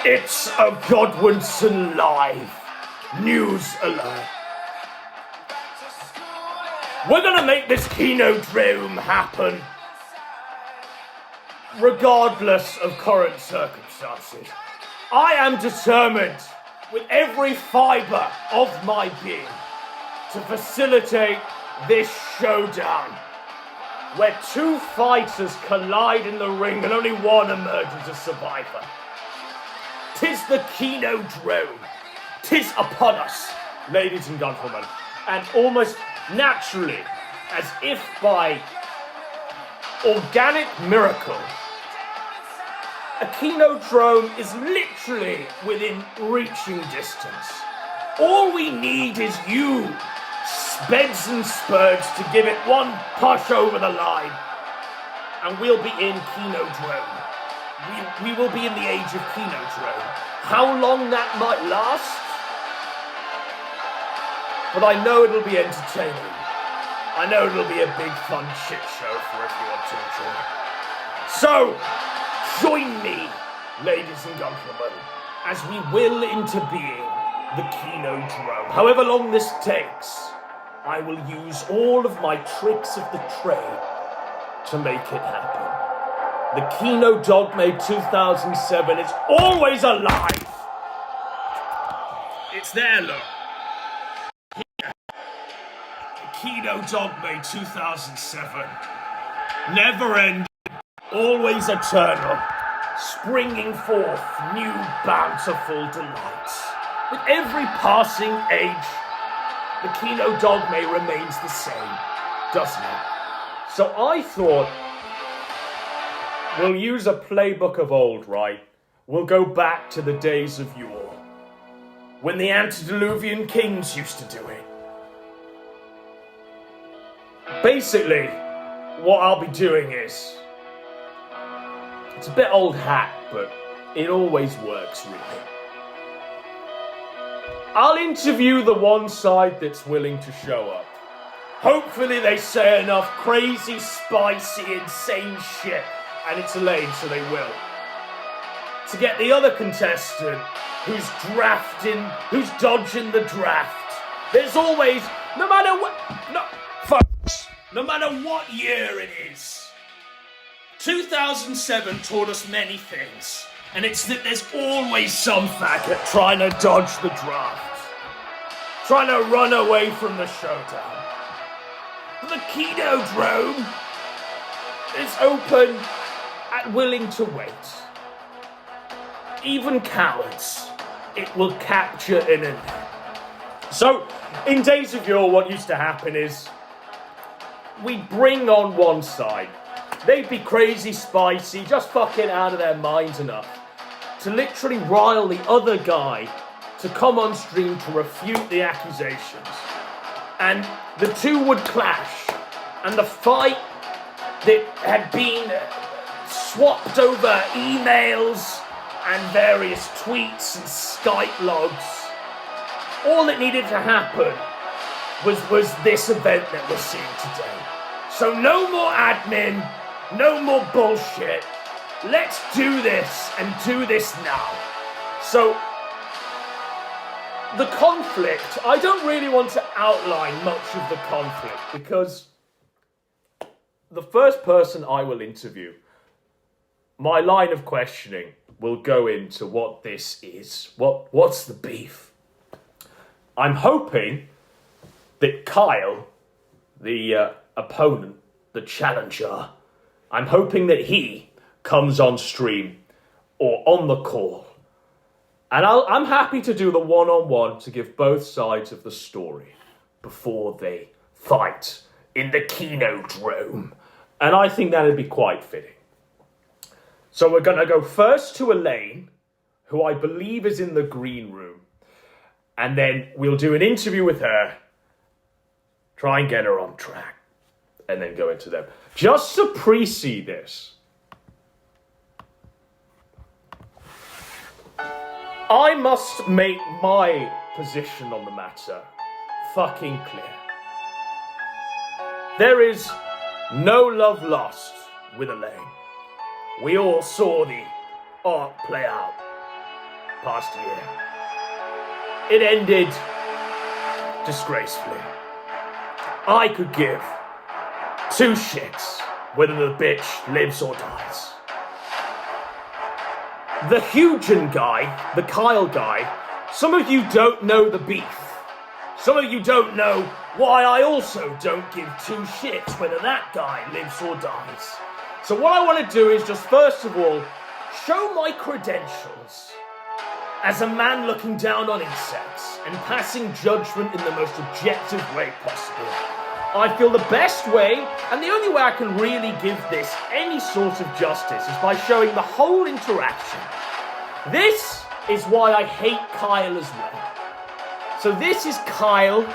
It's a Godwinson Live news alert. We're gonna make this KINODROME happen, regardless of current circumstances. I am determined, with every fibre of my being, to facilitate this showdown, where two fighters collide in the ring and only one emerges a survivor. 'Tis the KINODROME. 'Tis upon us, ladies and gentlemen, and almost naturally, as if by organic miracle, a KINODROME is literally within reaching distance. All we need is you, Speds and Spurge, to give it one push over the line, and we'll be in KINODROME. We will be in the age of KINODROME. How long that might last? But I know it'll be entertaining. I know it'll be a big fun shit show for everyone to enjoy. So, join me, ladies and gentlemen, as we will into being the KINODROME. However long this takes, I will use all of my tricks of the trade to make it happen. The KINODROME 2007 is always alive. It's there, look. Here. The KINODROME 2007. Never ending, always eternal, springing forth new bountiful delights. With every passing age, the KINODROME remains the same, doesn't it? So I thought, we'll use a playbook of old, right? We'll go back to the days of yore, when the antediluvian kings used to do it. Basically, what I'll be doing is, it's a bit old hat, but it always works, really. I'll interview the one side that's willing to show up. Hopefully they say enough crazy, spicy, insane shit, and it's Elaine, so they will, to get the other contestant who's dodging the draft. There's always, no matter what year it is, 2007 taught us many things, and it's that there's always some faggot trying to dodge the draft, trying to run away from the showdown. The KINODROME is open and willing to wait. Even cowards, it will capture in a net. So, in days of yore, what used to happen is, we'd bring on one side. They'd be crazy, spicy, just fucking out of their minds enough to literally rile the other guy to come on stream to refute the accusations. And the two would clash, and the fight that had been swapped over emails and various tweets and Skype logs, all that needed to happen was this event that we're seeing today. So no more admin, no more bullshit. Let's do this, and do this now. So, the conflict, I don't really want to outline much of the conflict, because the first person I will interview, my line of questioning will go into what this is. What's the beef? I'm hoping that Kyle, the opponent, the challenger, I'm hoping that he comes on stream or on the call. And I'm happy to do the one-on-one to give both sides of the story before they fight in the KINODROME. And I think that'd be quite fitting. So we're going to go first to Elaine, who I believe is in the green room. And then we'll do an interview with her, try and get her on track, and then go into them. Just to precede this, I must make my position on the matter fucking clear. There is no love lost with Elaine. We all saw the arc play out. past year. It ended disgracefully. I could give two shits whether the bitch lives or dies. The Hugen guy, the Kyle guy, some of you don't know the beef. Some of you don't know why I also don't give two shits whether that guy lives or dies. So what I want to do is just first of all, show my credentials as a man looking down on insects and passing judgment in the most objective way possible. I feel the best way, and the only way I can really give this any sort of justice, is by showing the whole interaction. This is why I hate Kyle as well. So this is Kyle.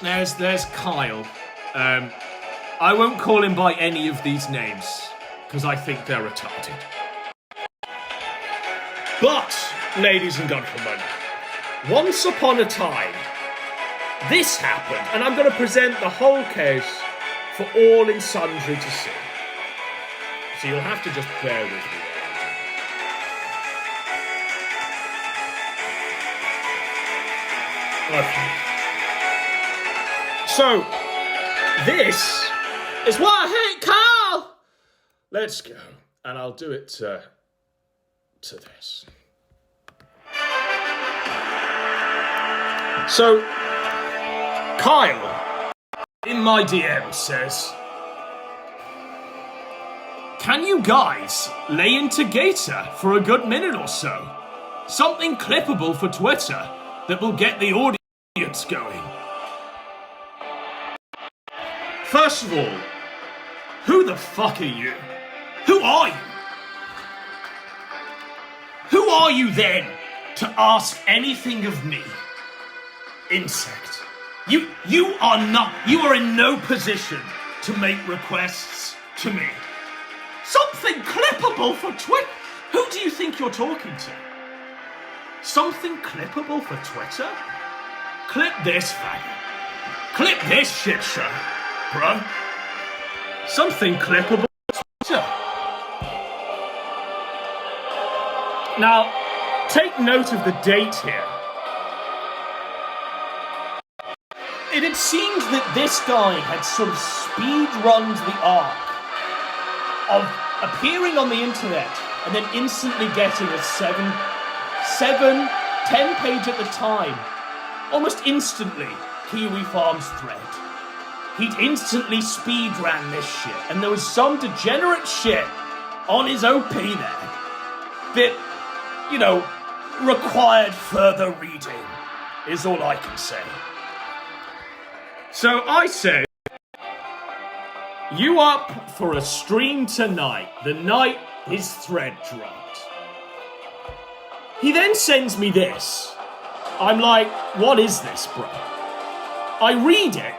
There's Kyle. I won't call him by any of these names, because I think they're retarded. But, ladies and gentlemen, once upon a time, this happened, and I'm going to present the whole case for all and sundry to see. So you'll have to just bear with me. Okay. So, this is why I hate Carl! Let's go, and I'll do it to this. So, Kyle, in my DM, says, "Can you guys lay into Gator for a good minute or so? Something clippable for Twitter that will get the audience going." First of all, who the fuck are you? Who are you? Who are you then to ask anything of me? Insect. You are in no position to make requests to me. Something clippable for Twitter? Who do you think you're talking to? Something clippable for Twitter? Clip this, faggot. Clip this shit show, bro. Something clippable for Twitter. Now, take note of the date here. It had seemed that this guy had sort of speed-runned the arc of appearing on the internet and then instantly getting a 10 page at the time, almost instantly, Kiwi Farms thread. He'd instantly speed-ran this shit, and there was some degenerate shit on his OP there that, required further reading, is all I can say. So I said, "You up for a stream tonight, the night his thread dropped?" He then sends me this. I'm like, "What is this, bro?" I read it.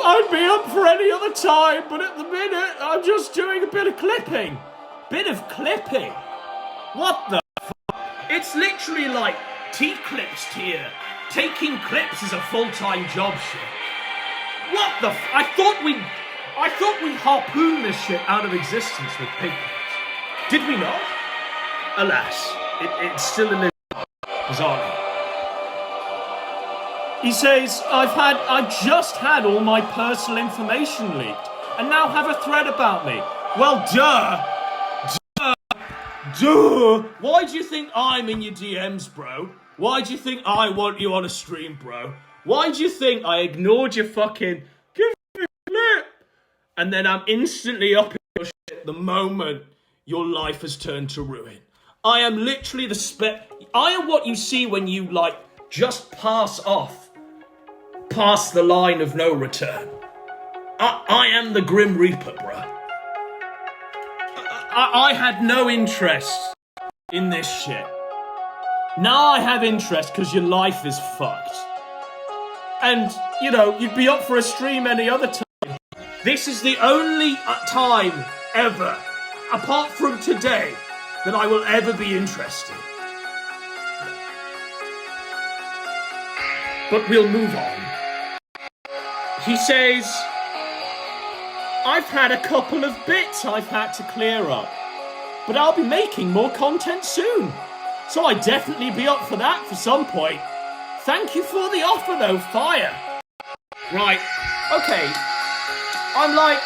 I'd be up for any other time, but at the minute, I'm just doing a bit of clipping. Bit of clipping? What the fuck? It's literally like T-Clips tier. Taking clips is a full-time job shit. What the I thought we harpooned this shit out of existence with pigtails. Did we not? Alas, it's still a little bizarre. He says, I just had all my personal information leaked, and now have a thread about me. Well, duh. Why do you think I'm in your DMs, bro? Why do you think I want you on a stream, bro? Why do you think I ignored your fucking give me a clip? And then I'm instantly up in your shit the moment your life has turned to ruin. I am literally I am what you see when you, just pass the line of no return. I am the Grim Reaper, bro. I had no interest in this shit. Now I have interest because your life is fucked. And, you'd be up for a stream any other time. This is the only time ever, apart from today, that I will ever be interested. But we'll move on. He says, "I've had a couple of bits I've had to clear up. but I'll be making more content soon. So I'd definitely be up for that for some point. Thank you for the offer though, fire. Right, okay. I'm like,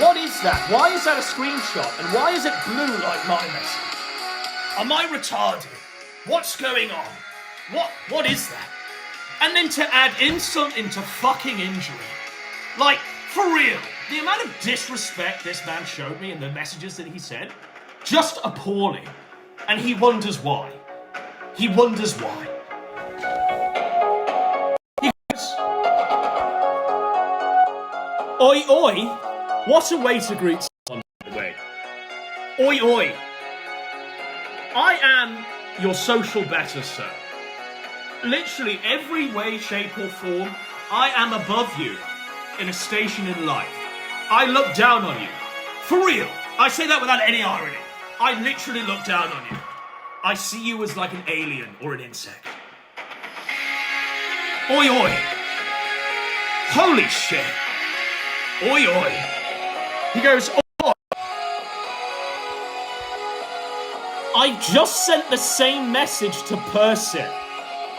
what is that? Why is that a screenshot? And why is it blue like my message? Am I retarded? What's going on? What is that? And then to add insult into fucking injury. Like, for real, the amount of disrespect this man showed me in the messages that he said, just appalling. And he wonders why. He wonders why. He goes, oi oi, what a way to greet someone, by the way. Oi oi. I am your social better, sir. Literally every way, shape or form, I am above you in a station in life. I look down on you. For real. I say that without any irony. I literally look down on you. I see you as like an alien or an insect. Oi oi. Holy shit. Oi oi. He goes, oi. I just sent the same message to Percy.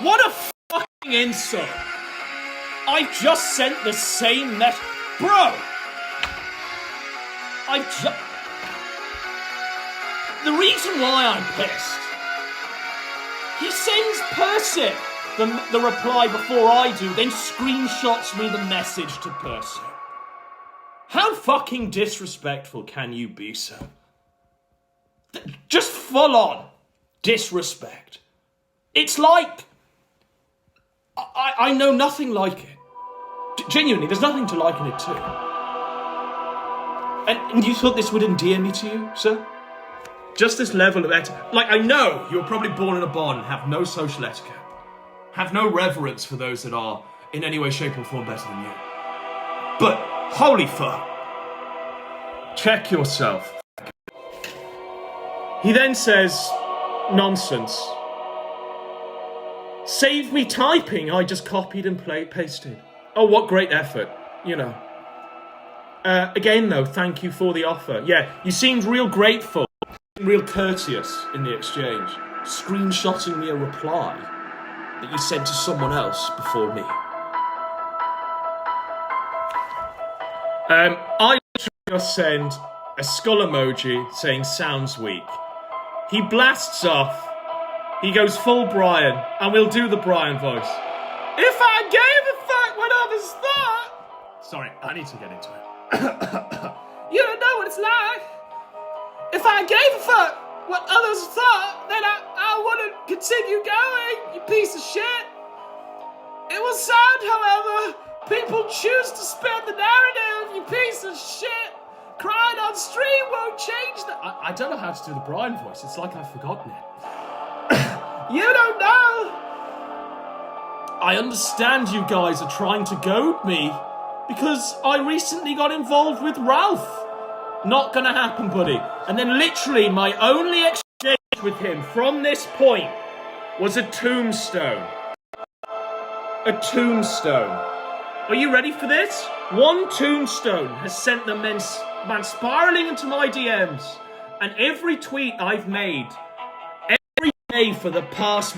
What a fucking insult. I just sent the same message. Bro. The reason why I'm pissed, he sends Percy the reply before I do, then screenshots me the message to Percy. How fucking disrespectful can you be, sir? Just full on disrespect. It's like, I know nothing like it. Genuinely, there's nothing to liken it to. And you thought this would endear me to you, sir? Just this level of etiquette. Like, I know you were probably born in a barn, have no social etiquette, have no reverence for those that are in any way, shape or form better than you. But, holy fuck. Check yourself. He then says, nonsense. Save me typing, I just copied and pasted. Oh, what great effort, you know. Again though, thank you for the offer. Yeah, you seemed real grateful. Real courteous in the exchange, screenshotting me a reply that you sent to someone else before me. I just send a skull emoji saying sounds weak. He blasts off. He goes full Brian, and we'll do the Brian voice. If I gave a fuck what others thought. Sorry, I need to get into it. You don't know what it's like. If I gave a fuck what others thought, then I wouldn't continue going, you piece of shit. It was sad, however, people choose to spin the narrative, you piece of shit. Crying on stream won't change that. I don't know how to do the Brian voice, it's like I've forgotten it. You don't know. I understand you guys are trying to goad me because I recently got involved with Ralph. Not gonna happen, buddy. And then literally my only exchange with him from this point was a tombstone. A tombstone. Are you ready for this? One tombstone has sent the man spiraling into my DMs. And every tweet I've made, every day for the past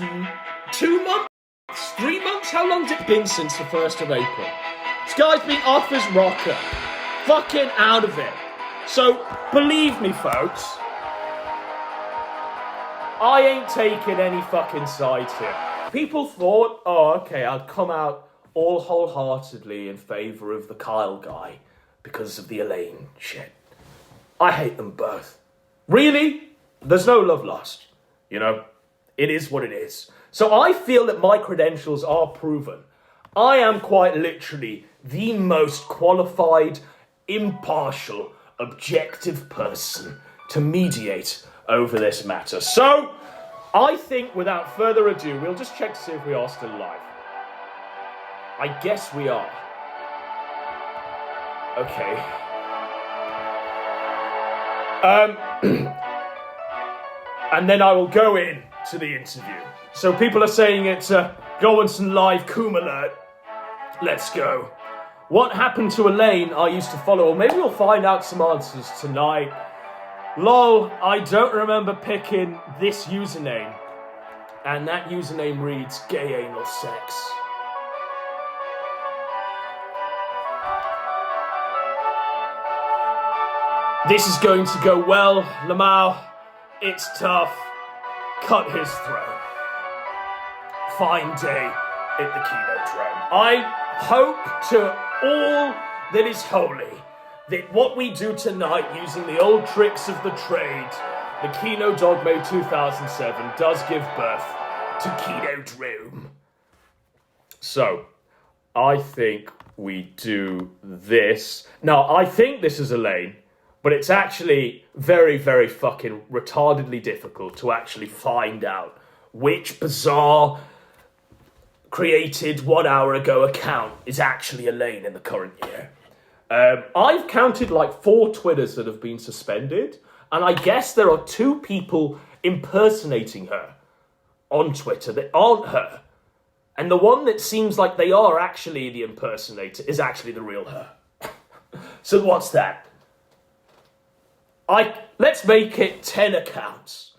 2 months, 3 months, how long's it been since the 1st of April? This guy's been off his rocker. Fucking out of it. So, believe me, folks, I ain't taking any fucking sides here. People thought, oh, okay, I'd come out all wholeheartedly in favour of the Kyle guy because of the Elaine shit. I hate them both. Really? There's no love lost. You know? It is what it is. So I feel that my credentials are proven. I am quite literally the most qualified, impartial, objective person to mediate over this matter. So, I think without further ado, we'll just check to see if we are still alive. I guess we are. Okay. And then I will go in to the interview. So people are saying it's Godwinson live coom alert. Let's go. What happened to Elaine I used to follow? Or maybe we'll find out some answers tonight. Lol, I don't remember picking this username. And that username reads gay anal sex. This is going to go well, Lamau. It's tough. Cut his throat. Fine day at the KINODROME. I hope to all that is holy that what we do tonight using the old tricks of the trade, the KINODROME 2007, does give birth to KINODROME. So, I think we do this. Now, I think this is Elaine, but it's actually very, very fucking retardedly difficult to actually find out which bizarre created 1 hour ago account is actually Elaine in the current year. I've counted like 4 Twitters that have been suspended, and I guess there are 2 people impersonating her on Twitter that aren't her. And the one that seems like they are actually the impersonator is actually the real her. So what's that? Let's make it 10 accounts.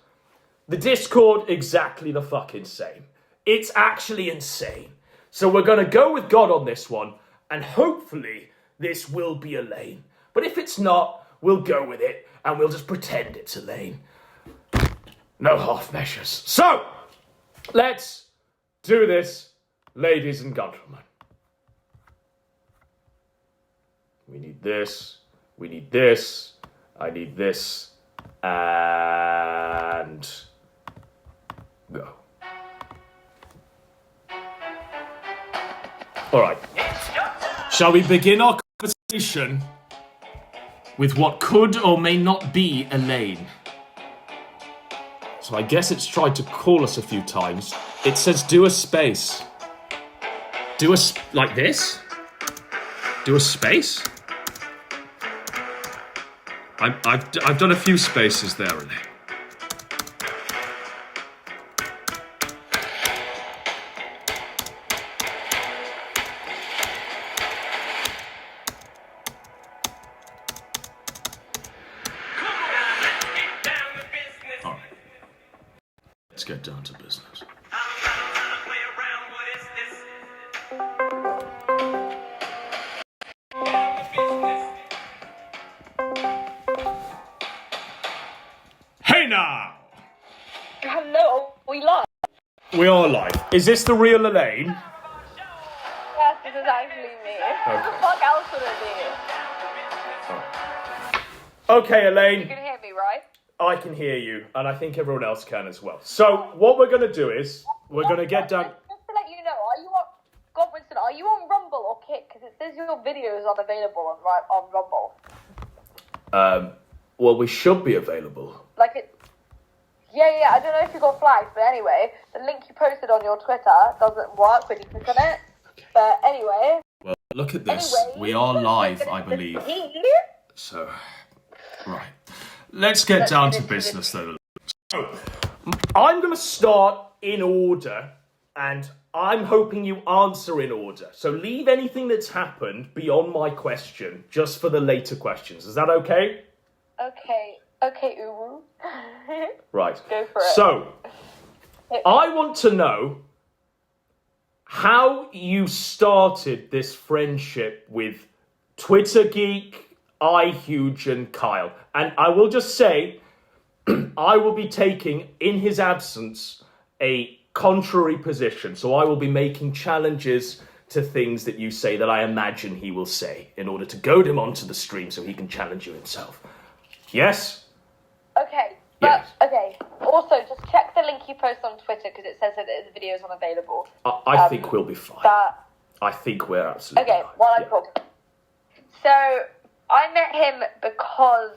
The Discord, exactly the fucking same. It's actually insane. So we're going to go with God on this one, and hopefully this will be Elaine. But if it's not, we'll go with it, and we'll just pretend it's Elaine. No half measures. So, let's do this, ladies and gentlemen. We need this, we need this, I need this, and go. All right. Shall we begin our conversation with what could or may not be Elaine? So I guess it's tried to call us a few times. It says do a space. Like this? Do a space? I've done a few spaces there, Elaine. Let's get down to business. Hey now! Hello, we live. We are live. Is this the real Elaine? Yes, this is actually me. Who the fuck else would it be? Okay, Elaine. You can hear me, right? I can hear you, and I think everyone else can as well. So, what we're going to do is, we're going to get down... Just to let you know, are you on... Godwinson, are you on Rumble or Kick? Because it says your video is unavailable on Rumble. Well, we should be available. Like it... Yeah, I don't know if you got flagged, but anyway, the link you posted on your Twitter doesn't work when you click on it. Okay. But anyway... Well, look at this. We are live, I believe. So, right. Let's get down to business, though. So, I'm going to start in order, and I'm hoping you answer in order. So leave anything that's happened beyond my question, just for the later questions. Is that okay? Okay, Uwu. Right. Go for it. So, I want to know how you started this friendship with Twitter Geek, iHuge, and Kyle. And I will just say, I will be taking, in his absence, a contrary position. So I will be making challenges to things that you say that I imagine he will say in order to goad him onto the stream so he can challenge you himself. Yes? Okay. But, okay. Also, just check the link you post on Twitter because it says that the video is unavailable. I think we'll be fine. I think we're absolutely fine. Okay, while I'm talking. So, I met him because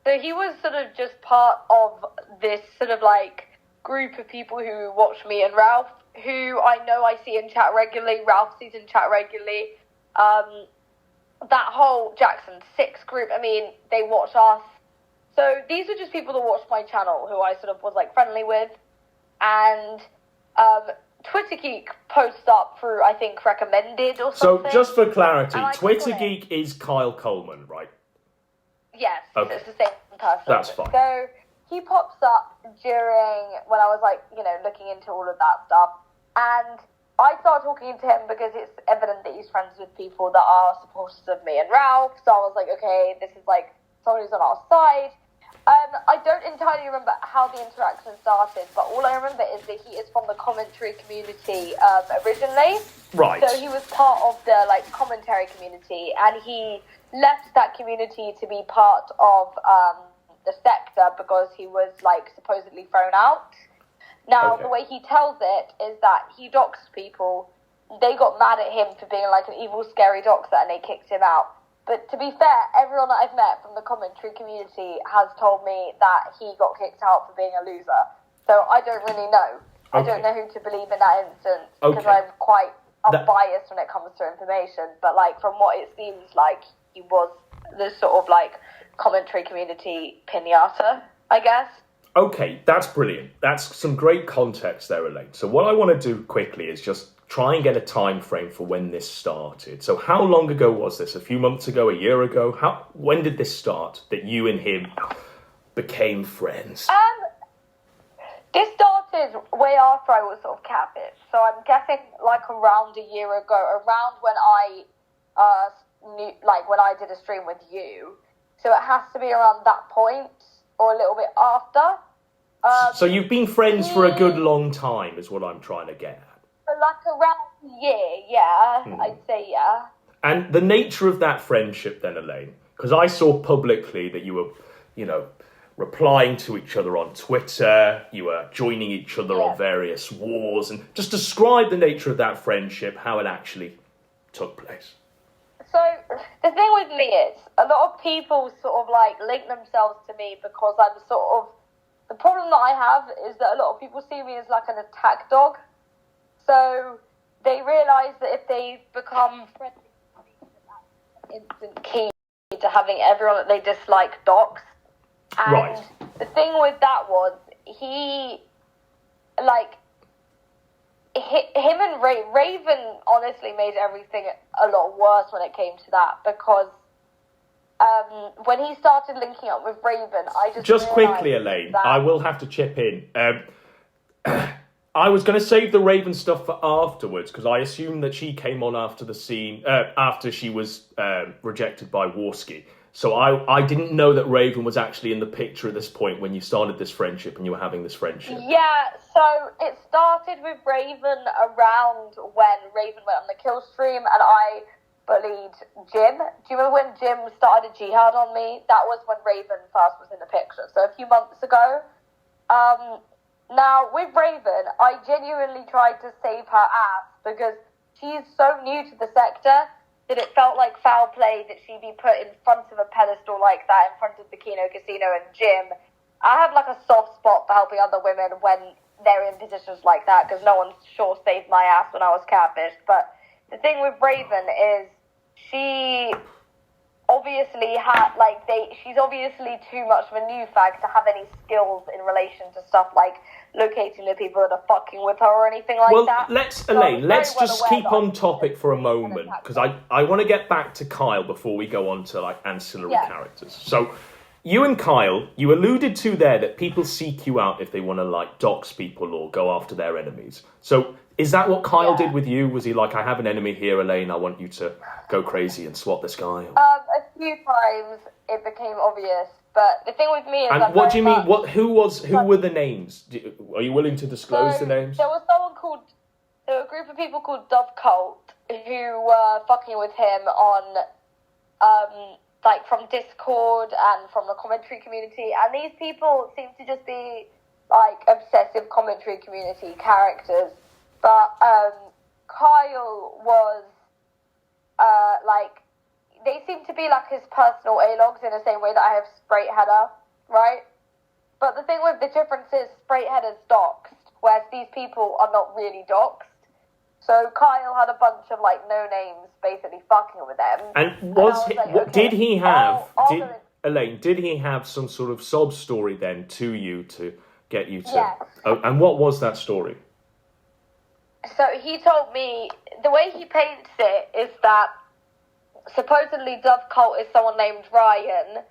so he was sort of just part of this sort of like group of people who watch me and Ralph, who I know I see in chat regularly. Ralph sees in chat regularly. That whole Jackson 6 group, I mean, they watch us. So these are just people that watch my channel who I sort of was like friendly with. And Twitter Geek posts up through, I think, recommended or something. So just for clarity, Twitter Geek is Kyle Coleman, right? Yes, Okay. it's the same person. That's fine. So he pops up during when I was like, looking into all of that stuff, and I started talking to him because it's evident that he's friends with people that are supporters of me and Ralph. So I was like, okay, this is like someone who's on our side. I don't entirely remember how the interaction started, but all I remember is that he is from the commentary community originally. Right. So he was part of the commentary community, and he left that community to be part of the sector because he was supposedly thrown out. Now, Okay. the way he tells it is that he doxed people. They got mad at him for being an evil, scary doxer, and they kicked him out. But to be fair, everyone that I've met from the commentary community has told me that he got kicked out for being a loser. So I don't really know. Okay. I don't know who to believe in that instance because I'm quite unbiased when it comes to information. But from what it seems like, he was the sort of commentary community pinata, I guess. Okay, that's brilliant. That's some great context there, Elaine. So what I want to do quickly is just try and get a time frame for when this started. So how long ago was this? A few months ago? A year ago? When did this start, that you and him became friends? This started way after I was sort of catfished. So I'm guessing around a year ago, around when I knew, when I did a stream with you. So it has to be around that point or a little bit after. So you've been friends for a good long time, is what I'm trying to get at. Around a year, yeah. I'd say, yeah. And the nature of that friendship then, Elaine, because I saw publicly that you were, replying to each other on Twitter, you were joining each other on various wars, and just describe the nature of that friendship, how it actually took place. So, the thing with me is, a lot of people sort of link themselves to me because I'm sort of, the problem that I have is that a lot of people see me as an attack dog. So they realise that if they become friendly, that's instant key to having everyone that they dislike doxed. And Right. the thing with that was, he, him and Raven honestly made everything a lot worse when it came to that because when he started linking up with Raven, I just quickly, Elaine, I will have to chip in. I was going to save the Raven stuff for afterwards because I assumed that she came on after the scene, after she was rejected by Warski. So I didn't know that Raven was actually in the picture at this point when you started this friendship and you were having this friendship. Yeah, so it started with Raven around when Raven went on the kill stream and I bullied Jim. Do you remember when Jim started jihad on me? That was when Raven first was in the picture. So a few months ago. Now, with Raven, I genuinely tried to save her ass because she's so new to the sector that it felt like foul play that she be put in front of a pedestal like that in front of the Kino Casino and gym. I have a soft spot for helping other women when they're in positions like that because no one sure saved my ass when I was catfished. But the thing with Raven is she obviously she's obviously too much of a new fag to have any skills in relation to stuff like locating the people that are fucking with her or anything like that. Well, Elaine, let's just keep on topic for a moment because I want to get back to Kyle before we go on to ancillary characters. So you and Kyle, you alluded to there that people seek you out if they want to dox people or go after their enemies. So is that what Kyle did with you? Was he I have an enemy here, Elaine, I want you to go crazy and swat this guy? A few times it became obvious, but the thing with me is... And what do you mean? Who were the names? Are you willing to disclose the names? There was a group of people called Dove Cult who were fucking with him on, from Discord and from the commentary community, and these people seem to just be, obsessive commentary community characters. But Kyle was, they seem to be his personal A-logs in the same way that I have Sprite Header, right? But the thing with the difference is Sprite Header's doxed, whereas these people are not really doxed. So Kyle had a bunch of no names basically fucking with them. And did he have Elaine? Did he have some sort of sob story then to you to get you to? Yes. Oh, and what was that story? So he told me the way he paints it is that supposedly Dove Cult is someone named Ryan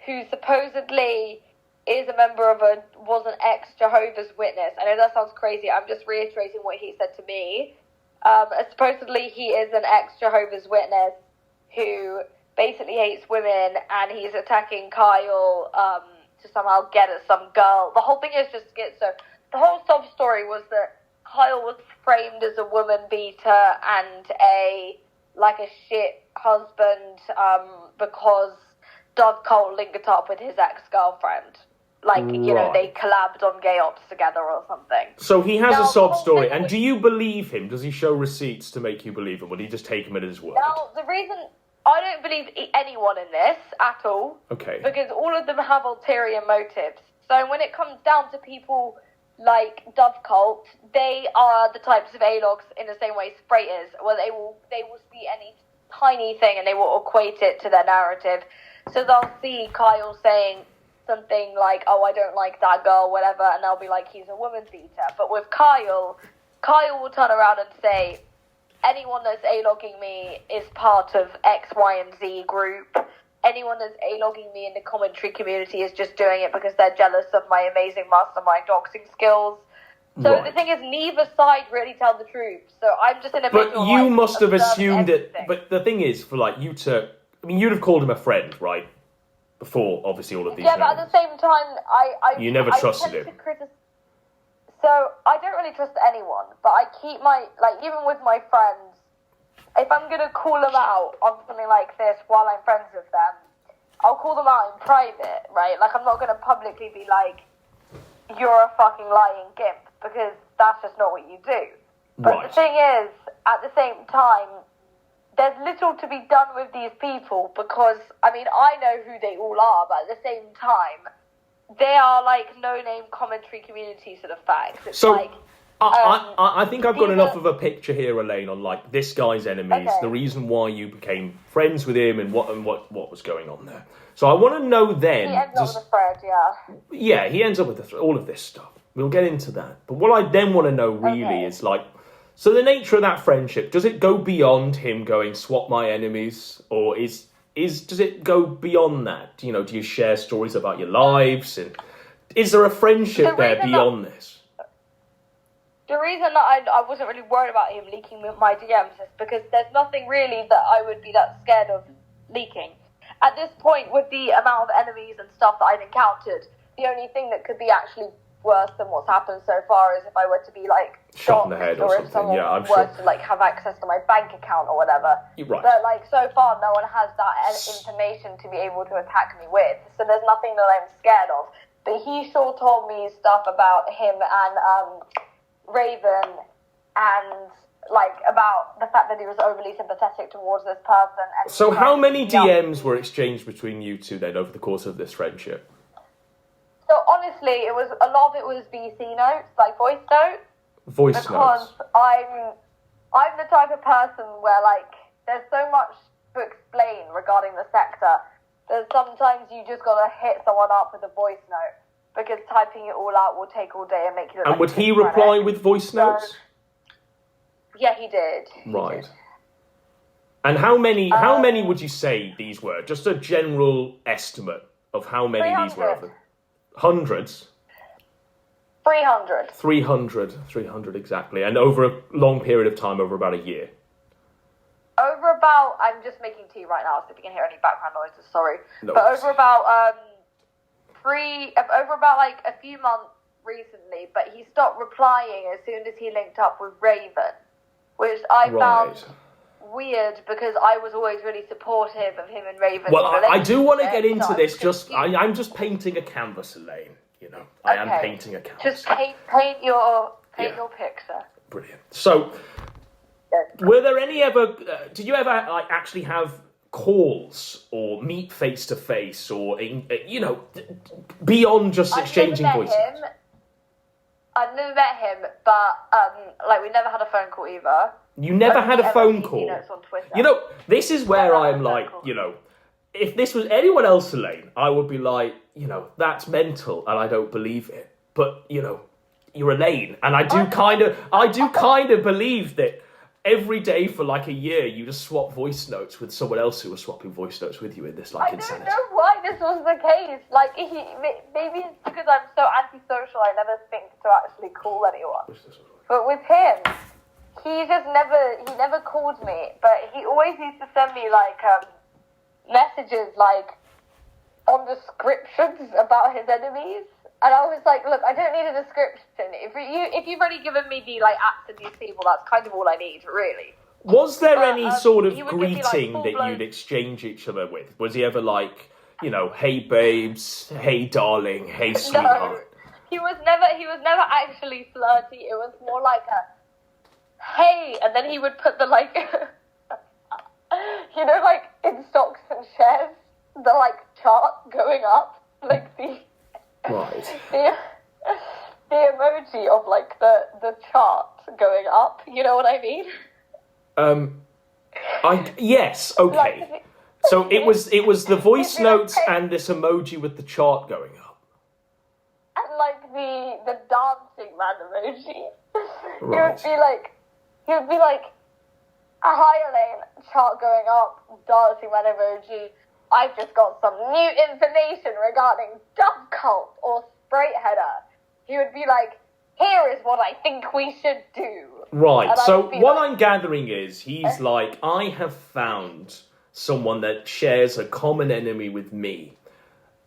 who supposedly is a member of was an ex-Jehovah's Witness. I know that sounds crazy. I'm just reiterating what he said to me. Supposedly he is an ex-Jehovah's Witness who basically hates women, and he's attacking Kyle to somehow get at some girl. The whole thing is just schizo. The whole sob story was that Kyle was framed as a woman beater and a shit husband because Dovecole linked up with his ex-girlfriend. They collabed on Gay Ops together or something. So he has a sob story, and do you believe him? Does he show receipts to make you believe him, or do you just take him at his word? Now, the reason I don't believe anyone in this at all, okay, because all of them have ulterior motives. So when it comes down to people like Dovecult, they are the types of A-logs in the same way Sprite is, where they will see any tiny thing and they will equate it to their narrative. So they'll see Kyle saying something like, oh, I don't like that girl, whatever, and they'll be like, he's a woman beater. But with Kyle will turn around and say, anyone that's A-logging me is part of X, Y, and Z group. Anyone that's A-logging me in the commentary community is just doing it because they're jealous of my amazing mastermind doxing skills. So right. The thing is, neither side really tell the truth. So I'm just in a But you must have assumed everything. it. But the thing is, for you to, you'd have called him a friend, right? Before, obviously, all of these. Yeah, but at the same time, you never trusted him. So I don't really trust anyone, but I keep even with my friends, if I'm going to call them out on something like this while I'm friends with them, I'll call them out in private, right? I'm not going to publicly be like, you're a fucking lying gimp, because that's just not what you do. But right. The thing is, at the same time, there's little to be done with these people because, I know who they all are, but at the same time, they are no-name commentary community sort of fags. It's I think I've got enough of a picture here, Elaine, on this guy's enemies, the reason why you became friends with him, and what was going on there. So I want to know then. He ends up with a thread, yeah. Yeah, he ends up with all of this stuff. We'll get into that. But what I then want to know really is so the nature of that friendship, does it go beyond him going swap my enemies, or does it go beyond that? Do you share stories about your lives, and is there a friendship there beyond this? The reason that I wasn't really worried about him leaking my DMs is because there's nothing really that I would be that scared of leaking. At this point, with the amount of enemies and stuff that I've encountered, the only thing that could be actually worse than what's happened so far is if I were to be shot in the head or something. If someone I'm were sure. to have access to my bank account or whatever. Right. But so far, no one has that information to be able to attack me with. So there's nothing that I'm scared of. But he sure told me stuff about him and Raven, and about the fact that he was overly sympathetic towards this person. And so how many DMs were exchanged between you two then over the course of this friendship? So honestly, a lot of it was VC notes, voice notes. Because I'm the type of person where there's so much to explain regarding the sector that sometimes you just gotta hit someone up with a voice note, because typing it all out will take all day and make you look and would he reply with voice notes? Yeah, he did. Right. Did. And how many would you say these were? Just a general estimate of how many 300. These were of them. Hundreds? 300. 300 exactly. And over a long period of time, over about a year. I'm just making tea right now, so if you can hear any background noises, sorry. No. But over about a few months recently, but he stopped replying as soon as he linked up with Raven, which I found weird because I was always really supportive of him and Raven. Well, I do want to get into this. I'm just painting a canvas, Elaine. I am painting a canvas. Just paint your picture. Brilliant. So, were there any ever? Did you ever actually have calls or meet face to face, or beyond just exchanging voices? I've never met him, but we never had a phone call either. You never had a phone call? On Twitter. This is where I'm if this was anyone else, Elaine, I would be that's mental and I don't believe it. But, you're Elaine, and I do kind of believe that every day for like a year, you just swap voice notes with someone else who was swapping voice notes with you in this like insanity. I don't know why this was the case. Like, maybe it's because I'm so antisocial, I never think to actually call anyone. But with him, he never called me, but he always used to send me, like, messages, like, on descriptions about his enemies. And I was like, look, I don't need a description. If you've already given me the, like, acts of these people, that's kind of all I need, really. Was there any sort of greeting like, that you'd exchange each other with? Was he ever like, you know, hey babes, hey darling, hey sweetheart? No, he was never actually flirty. It was more like a, hey, and then he would put the, like, you know, like, in stocks and shares, the, like, chart going up, like, the... Right. The emoji of, like, the chart going up, you know what I mean? Yes, okay. Like, So it was the voice notes and this emoji with the chart going up. And, like, the dancing man emoji. Right. He would be like, hi Elaine, chart going up, dancing man emoji. I've just got some new information regarding Dove Cult or Sprite Header. He would be like, here is what I think we should do. Right, so what I'm gathering is he's like, I have found someone that shares a common enemy with me.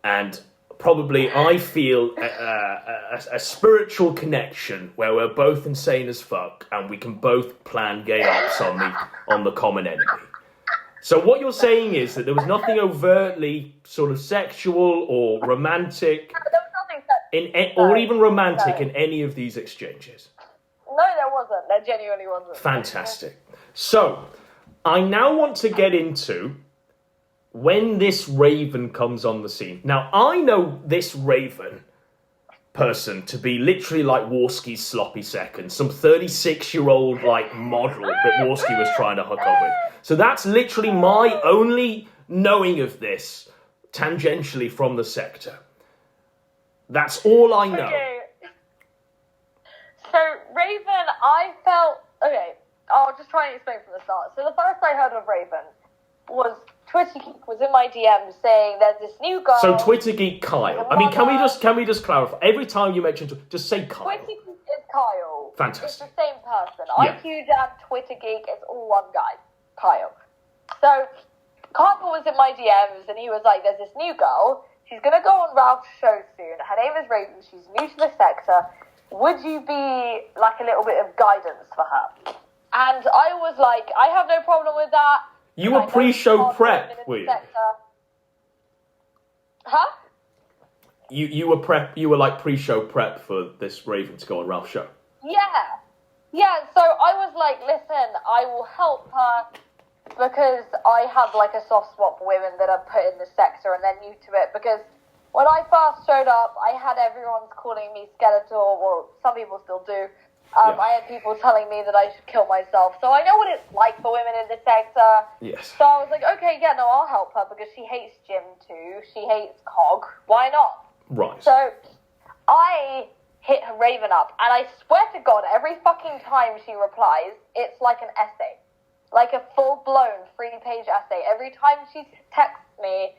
And probably I feel a spiritual connection where we're both insane as fuck and we can both plan gay acts on the common enemy. So what you're saying is that there was nothing overtly sort of sexual or romantic, There was nothing sexual. or even romantic in any of these exchanges. No, there wasn't. There genuinely wasn't. Fantastic. So, I now want to get into when this Raven comes on the scene. Now, I know this Raven person to be literally like Warski's sloppy second, some 36-year-old like model that Warski was trying to hook up with. So that's literally my only knowing of this tangentially from the sector. That's all I know. Okay. So, Raven, I felt... Okay, I'll just try and explain from the start. So the first I heard of Raven was Twitter Geek was in my DM saying there's this new girl... So Twitter Geek Kyle. I mean, can we just clarify? Every time you mention... Just say Kyle. Twitter Geek is Kyle. Fantastic. It's the same person. Yeah. IQ Jam, Twitter Geek, it's all one guy. Kyle. So, Kyle was in my DMs and he was like, there's this new girl. She's going to go on Ralph's show soon. Her name is Raven. She's new to the sector. Would you be like a little bit of guidance for her? And I was like, I have no problem with that. You were pre-show prep, were you? Huh? You were like pre-show prep for this Raven to go on Ralph's show. Yeah, so I was like, listen, I will help her because I have like a soft spot for women that are put in the sector and they're new to it. Because when I first showed up, I had everyone's calling me Skeletor. Well, some people still do. I had people telling me that I should kill myself. So I know what it's like for women in the sector. Yes. So I was like, okay, yeah, no, I'll help her because she hates gym too. She hates Cog. Why not? Right. So I hit Raven up, and I swear to God, every fucking time she replies, it's like an essay. Like a full-blown 3-page essay. Every time she texts me,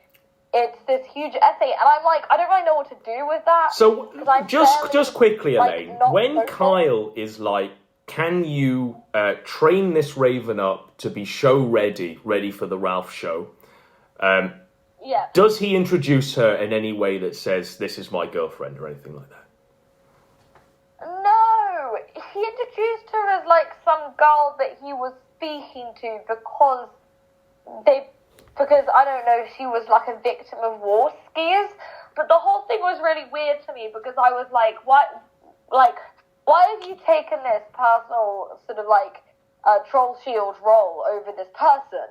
it's this huge essay, and I'm like, I don't really know what to do with that. So, just quickly, Elaine, when social. Kyle is like, can you train this Raven up to be show ready for the Ralph show? Yeah. Does he introduce her in any way that says, this is my girlfriend, or anything like that? No, he introduced her as like some girl that he was speaking to because I don't know, she was like a victim of war skiers. But the whole thing was really weird to me because I was like, why have you taken this personal sort of like troll shield role over this person?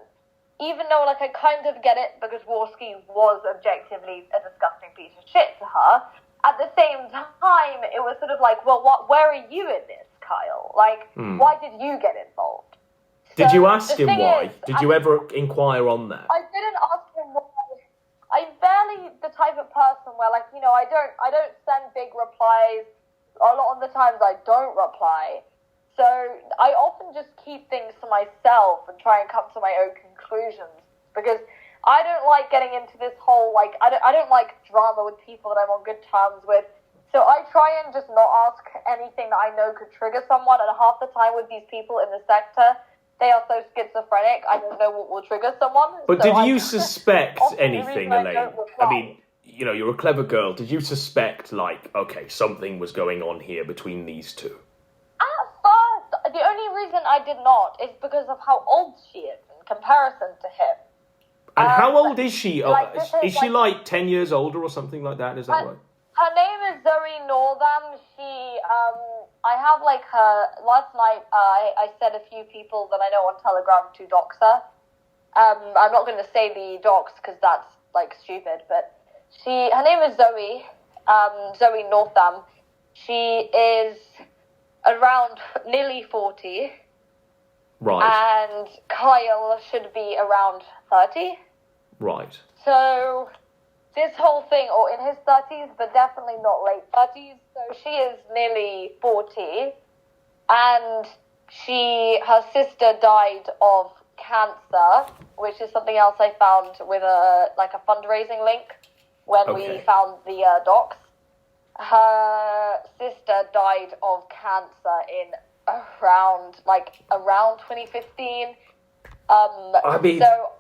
Even though like I kind of get it because Warski was objectively a disgusting piece of shit to her. At the same time, it was sort of like, well, where are you in this, Kyle? Like, why did you get involved? Did you ask him why? Did you ever inquire on that? I didn't ask him why. I'm barely the type of person where, like, you know, I don't send big replies. A lot of the times I don't reply. So So I often just keep things to myself and try and come to my own conclusions, because I don't like getting into this whole, like, I don't like drama with people that I'm on good terms with. So I try and just not ask anything that I know could trigger someone, and half the time with these people in the sector, they are so schizophrenic, I don't know what will trigger someone. But so did you suspect anything, Elaine? I mean, you know, you're a clever girl. Did you suspect, like, okay, something was going on here between these two? At first, the only reason I did not is because of how old she is in comparison to him. And how old is she? Like, is she like 10 years older or something like that? Is that right? Her name is Zoe Northam. I have like her, last night I said a few people that I know on Telegram to dox her. I'm not going to say the dox because that's like stupid, but her name is Zoe, Zoe Northam. She is around nearly 40. Right. And Kyle should be around 30. Right. So this whole thing, or in his 30s, but definitely not late 30s. So she is nearly 40, and her sister died of cancer, which is something else I found with a fundraising link when we found the docs. Her sister died of cancer in around 2015. So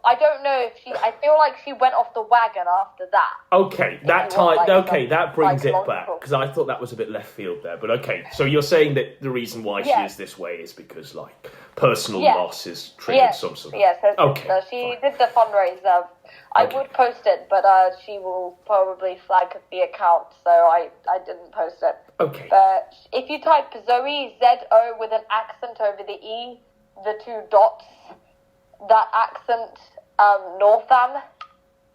I don't know if I feel like she went off the wagon after that. Okay, that brings it back, because I thought that was a bit left field there. But okay, so you're saying that the reason why she is this way is because, like, personal loss is triggered some sort of... Yes, okay. So she did the fundraiser. I would post it, but she will probably flag the account, so I didn't post it. Okay. But if you type Zoe, Z-O with an accent over the E, the two dots, that accent, Northam,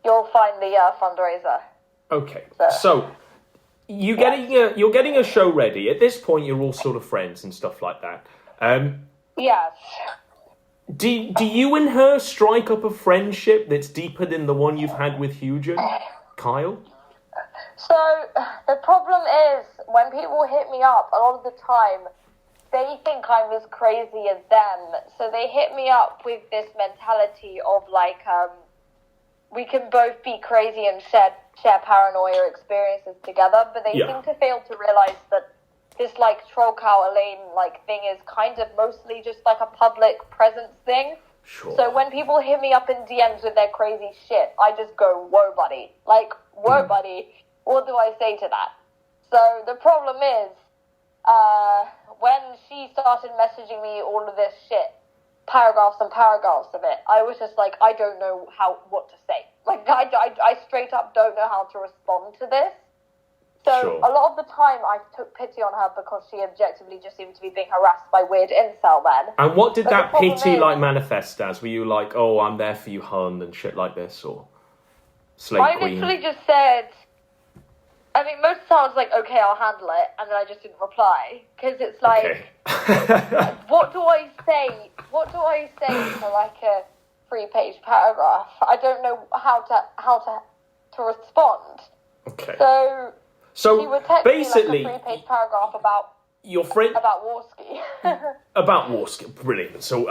you'll find the fundraiser. Okay, so you're getting a show ready. At this point, you're all sort of friends and stuff like that. Yes. Do you and her strike up a friendship that's deeper than the one you've had with Hugen, Kyle? So the problem is, when people hit me up, a lot of the time, they think I'm as crazy as them. So they hit me up with this mentality of like, we can both be crazy and share paranoia experiences together, but they seem to fail to realize that this like troll cow Elaine like thing is kind of mostly just like a public presence thing. Sure. So when people hit me up in DMs with their crazy shit, I just go, whoa buddy. Like, whoa buddy, what do I say to that? So the problem is, when she started messaging me all of this shit, paragraphs and paragraphs of it, I was just like, I don't know what to say. Like, I straight up don't know how to respond to this. So a lot of the time I took pity on her because she objectively just seemed to be being harassed by weird incel men. And what did that pity manifest as? Were you like, oh, I'm there for you, hun, and shit like this, or slave queen? I literally just said, I mean, most of the time I was like, okay, I'll handle it, and then I just didn't reply, because it's like, what do I say? What do I say to like a 3-page paragraph? I don't know how to respond. Okay. So she would text basically, me like a 3-page paragraph about your friend about Warski. About Warski, brilliant. So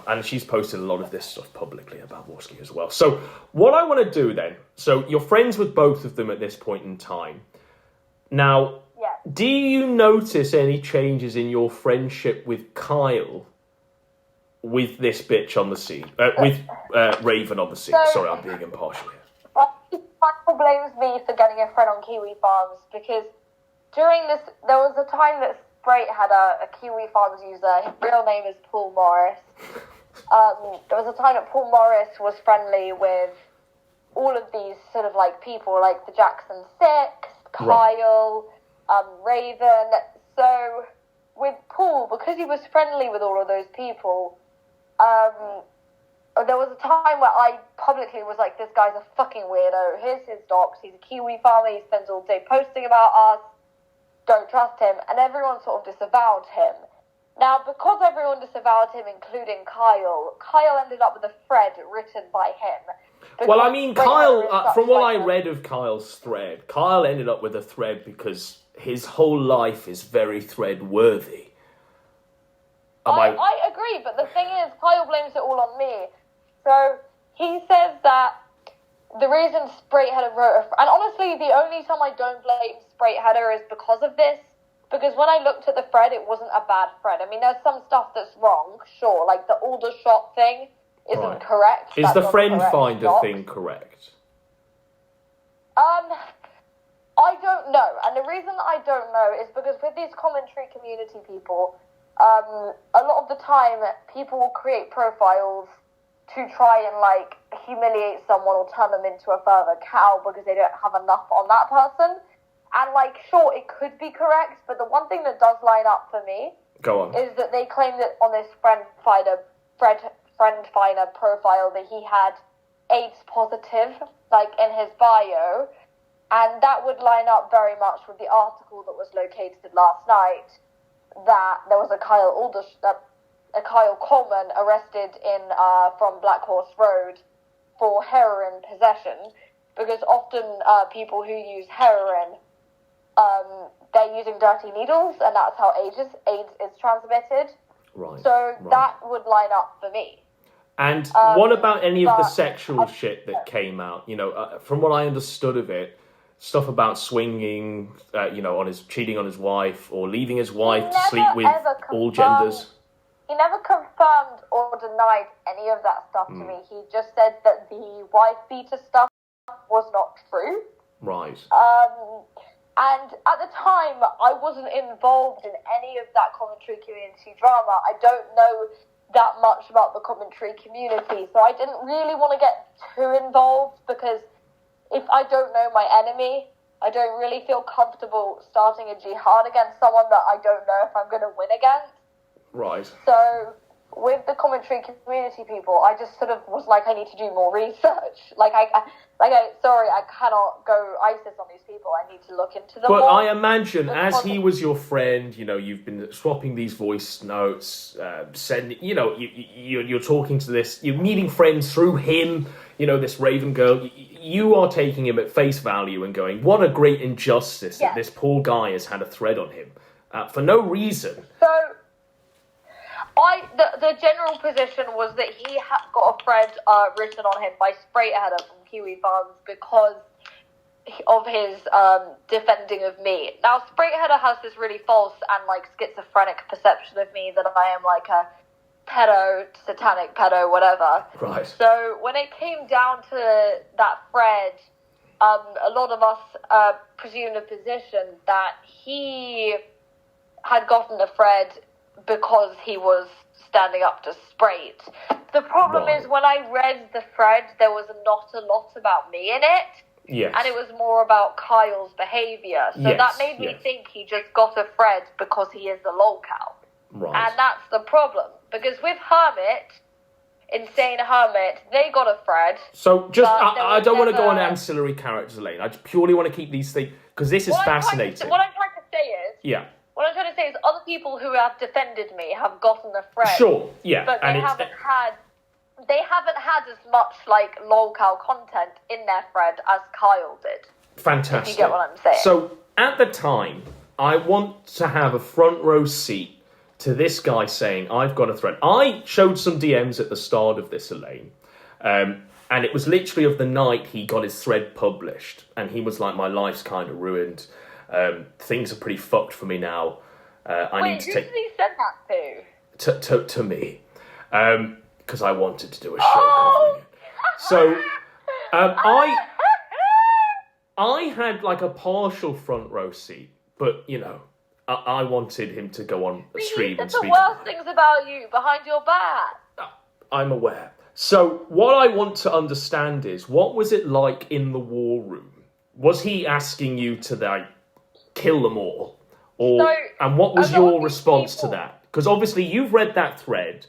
and she's posted a lot of this stuff publicly about Warski as well. So what I want to do then, so you're friends with both of them at this point in time. Now, do you notice any changes in your friendship with Kyle with this bitch on the scene, with Raven on the scene? Sorry, I'm being impartial here. Kyle blames me for getting a friend on Kiwi Farms because during this, there was a time that Sprite had a Kiwi Farms user. His real name is Paul Morris. There was a time that Paul Morris was friendly with all of these sort of like people, like the Jackson Six, Kyle, Raven. So with Paul, because he was friendly with all of those people, there was a time where I publicly was like, this guy's a fucking weirdo. Here's his docs. He's a Kiwi farmer. He spends all day posting about us. Don't trust him. And everyone sort of disavowed him. Now, because everyone disavowed him, including Kyle ended up with a thread written by him. Well, I mean, Kyle, from what I read of Kyle's thread, Kyle ended up with a thread because his whole life is very thread-worthy. I agree, but the thing is, Kyle blames it all on me. So he says that the reason Spraighteader wrote and honestly, the only time I don't blame Spraighteader is because of this. Because when I looked at the thread, it wasn't a bad thread. I mean, there's some stuff that's wrong, sure. Like the Aldershot thing isn't correct. Is the friend finder thing correct? I don't know. And the reason I don't know is because with these commentary community people, a lot of the time people will create profiles to try and like humiliate someone or turn them into a further cow because they don't have enough on that person. And like, sure, it could be correct, but the one thing that does line up for me is that they claim that on this friend finder profile that he had AIDS positive, like in his bio, and that would line up very much with the article that was located last night that there was a Kyle Coleman arrested in from Black Horse Road for heroin possession, because often people who use heroin, they're using dirty needles, and that's how AIDS is transmitted. Right. So that would line up for me. And what about any of the sexual shit that came out? You know, from what I understood of it, stuff about swinging, on cheating on his wife, or leaving his wife to sleep with all genders. He never confirmed or denied any of that stuff to me. He just said that the wife beater stuff was not true. Right. And at the time, I wasn't involved in any of that commentary community drama. I don't know that much about the commentary community, so I didn't really want to get too involved, because if I don't know my enemy, I don't really feel comfortable starting a jihad against someone that I don't know if I'm going to win against. Right. So with the commentary community people, I just sort of was like, I need to do more research. I cannot go ISIS on these people. I need to look into them But more. I imagine, as he was your friend, you've been swapping these voice notes, sending, you're talking to this, you're meeting friends through him, this Raven girl. You are taking him at face value and going, what a great injustice that this poor guy has had a thread on him for no reason. So, the general position was that he got a thread written on him by Spraighteader from Kiwi Farms because of his defending of me. Now, Spraighteader has this really false and schizophrenic perception of me that I am like a pedo, satanic pedo, whatever. Right. So when it came down to that thread, a lot of us presumed a position that he had gotten a thread because he was standing up to Spraight. The problem is when I read the thread, there was not a lot about me in it. Yes. And it was more about Kyle's behaviour. So that made me think he just got a thread because he is the lolcow. Right. And that's the problem. Because with Hermit, Insane Hermit, they got a thread. So just, I don't want to go on ancillary characters, Elaine. I just purely want to keep these things, because this is fascinating. What I'm trying to say is... Yeah. What I'm trying to say is other people who have defended me have gotten a thread. Sure, yeah. But they haven't had as much lolcow content in their thread as Kyle did. Fantastic. If you get what I'm saying. So at the time, I want to have a front row seat to this guy saying, I've got a thread. I showed some DMs at the start of this, Elaine. And it was literally of the night he got his thread published. And he was like, my life's kind of ruined. Things are pretty fucked for me now. I need to take... Who did he send that to? To me. Because I wanted to do a show covering it. So, I had a partial front row seat, but, I wanted him to go on a stream and speak. He said the worst things about you behind your back. I'm aware. So, what I want to understand is, what was it like in the war room? Was he asking you to, kill them all? And what was your response to that? Because obviously you've read that thread.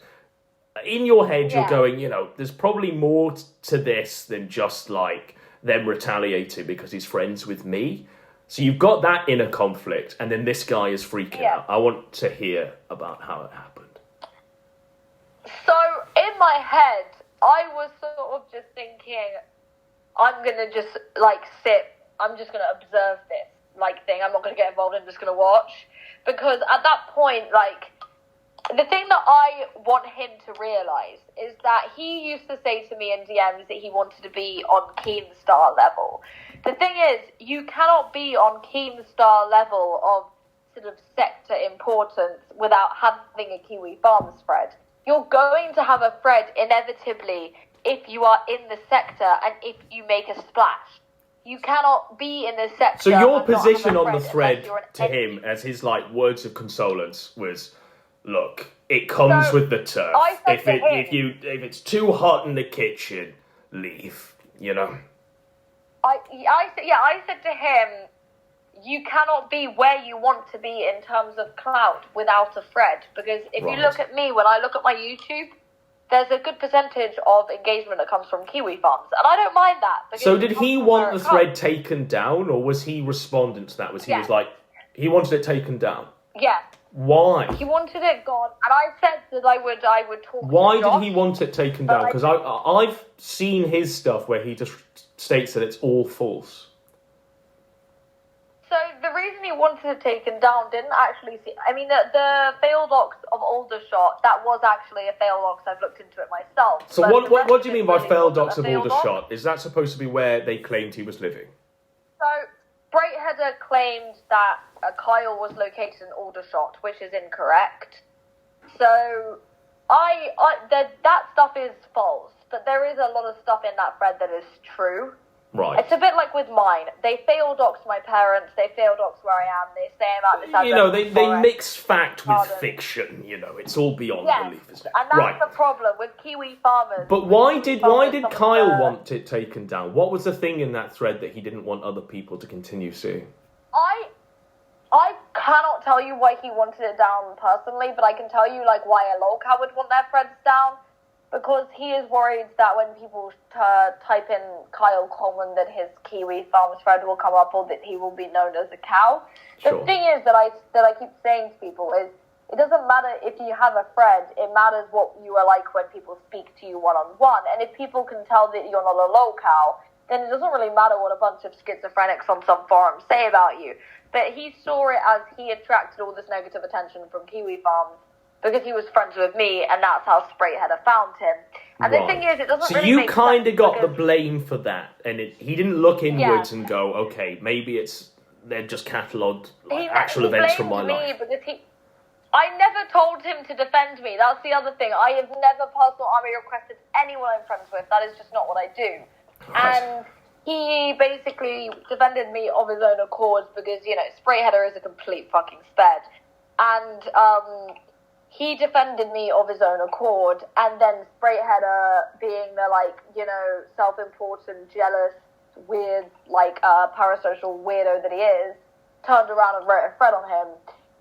In your head, you're going, there's probably more to this than just them retaliating because he's friends with me. So you've got that inner conflict, and then this guy is freaking out. I want to hear about how it happened. So in my head, I was sort of just thinking, I'm going to just sit, I'm just going to observe this thing. I'm not going to get involved, I'm just going to watch. Because at that point, the thing that I want him to realise is that he used to say to me in DMs that he wanted to be on Keemstar level. The thing is, you cannot be on Keemstar level of sort of sector importance without having a Kiwi Farms thread. You're going to have a thread inevitably if you are in the sector and if you make a splash. You cannot be in the sector. So your and not position have a on the thread thread to him as his like words of condolence was, look, it comes So, with the turf. I said If to him- if it's too hot in the kitchen, leave. You know. I said to him, you cannot be where you want to be in terms of clout without a thread. Because if you Right. look at me, when I look at my YouTube, there's a good percentage of engagement that comes from Kiwi Farms. And I don't mind that. because So it did comes he from want where the it thread comes. taken down, or was he responding to that? He Yeah. was like, he wanted it taken down? Yeah. Why? He wanted it gone. And I said that I would talk Why to did Josh. he want it taken down? Because I've seen his stuff where he just states that it's all false. So the reason he wanted it taken down didn't actually see... I mean, the fail docs of Aldershot, that was actually a fail docs. I've looked into it myself. So But the rest what do you mean by really failed wasn't docs a of fail doc. Aldershot? Is that supposed to be where they claimed he was living? So Braidheader claimed that Kyle was located in Aldershot, which is incorrect. So that stuff is false, but there is a lot of stuff in that thread that is true. Right. It's a bit like with mine. They fail docs my parents. They fail docs where I am. They say about this. You know, they forest. mix fact with Pardon. fiction. You know, it's all beyond Yes, belief, isn't it? and that's Right. the problem with Kiwi farmers. But why did Some of Kyle the- want it taken down? What was the thing in that thread that he didn't want other people to continue seeing? I cannot tell you why he wanted it down personally, but I can tell you like why a lolcow would want their threads down. Because he is worried that when people type in Kyle Coleman, that his Kiwi Farms thread will come up, or that he will be known as a cow. Sure. The thing is that I keep saying to people is, it doesn't matter if you have a thread. It matters what you are like when people speak to you one-on-one. And if people can tell that you're not a lolcow, then it doesn't really matter what a bunch of schizophrenics on some forum say about you. But he saw it as he attracted all this negative attention from Kiwi Farms, because he was friends with me, and that's how Sprayheader found him. And the thing is, it doesn't really make sense. So you kind of got the because- blame for that, and he didn't look inwards and go, okay, maybe they're just catalogued like, actual events from my blamed me life. because I never told him to defend me. That's the other thing. I have never personal army requested anyone I'm friends with. That is just not what I do. Right. And he basically defended me of his own accord because, you know, Sprayheader is a complete fucking sped. And he defended me of his own accord, and then Sprayheader, being the, like, you know, self-important, jealous, weird, like, parasocial weirdo that he is, turned around and wrote a thread on him,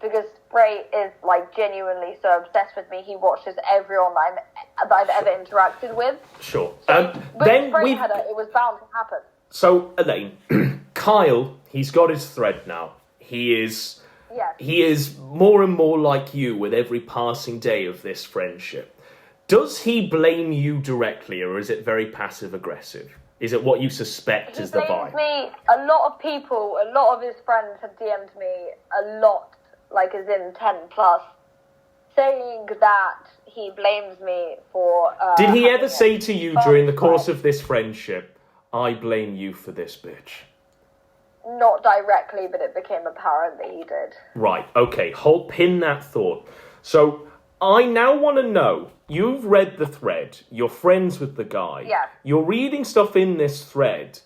because Spray is, like, genuinely so obsessed with me. He watches everyone that I've ever interacted with. Sure. With Then Sprayheader, it was bound to happen. So, Elaine, Kyle, he's got his thread now. He is more and more like you with every passing day of this friendship. Does he blame you directly, or is it very passive-aggressive? Is it what you suspect is the vibe? Me, a lot of people, a lot of his friends have DM'd me a lot, like as in 10 plus, saying that he blames me for... Did he ever say to you during the course of this friendship, I blame you for this bitch? Not directly, but it became apparent that he did. Right, okay, pin that thought. So, I now want to know, you've read the thread, you're friends with the guy, Yeah. You're reading stuff in this thread.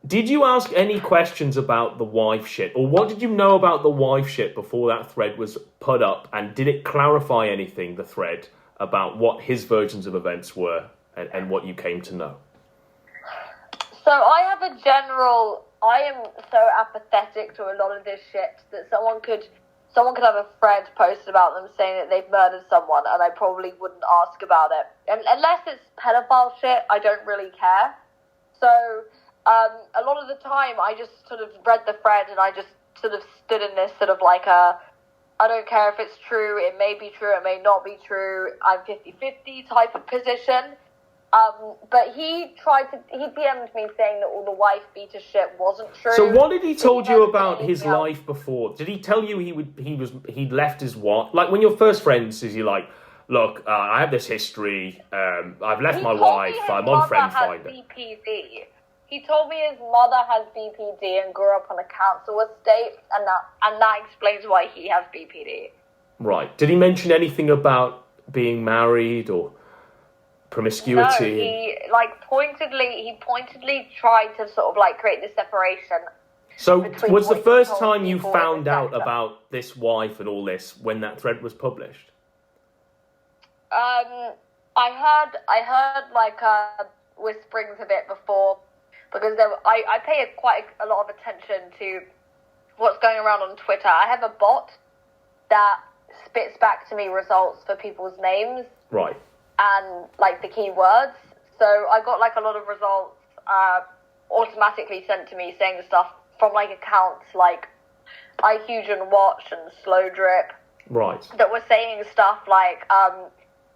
Did you ask any questions about the wife shit, or what did you know about the wife shit before that thread was put up, and did it clarify anything, the thread, about what his versions of events were, and what you came to know? So I have a general... I am so apathetic to a lot of this shit that someone could have a thread posted about them saying that they've murdered someone, and I probably wouldn't ask about it. And unless it's pedophile shit, I don't really care. So a lot of the time I just sort of read the thread and I just sort of stood in this sort of like I don't care if it's true, it may be true, it may not be true, I'm 50-50 type of position. But he DM'd me saying that all the wife beater shit wasn't true. So what did he told you about anything his else. life before? Did he tell you he'd left his wife? Like when you're first friends, is he like, look, I have this history. I've left my wife. I'm on Friend Finder. BPD. He told me his mother has BPD and grew up on a council estate, and that explains why he has BPD. Right. Did he mention anything about being married or promiscuity? No, he pointedly tried to sort of like create this separation. So was the first time you people found in the out sector. about this wife and all this when that thread was published? I heard like whisperings of it before, because I pay quite a lot of attention to what's going around on Twitter. I have a bot that spits back to me results for people's names. Right. And like the keywords. So I got like a lot of results automatically sent to me saying stuff from like accounts like iHuge and Watch and Slow Drip. Right. That were saying stuff like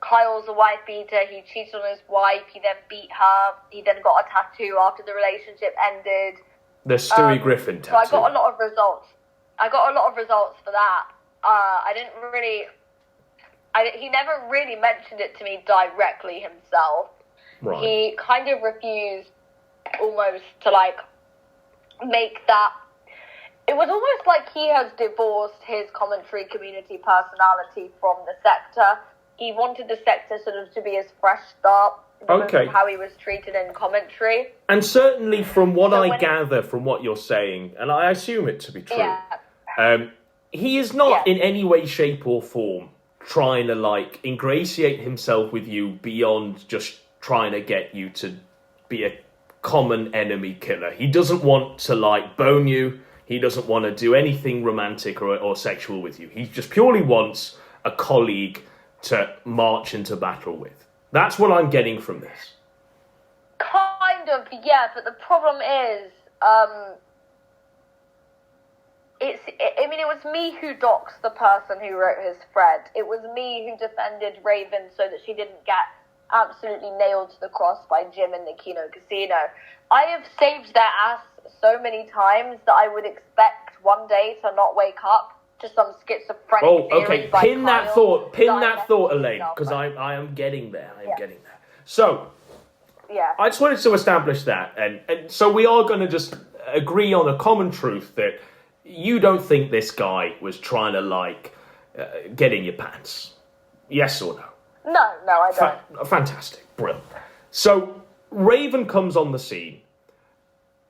Kyle's a wife beater, he cheated on his wife, he then beat her, he then got a tattoo after the relationship ended. The Stewie Griffin tattoo. So I got a lot of results. For that. He never really mentioned it to me directly himself. Right. He kind of refused almost to like make that. It was almost like he has divorced his commentary community personality from the sector. He wanted the sector sort of to be his fresh start. Okay. How he was treated in commentary. And certainly from what I gather from what you're saying, and I assume it to be true, he is not in any way, shape or form trying to like ingratiate himself with you beyond just trying to get you to be a common enemy killer. He doesn't want to like bone you. He doesn't want to do anything romantic or sexual with you. He just purely wants a colleague to march into battle with. That's what I'm getting from this. Kind of, yeah, but the problem is, it was me who doxed the person who wrote his thread. It was me who defended Raven so that she didn't get absolutely nailed to the cross by Jim in the Kino Casino. I have saved their ass so many times that I would expect one day to not wake up to some schizophrenic theory by Pin that Kyle thought, Elaine, because I am getting there. I am getting there. So, yeah. I just wanted to establish that, and so we are going to just agree on a common truth that you don't think this guy was trying to, like, get in your pants. Yes or no? No, I don't. Fantastic. Brilliant. So, Raven comes on the scene.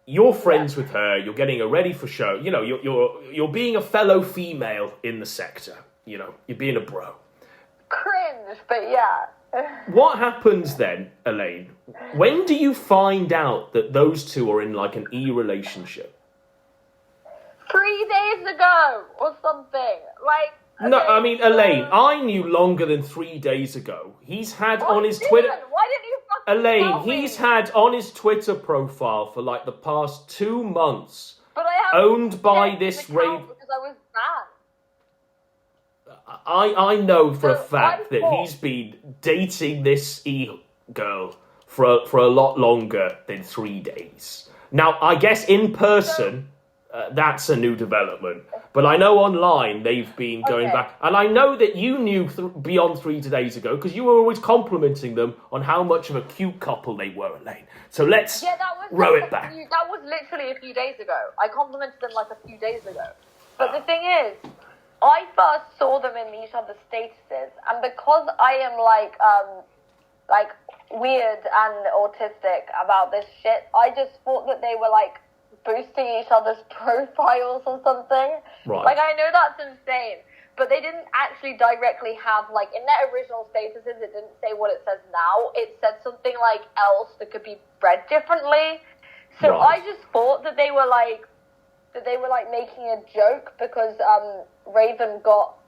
You're friends with her. You're getting her ready for show. You know, you're being a fellow female in the sector. You know, you're being a bro. Cringe, but yeah. What happens then, Elaine? When do you find out that those two are in, like, an e-relationship? 3 days ago, or something. Like... No, I mean, Elaine, I knew longer than 3 days ago. He's had on his Twitter... Why didn't you fucking Elaine, tell me? he's had on his Twitter profile for, like, the past 2 months, but I haven't owned by checked this the account Raven... because I was banned. I know for a So fact I that thought- he's been dating this e-girl for a lot longer than 3 days. Now, I guess in person... that's a new development. But I know online they've been going back. And I know that you knew beyond 3 days ago because you were always complimenting them on how much of a cute couple they were, Elaine. So let's row it back. That was literally a few days ago. I complimented them like a few days ago. But the thing is, I first saw them in each other's statuses. And because I am like weird and autistic about this shit, I just thought that they were like boosting each other's profiles or something. Right. Like, I know that's insane, but they didn't actually directly have, like, in their original statuses, it didn't say what it says now. It said something like else that could be read differently. So Right. I just thought that they were like making a joke because Raven got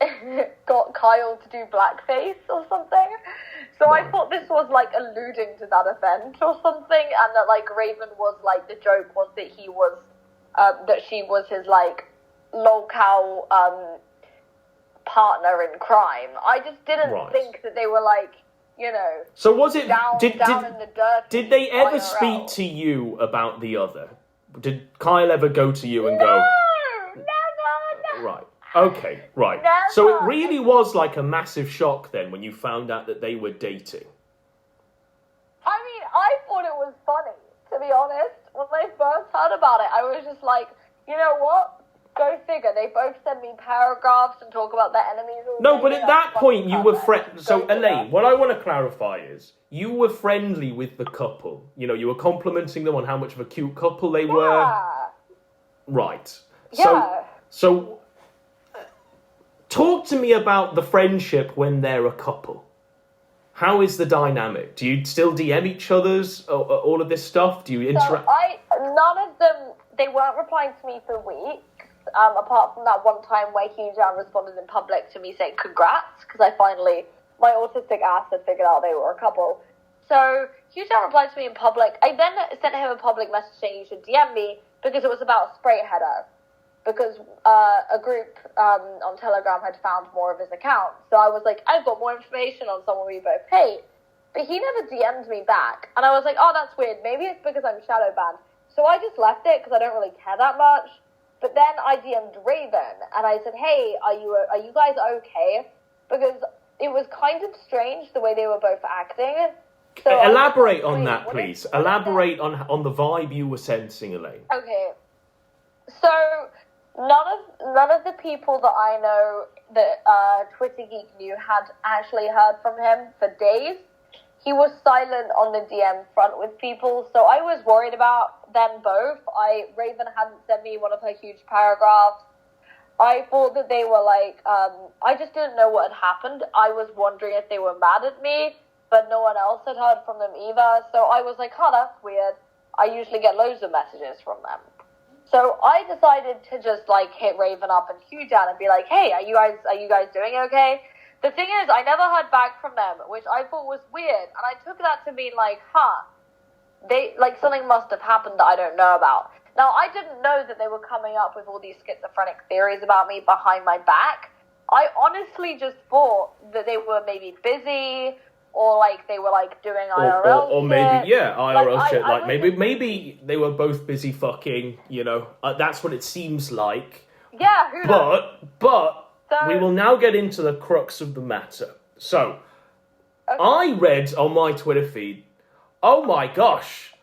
Kyle to do blackface or something. So I thought this was like alluding to that event or something, and that like Raven was like, the joke was that he was that she was his like locale partner in crime. I just didn't think that they were like you know, So was it down in the dirt. Did they ever IRL. speak to you about the other? Did Kyle ever go to you and go? No, never. Right. Okay. Right. Never. So it really was like a massive shock then when you found out that they were dating. I mean, I thought it was funny, to be honest. When I first heard about it, I was just like, you know what? Go figure. They both send me paragraphs and talk about their enemies. No, but at that point you were friends. So Go Elaine, figure. what I want to clarify is you were friendly with the couple. You know, you were complimenting them on how much of a cute couple they were. Yeah. Right. Yeah. So talk to me about the friendship when they're a couple. How is the dynamic? Do you still DM each other's all of this stuff? Do you interact? None of them. They weren't replying to me for weeks. Apart from that one time where Hugh Jan responded in public to me saying congrats, because my autistic ass had figured out they were a couple. So Hugh Jan replied to me in public. I then sent him a public message saying you should DM me because it was about Spray Header. Because a group on Telegram had found more of his account. So I was like, I've got more information on someone we both hate. But he never DM'd me back. And I was like, oh, that's weird. Maybe it's because I'm shadow banned. So I just left it because I don't really care that much. But then I DM'd Raven, and I said, hey, are you guys okay? Because it was kind of strange the way they were both acting. So elaborate on that, please. Elaborate on the vibe you were sensing, Elaine. Okay. So none of the people that I know that Twitter Geek knew had actually heard from him for days. He was silent on the DM front with people, so I was worried about them both. Raven hadn't sent me one of her huge paragraphs. I thought that they were like, I just didn't know what had happened. I was wondering if they were mad at me, but no one else had heard from them either. So I was like, oh, that's weird. I usually get loads of messages from them. So I decided to just like hit Raven up and Hugh Jan and be like, hey, are you guys doing okay? The thing is, I never heard back from them, which I thought was weird, and I took that to mean like, something must have happened that I don't know about. Now, I didn't know that they were coming up with all these schizophrenic theories about me behind my back. I honestly just thought that they were maybe busy, or like they were like doing IRL or maybe IRL shit. Maybe they were both busy fucking. You know, that's what it seems like. Yeah, who knows? But we will now get into the crux of the matter. So, okay. I read on my Twitter feed, oh my gosh,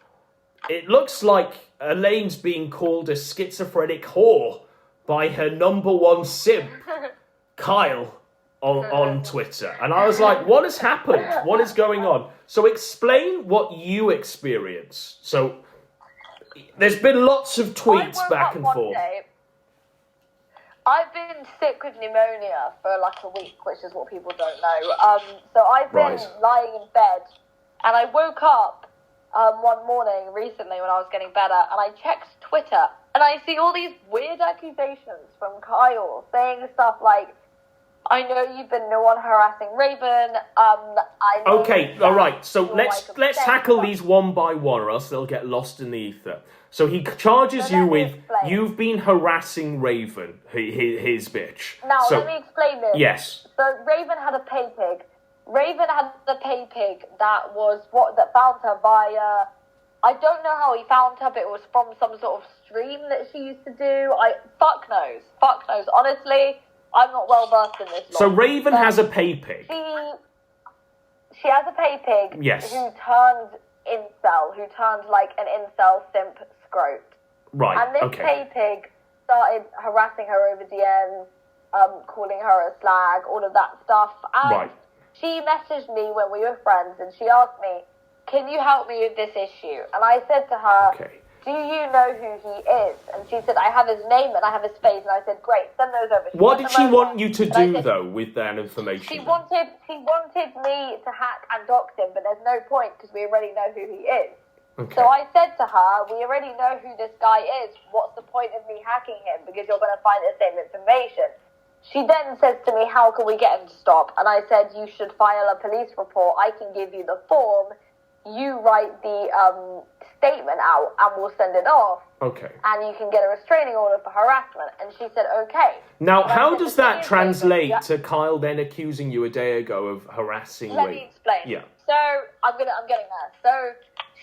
it looks like Elaine's being called a schizophrenic whore by her number one simp, Kyle, on Twitter. And I was like, what has happened? What is going on? So explain what you experienced. So, there's been lots of tweets back and forth. I've been sick with pneumonia for like a week, which is what people don't know. So I've been lying in bed, and I woke up one morning recently when I was getting better, and I checked Twitter, and I see all these weird accusations from Kyle saying stuff like, I know you've been no one harassing Raven. I know okay, all right. So let's tackle these one by one, or else they'll get lost in the ether. So he charges you with you've been harassing Raven, his bitch. Now let me explain this. Yes. So Raven had a pay pig. Raven had the pay pig that found her via. I don't know how he found her, but it was from some sort of stream that she used to do. Fuck knows. Honestly, I'm not well versed in this. So Raven has a pay pig. She has a pay pig. Yes. Who turned like an incel simp scrote. Right. And this pay pig started harassing her over DMs, calling her a slag, all of that stuff. And she messaged me when we were friends, and she asked me, "Can you help me with this issue?" And I said to her, "Do you know who he is?" And she said, "I have his name and I have his face." And I said, "Great, send those over." What did she want you to do though with that information? She wanted me to hack and dox him, but there's no point because we already know who he is. Okay. So I said to her, "We already know who this guy is. What's the point of me hacking him? Because you're going to find the same information." She then says to me, "How can we get him to stop?" And I said, "You should file a police report. I can give you the form. you write the statement out and we'll send it off. Okay. And you can get a restraining order for harassment. And she said, okay. Now, And how does that translate to Kyle then accusing you a day ago of harassing Let me explain. Yeah. So, I'm getting there. So,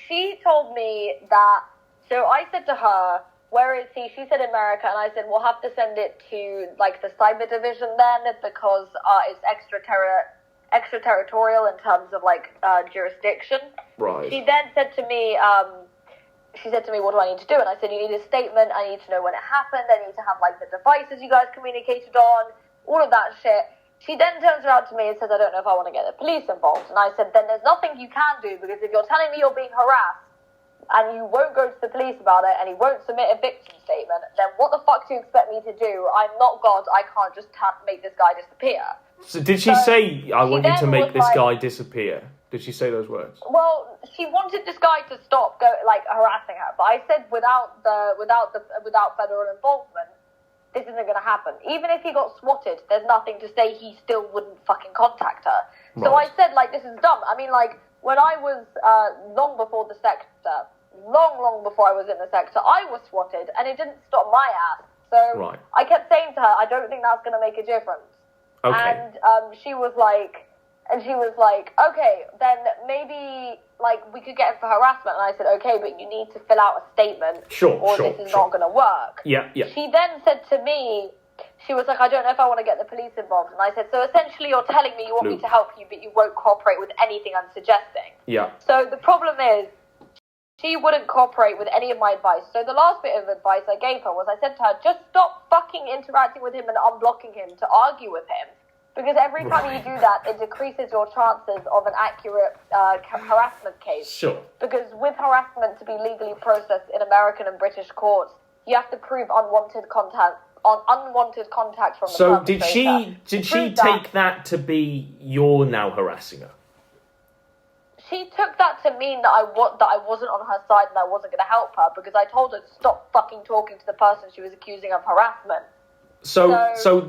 she told me that, so I said to her, where is he? She said America, and I said, we'll have to send it to, like, the cyber division then, because it's extraterritorial in terms of, like, jurisdiction. Right. She then said to me, what do I need to do? And I said, you need a statement, I need to know when it happened, I need to have, like, the devices you guys communicated on, all of that shit. She then turns around to me and says, I don't know if I want to get the police involved. And I said, then there's nothing you can do, because if you're telling me you're being harassed, and you won't go to the police about it, and you won't submit a victim statement, then what the fuck do you expect me to do? I'm not God, I can't just make this guy disappear. So did she say, I want you to make this guy disappear? Did she say those words? Well, she wanted this guy to stop harassing her, but I said without federal involvement, this isn't going to happen. Even if he got swatted, there's nothing to say he still wouldn't fucking contact her. Right. So I said, this is dumb. I mean, when I was long before the sector, long before I was in the sector, I was swatted, and it didn't stop my ass. So right. I kept saying to her, I don't think that's going to make a difference. Okay. And she was like, okay, then maybe, we could get him for harassment. And I said, okay, but you need to fill out a statement. Sure, this is not going to work. Yeah. She then said to me, she was like, I don't know if I want to get the police involved. And I said, so essentially you're telling me you want me to help you, but you won't cooperate with anything I'm suggesting. Yeah. So the problem is, she wouldn't cooperate with any of my advice. So the last bit of advice I gave her was, I said to her, just stop fucking interacting with him and unblocking him to argue with him. Because every time you do that, it decreases your chances of an accurate harassment case. Sure. Because with harassment to be legally processed in American and British courts, you have to prove unwanted contact from the perpetrator. So did she take that to be you're now harassing her? She took that to mean that I wasn't on her side and I wasn't going to help her, because I told her to stop fucking talking to the person she was accusing of harassment. So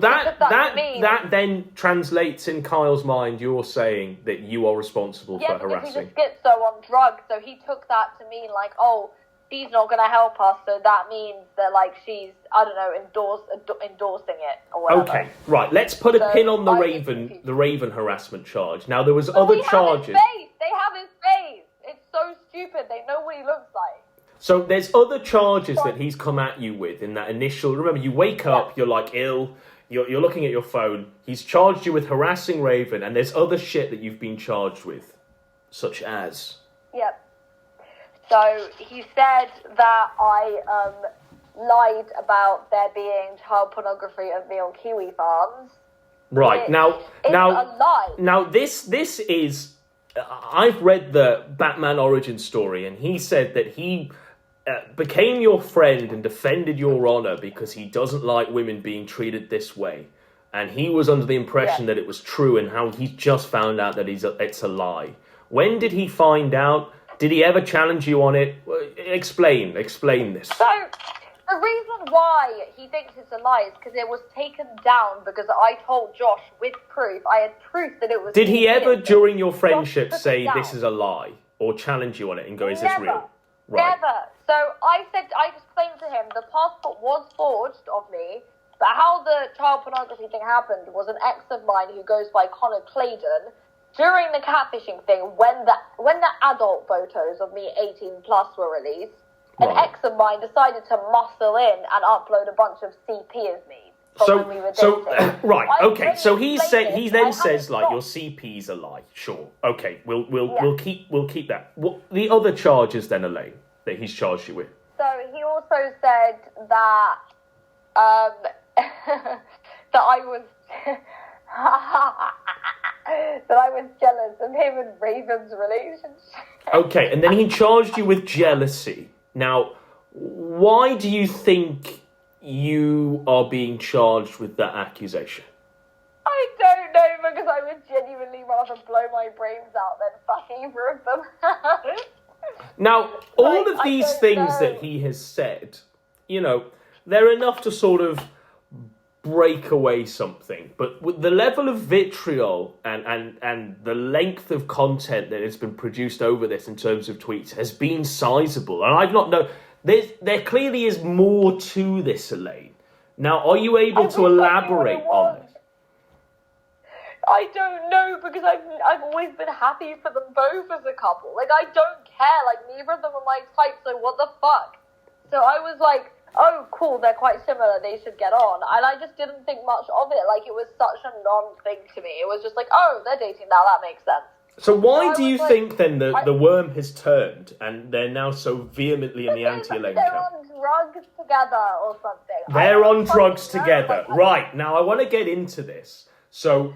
that then translates in Kyle's mind. You're saying that you are responsible for harassing. He's a schizo on drugs, so he took that to mean she's not going to help us, so that means that she's endorsing it or whatever. Okay, right. Let's put a pin on the Raven harassment charge. Now there was other charges. They have his face. It's so stupid. They know what he looks like. So there's other charges that he's come at you with in that initial. Remember, you wake up, you're ill. You're looking at your phone. He's charged you with harassing Raven, and there's other shit that you've been charged with, such as. Yep. So he said that I lied about there being child pornography of me on kiwi farms. Right. It's a lie. Now this is. I've read the Batman origin story, and he said that he became your friend and defended your honor because he doesn't like women being treated this way. And he was under the impression that it was true, and how he's just found out that it's a lie. When did he find out? Did he ever challenge you on it? Explain this. So, the reason why he thinks it's a lie is because it was taken down because I told Josh with proof. I had proof that it was... Did he ever, during your friendship, say this is a lie? Or challenge you on it and go, is this real? Right. Never. So I explained to him the passport was forged of me, but how the child pornography thing happened was an ex of mine who goes by Connor Claydon. During the catfishing thing, when the adult photos of me 18 plus were released, an ex of mine decided to muscle in and upload a bunch of CP as me. When we were dating. Right, okay. So he then says your CP's a lie. Sure, okay. We'll keep that. What the other charges then, Elaine, that he's charged you with? So he also said that that I was that I was jealous of him and Raven's relationship. Okay, and then he charged you with jealousy. Now, why do you think you are being charged with that accusation? I don't know, because I would genuinely rather blow my brains out than fuck either of them. Now, all of these things that he has said, they're enough to sort of break away something, but with the level of vitriol and the length of content that has been produced over this in terms of tweets has been sizable. And I've not known... There clearly is more to this, Elaine. Now, are you able to elaborate on this? I don't know, because I've always been happy for them both as a couple. Like, I don't care. Like, neither of them are my type, so what the fuck? So I was like, oh, cool, they're quite similar, they should get on. And I just didn't think much of it. Like, it was such a non-thing to me. It was just like, oh, they're dating now, that makes sense. So why do you think, then, that the worm has turned and they're now so vehemently in the anti-Elaine camp? They're on drugs together or something. They're on drugs together. Right, now I want to get into this. So...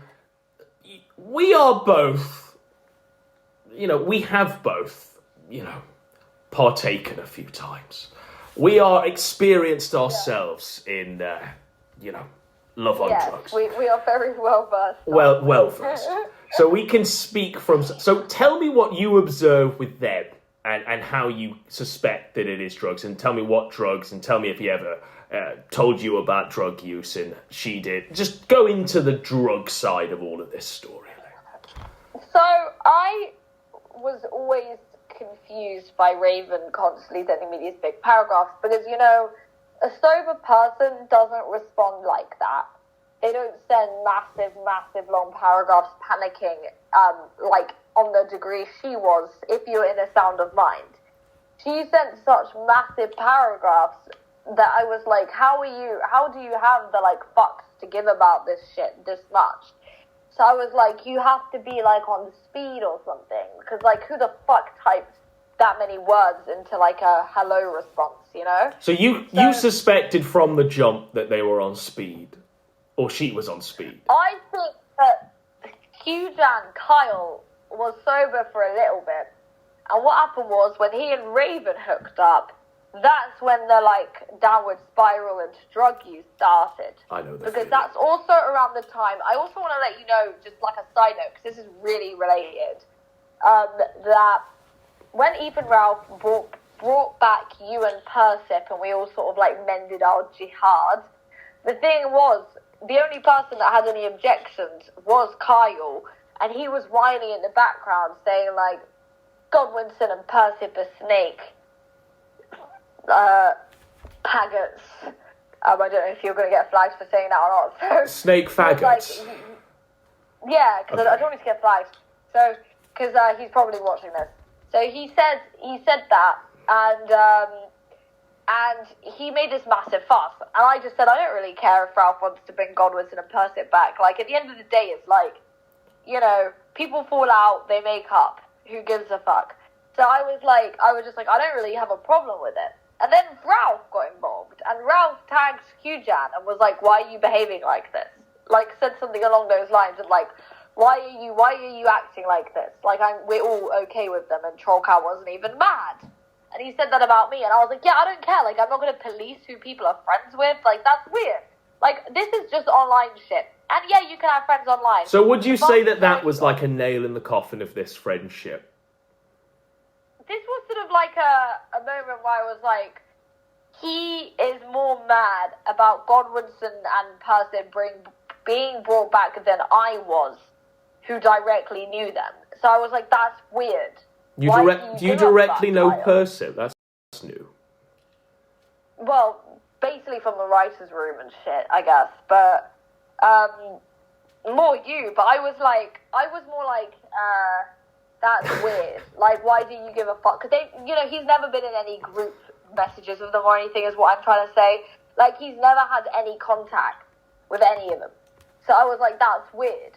we are both, we have both, partaken a few times. We are experienced ourselves in, love on drugs. We are very well versed. Well versed. So we can speak from... So tell me what you observe with them and how you suspect that it is drugs. And tell me what drugs, and tell me if he ever told you about drug use and she did. Just go into the drug side of all of this story. So I was always confused by Raven constantly sending me these big paragraphs because, a sober person doesn't respond like that. They don't send massive, massive long paragraphs panicking, like on the degree she was, if you're in a sound of mind. She sent such massive paragraphs that I was like, how do you have the, fucks to give about this shit this much? So I was like, you have to be, on speed or something. Because, who the fuck types that many words into, a hello response, So you suspected from the jump that they were on speed? Or she was on speed? I think that Q-Jan Kyle was sober for a little bit. And what happened was, when he and Raven hooked up, that's when the, downward spiral into drug use started. I know that. Because that's also around the time... I also want to let you know, just like a side note, because this is really related, that when Eve and Ralph brought back you and Persip, and we all sort of, mended our jihad, the thing was, the only person that had any objections was Kyle, and he was whining in the background, saying, Godwinson and Persip are snake... faggots. I don't know if you're going to get flagged for saying that or not. So, snake faggots. Yeah, because I don't want you to get flagged. So, because he's probably watching this. So he said that, and he made this massive fuss. And I just said, I don't really care if Ralph wants to bring Godwinson and Persip back. At the end of the day, it's people fall out, they make up. Who gives a fuck? So I was just like, I don't really have a problem with it. And then Ralph got involved, and Ralph tagged Q-Jan and was like, why are you behaving like this? Said something along those lines of why are you acting like this? We're all okay with them, and Trollcow wasn't even mad. And he said that about me, and I was like, yeah, I don't care. I'm not going to police who people are friends with. That's weird. This is just online shit. And yeah, you can have friends online. So would you say that was a nail in the coffin of this friendship? This was sort of a moment where I was like, he is more mad about Godwinson and Persip being brought back than I was, who directly knew them. So I was like, that's weird. Do you directly know Persip? That's new. Well, basically from the writer's room and shit, I guess. But, more you. But I was more like, that's weird. Why do you give a fuck? Because he's never been in any group messages with them or anything, is what I'm trying to say. He's never had any contact with any of them. So I was like, that's weird.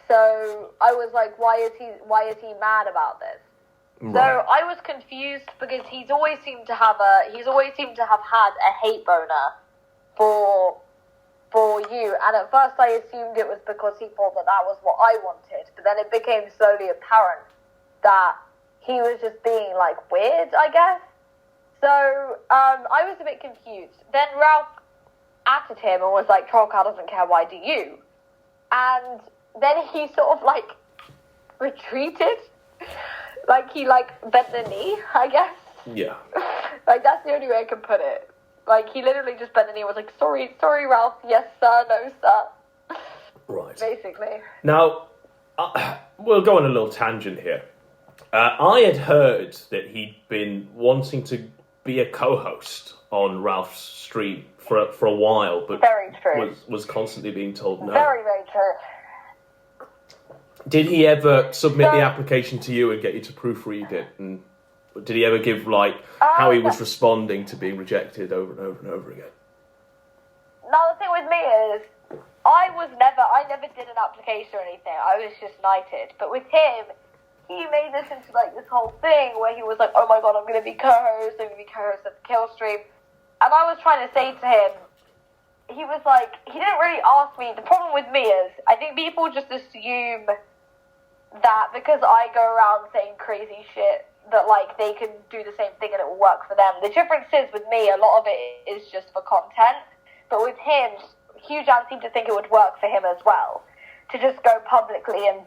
So I was like, why is he mad about this? Right. So I was confused because he's always seemed to have had a hate boner for you, and at first I assumed it was because he thought that was what I wanted, but then it became slowly apparent that he was just being weird, I guess. So I was a bit confused. Then Ralph added him and was like, Trollcow doesn't care, why do you? And then he sort of retreated, he bent the knee, I guess. Yeah. That's the only way I can put it. Like, he literally just bent the knee and was like, sorry, Ralph, yes, sir, no, sir. Right. Basically. Now, we'll go on a little tangent here. I had heard that he'd been wanting to be a co-host on Ralph's stream for a while, but very true. was constantly being told no. Very, very true. Did he ever submit the application to you and get you to proofread it? And did he ever give, like, how he was responding to being rejected over and over and over again? Now, the thing with me is, I never did an application or anything. I was just knighted. But with him, he made this into, like, this whole thing where he was like, oh my god, I'm going to be co-host of the Kill Stream. And I was trying to say to him, he was like, he didn't really ask me. The problem with me is, I think people just assume that because I go around saying crazy shit, that, like, they can do the same thing and it will work for them. The difference is, with me, a lot of it is just for content. But with him, Hugh Jan seemed to think it would work for him as well. To just go publicly and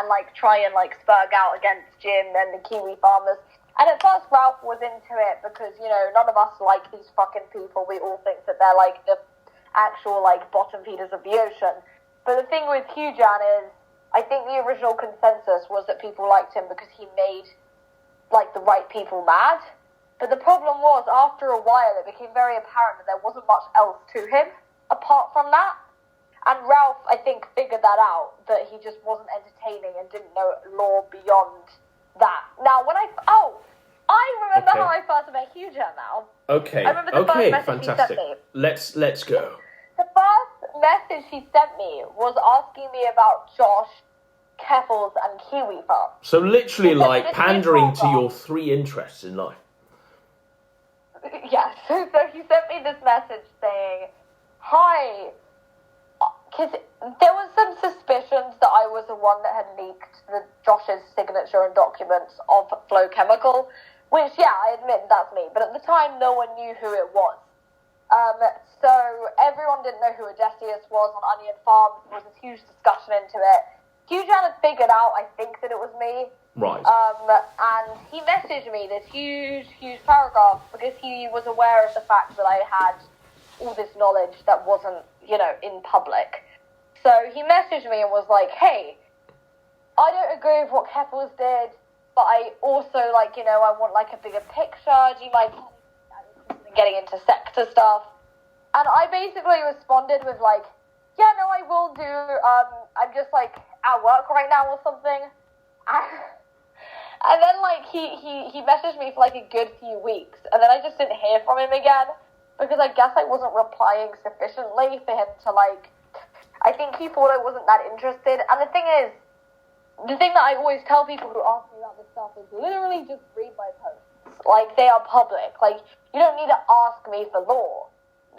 like, try and, like, spurg out against Jim and the Kiwi farmers. And at first, Ralph was into it because, you know, none of us like these fucking people. We all think that they're, like, the actual, like, bottom feeders of the ocean. But the thing with Hugh Jan is, I think the original consensus was that people liked him because he made, like, the right people mad. But the problem was, after a while, it became very apparent that there wasn't much else to him apart from that. And Ralph, I think, figured that out, that he just wasn't entertaining and didn't know lore beyond that. Now, when I remember how I first met Hugh Jan now. Okay, I remember the first message fantastic. he sent me. Let's go. The first message he sent me was asking me about Josh, Keffels, and Kiwi Farm. So literally, like, pandering to your three interests in life. Yes. So he sent me this message saying, hi, because there was some suspicions that I was the one that had leaked Josh's signature and documents of Flow Chemical, which, yeah, I admit that's me. But at the time, no one knew who it was. So everyone didn't know who Odysseus was on Onion Farm. There was this huge discussion into it. Hugh Jan had figured out, I think, that it was me. Right. And he messaged me this huge paragraph because he was aware of the fact that I had all this knowledge that wasn't, you know, in public. So he messaged me and was like, hey, I don't agree with what Keffels did, but I also, like, you know, I want, like, a bigger picture. Do you mind getting into sector stuff? And I basically responded with, like, yeah, no, I will do. I'm just, like, at work right now or something. And then, like, he messaged me for, like, a good few weeks. And then I just didn't hear from him again. Because I guess I wasn't replying sufficiently for him to, like... I think he thought I wasn't that interested. And the thing is, the thing that I always tell people who ask me about this stuff is literally just read my posts. Like, they are public. Like, you don't need to ask me for lore.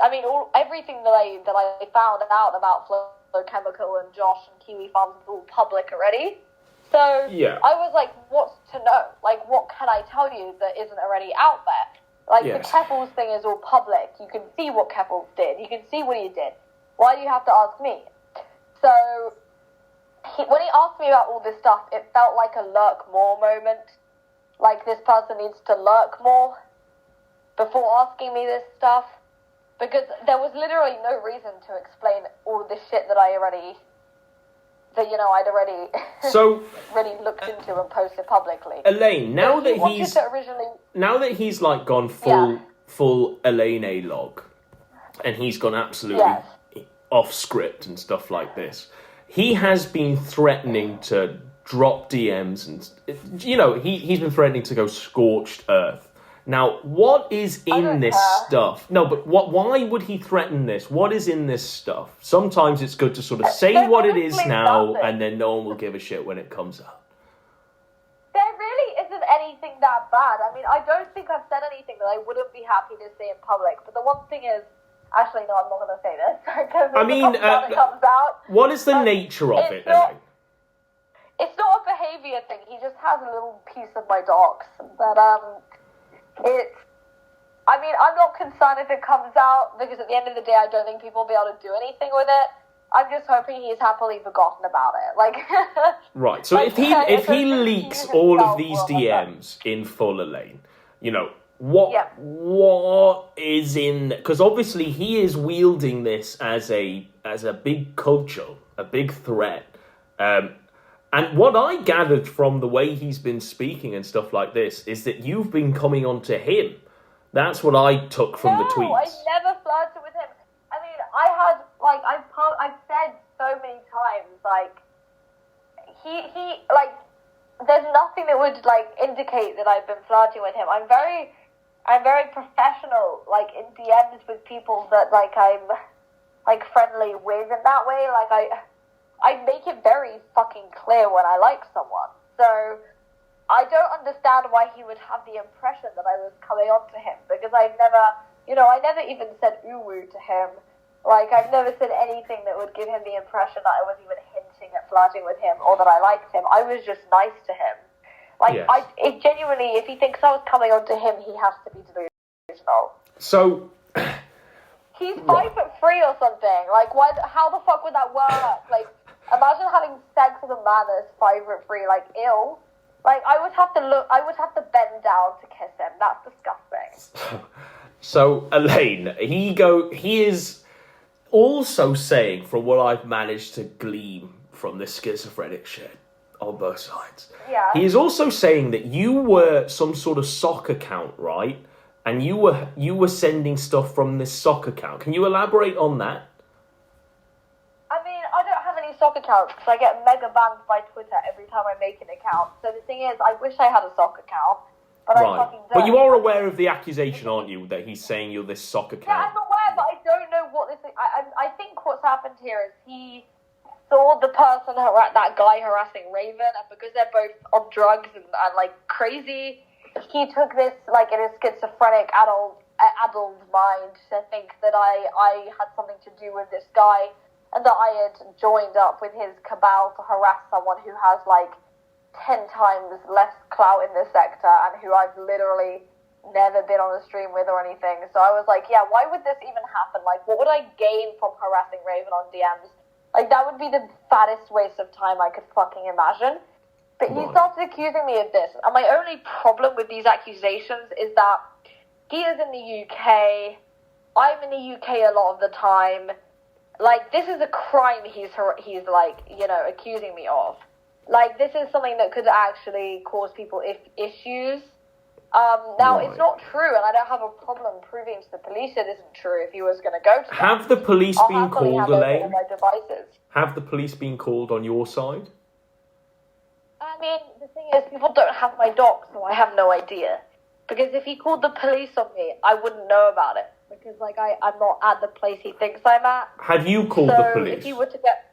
I mean, everything that I found out about Flow Chemical and Josh and Kiwi Farms is all public already. So yeah. I was like, what's to know? Like, what can I tell you that isn't already out there? Like, yes. The Keffels thing is all public. You can see what Keffels did. You can see what he did. Why do you have to ask me? So when he asked me about all this stuff, it felt like a lurk more moment. Like, this person needs to lurk more before asking me this stuff. Because there was literally no reason to explain all of this shit that I'd already so, really looked into and posted publicly. Elaine, now that he's like gone full Elaine A-log, and he's gone absolutely off script and stuff like this, he has been threatening to drop DMs and, you know, he's been threatening to go scorched earth. Now, what is in this stuff? No, but why would he threaten this? What is in this stuff? Sometimes it's good to sort of say what it is now, and then no one will give a shit when it comes out. There really isn't anything that bad. I mean, I don't think I've said anything that I wouldn't be happy to say in public. But the one thing is, actually, no, I'm not going to say this. I mean, it comes out, what is the nature of it, Elaine? It's not a behaviour thing. He just has a little piece of my dogs. But, I mean, I'm not concerned if it comes out, because at the end of the day, I don't think people will be able to do anything with it. I'm just hoping he's happily forgotten about it. Like, right. So if he leaks all of these DMs in full, Elaine, you know, What is in? Because obviously he is wielding this as a big cudgel, a big threat. And what I gathered from the way he's been speaking and stuff like this is that you've been coming on to him. That's what I took from the tweets. No, I never flirted with him. I mean, I had, like, I've said so many times, like, he there's nothing that would, like, indicate that I've been flirting with him. I'm very professional, like, in DMs with people that, like, I'm, like, friendly with in that way. Like, I make it very fucking clear when I like someone. So I don't understand why he would have the impression that I was coming on to him, because I never even said ooh-woo to him. Like, I've never said anything that would give him the impression that I was even hinting at flirting with him or that I liked him. I was just nice to him. Like, yes. Genuinely, if he thinks I was coming on to him, he has to be delusional. So... He's 5'3" or something. Like, why? How the fuck would that work? Like, imagine having sex with a man that's 5'3". Like, ew. Like, I would have to bend down to kiss him. That's disgusting. So, Elaine, he is also saying, from what I've managed to glean from this schizophrenic shit on both sides, he is also saying that you were some sort of sock account, right? And you were sending stuff from this sock account. Can you elaborate on that? I mean, I don't have any sock accounts because I get mega banned by Twitter every time I make an account. So the thing is, I wish I had a sock account, but I fucking don't. But you are aware of the accusation, aren't you, that he's saying you're this sock account? Yeah, I'm aware, but I don't know what this is. I think what's happened here is he saw the person, that guy harassing Raven, and because they're both on drugs and like crazy, he took this, like, in his schizophrenic adult mind to think that I had something to do with this guy and that I had joined up with his cabal to harass someone who has, like, 10 times less clout in this sector and who I've literally never been on a stream with or anything. So I was like, yeah, why would this even happen? Like, what would I gain from harassing Raven on DMs? Like, that would be the fattest waste of time I could fucking imagine. But he started accusing me of this. And my only problem with these accusations is that he is in the UK. I'm in the UK a lot of the time. Like, this is a crime he's like, accusing me of. Like, this is something that could actually cause people issues. Now, it's not true, and I don't have a problem proving to the police it isn't true if he was going to go to them. Have the police been called, Elaine? All my devices. Have the police been called on your side? I mean, the thing is, people don't have my docs, so I have no idea. Because if he called the police on me, I wouldn't know about it. Because, like, I'm not at the place he thinks I'm at. Have you called the police? So if he were to get...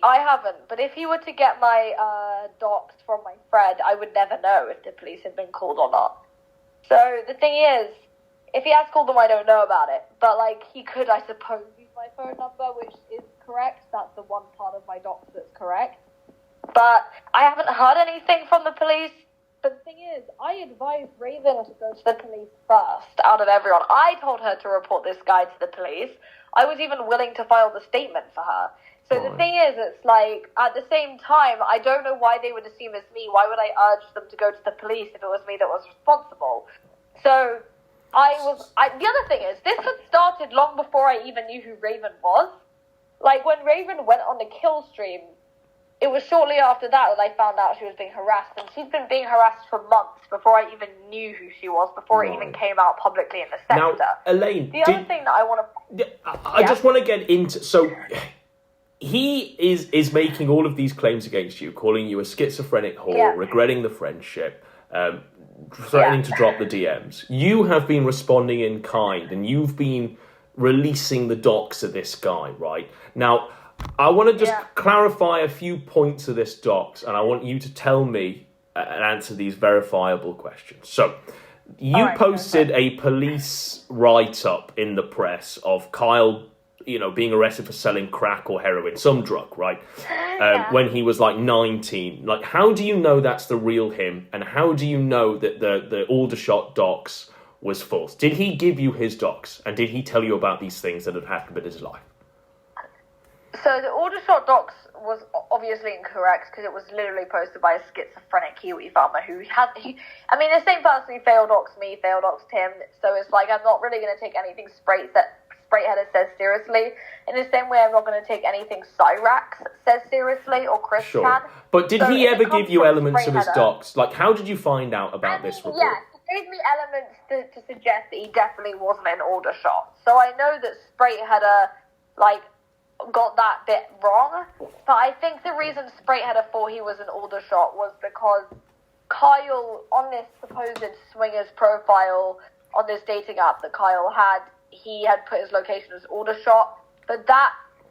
I haven't, but if he were to get my docs from my friend, I would never know if the police had been called or not. So the thing is, if he has called them, I don't know about it. But, like, he could, I suppose, use my phone number, which is correct. That's the one part of my docs that's correct. But I haven't heard anything from the police. But the thing is, I advised Raven to go to the police first, out of everyone. I told her to report this guy to the police. I was even willing to file the statement for her. So the thing is, it's like, at the same time, I don't know why they would assume it's me. Why would I urge them to go to the police if it was me that was responsible? So the other thing is, this had started long before I even knew who Raven was. Like, when Raven went on the kill stream, it was shortly after that I found out she was being harassed, and she'd been being harassed for months before I even knew who she was, before it even came out publicly in the sector. Now, Elaine, the other thing that I want to... I just want to get into... So, he is making all of these claims against you, calling you a schizophrenic whore, regretting the friendship, threatening to drop the DMs. You have been responding in kind, and you've been releasing the docs of this guy, right? Now... I want to just clarify a few points of this docs, and I want you to tell me and answer these verifiable questions. So, you posted a police write-up in the press of Kyle, being arrested for selling crack or heroin, some drug, right? When he was like 19. Like, how do you know that's the real him, and how do you know that the Aldershot docs was false? Did he give you his docs, and did he tell you about these things that had happened in his life? So the Aldershot docs was obviously incorrect because it was literally posted by a schizophrenic Kiwi farmer I mean, the same person who failed doxed me, failed doxed him. So it's like, I'm not really going to take anything Sprayheader says seriously. In the same way, I'm not going to take anything Cyrax says seriously or Chris Sure. Chan. But did he ever give you elements of his Sprayheader, docs? Like, how did you find out about this report? Yes, he gave me elements to suggest that he definitely wasn't an Aldershot. So I know that Sprayheader, got that bit wrong, but I think the reason Sprayheader thought he was an Aldershot was because Kyle, on this supposed swingers profile on this dating app that Kyle had, he had put his location as Aldershot, but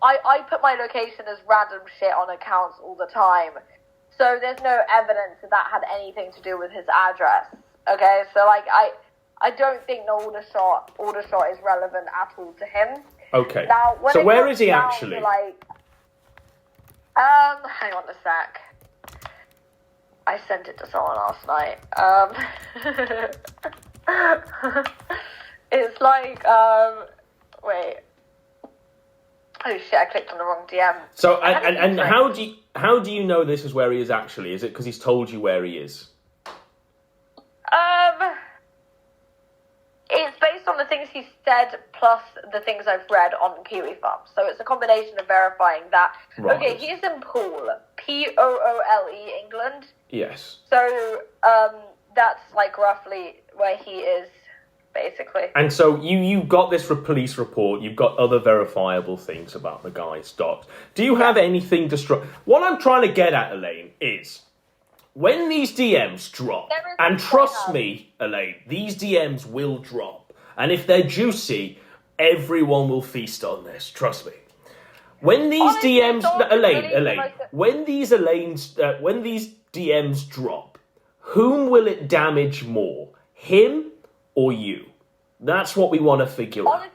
I put my location as random shit on accounts all the time, so there's no evidence that had anything to do with his address, okay? So, I don't think the Aldershot is relevant at all to him. Okay. Now, so where is he actually? Hang on a sec. I sent it to someone last night. It's wait. Oh shit! I clicked on the wrong DM. So and how do you know this is where he is actually? Is it because he's told you where he is? It's based on the things he said plus the things I've read on Kiwi Farm. So it's a combination of verifying that. Right. Okay, he's in Poole, Poole, England. Yes. So that's roughly where he is, basically. And so you got this police report. You've got other verifiable things about the guy's docs. Do you have anything to What I'm trying to get at, Elaine, is when these DMs drop, and trust me, Elaine, these DMs will drop. And if they're juicy, everyone will feast on this. Trust me. When these DMs, Elaine, when these DMs drop, whom will it damage more, him or you? That's what we want to figure out.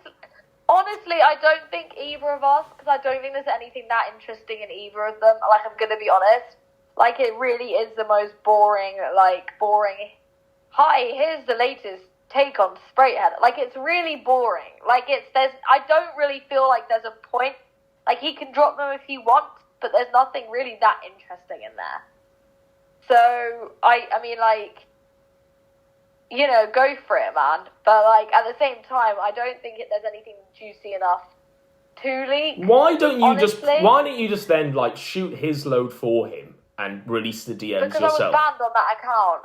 Honestly, I don't think either of us, because I don't think there's anything that interesting in either of them. I'm going to be honest. It really is the most boring, hi, here's the latest take on Sprayheader. It's really boring. I don't really feel like there's a point. He can drop them if he wants, but there's nothing really that interesting in there. So, I mean, go for it, man. But, at the same time, I don't think there's anything juicy enough to leak. Why don't you just then, shoot his load for him and release the DMs because yourself? I was banned on that account.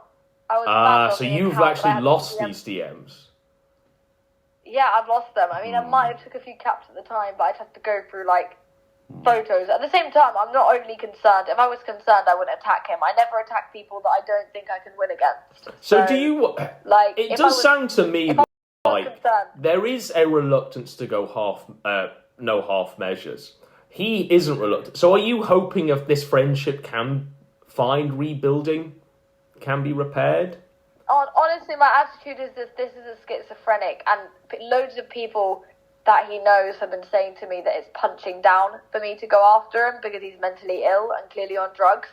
So you've actually lost these DMs. Yeah, I've lost them. I mean, I might have took a few caps at the time, but I'd have to go through, photos. At the same time, I'm not overly concerned. If I was concerned, I wouldn't attack him. I never attack people that I don't think I can win against. So do you... it does sound to me there is a reluctance to go no half measures. He isn't reluctant. So are you hoping if this friendship can find rebuilding, can be repaired? Honestly, my attitude is this is a schizophrenic, and loads of people that he knows have been saying to me that it's punching down for me to go after him because he's mentally ill and clearly on drugs.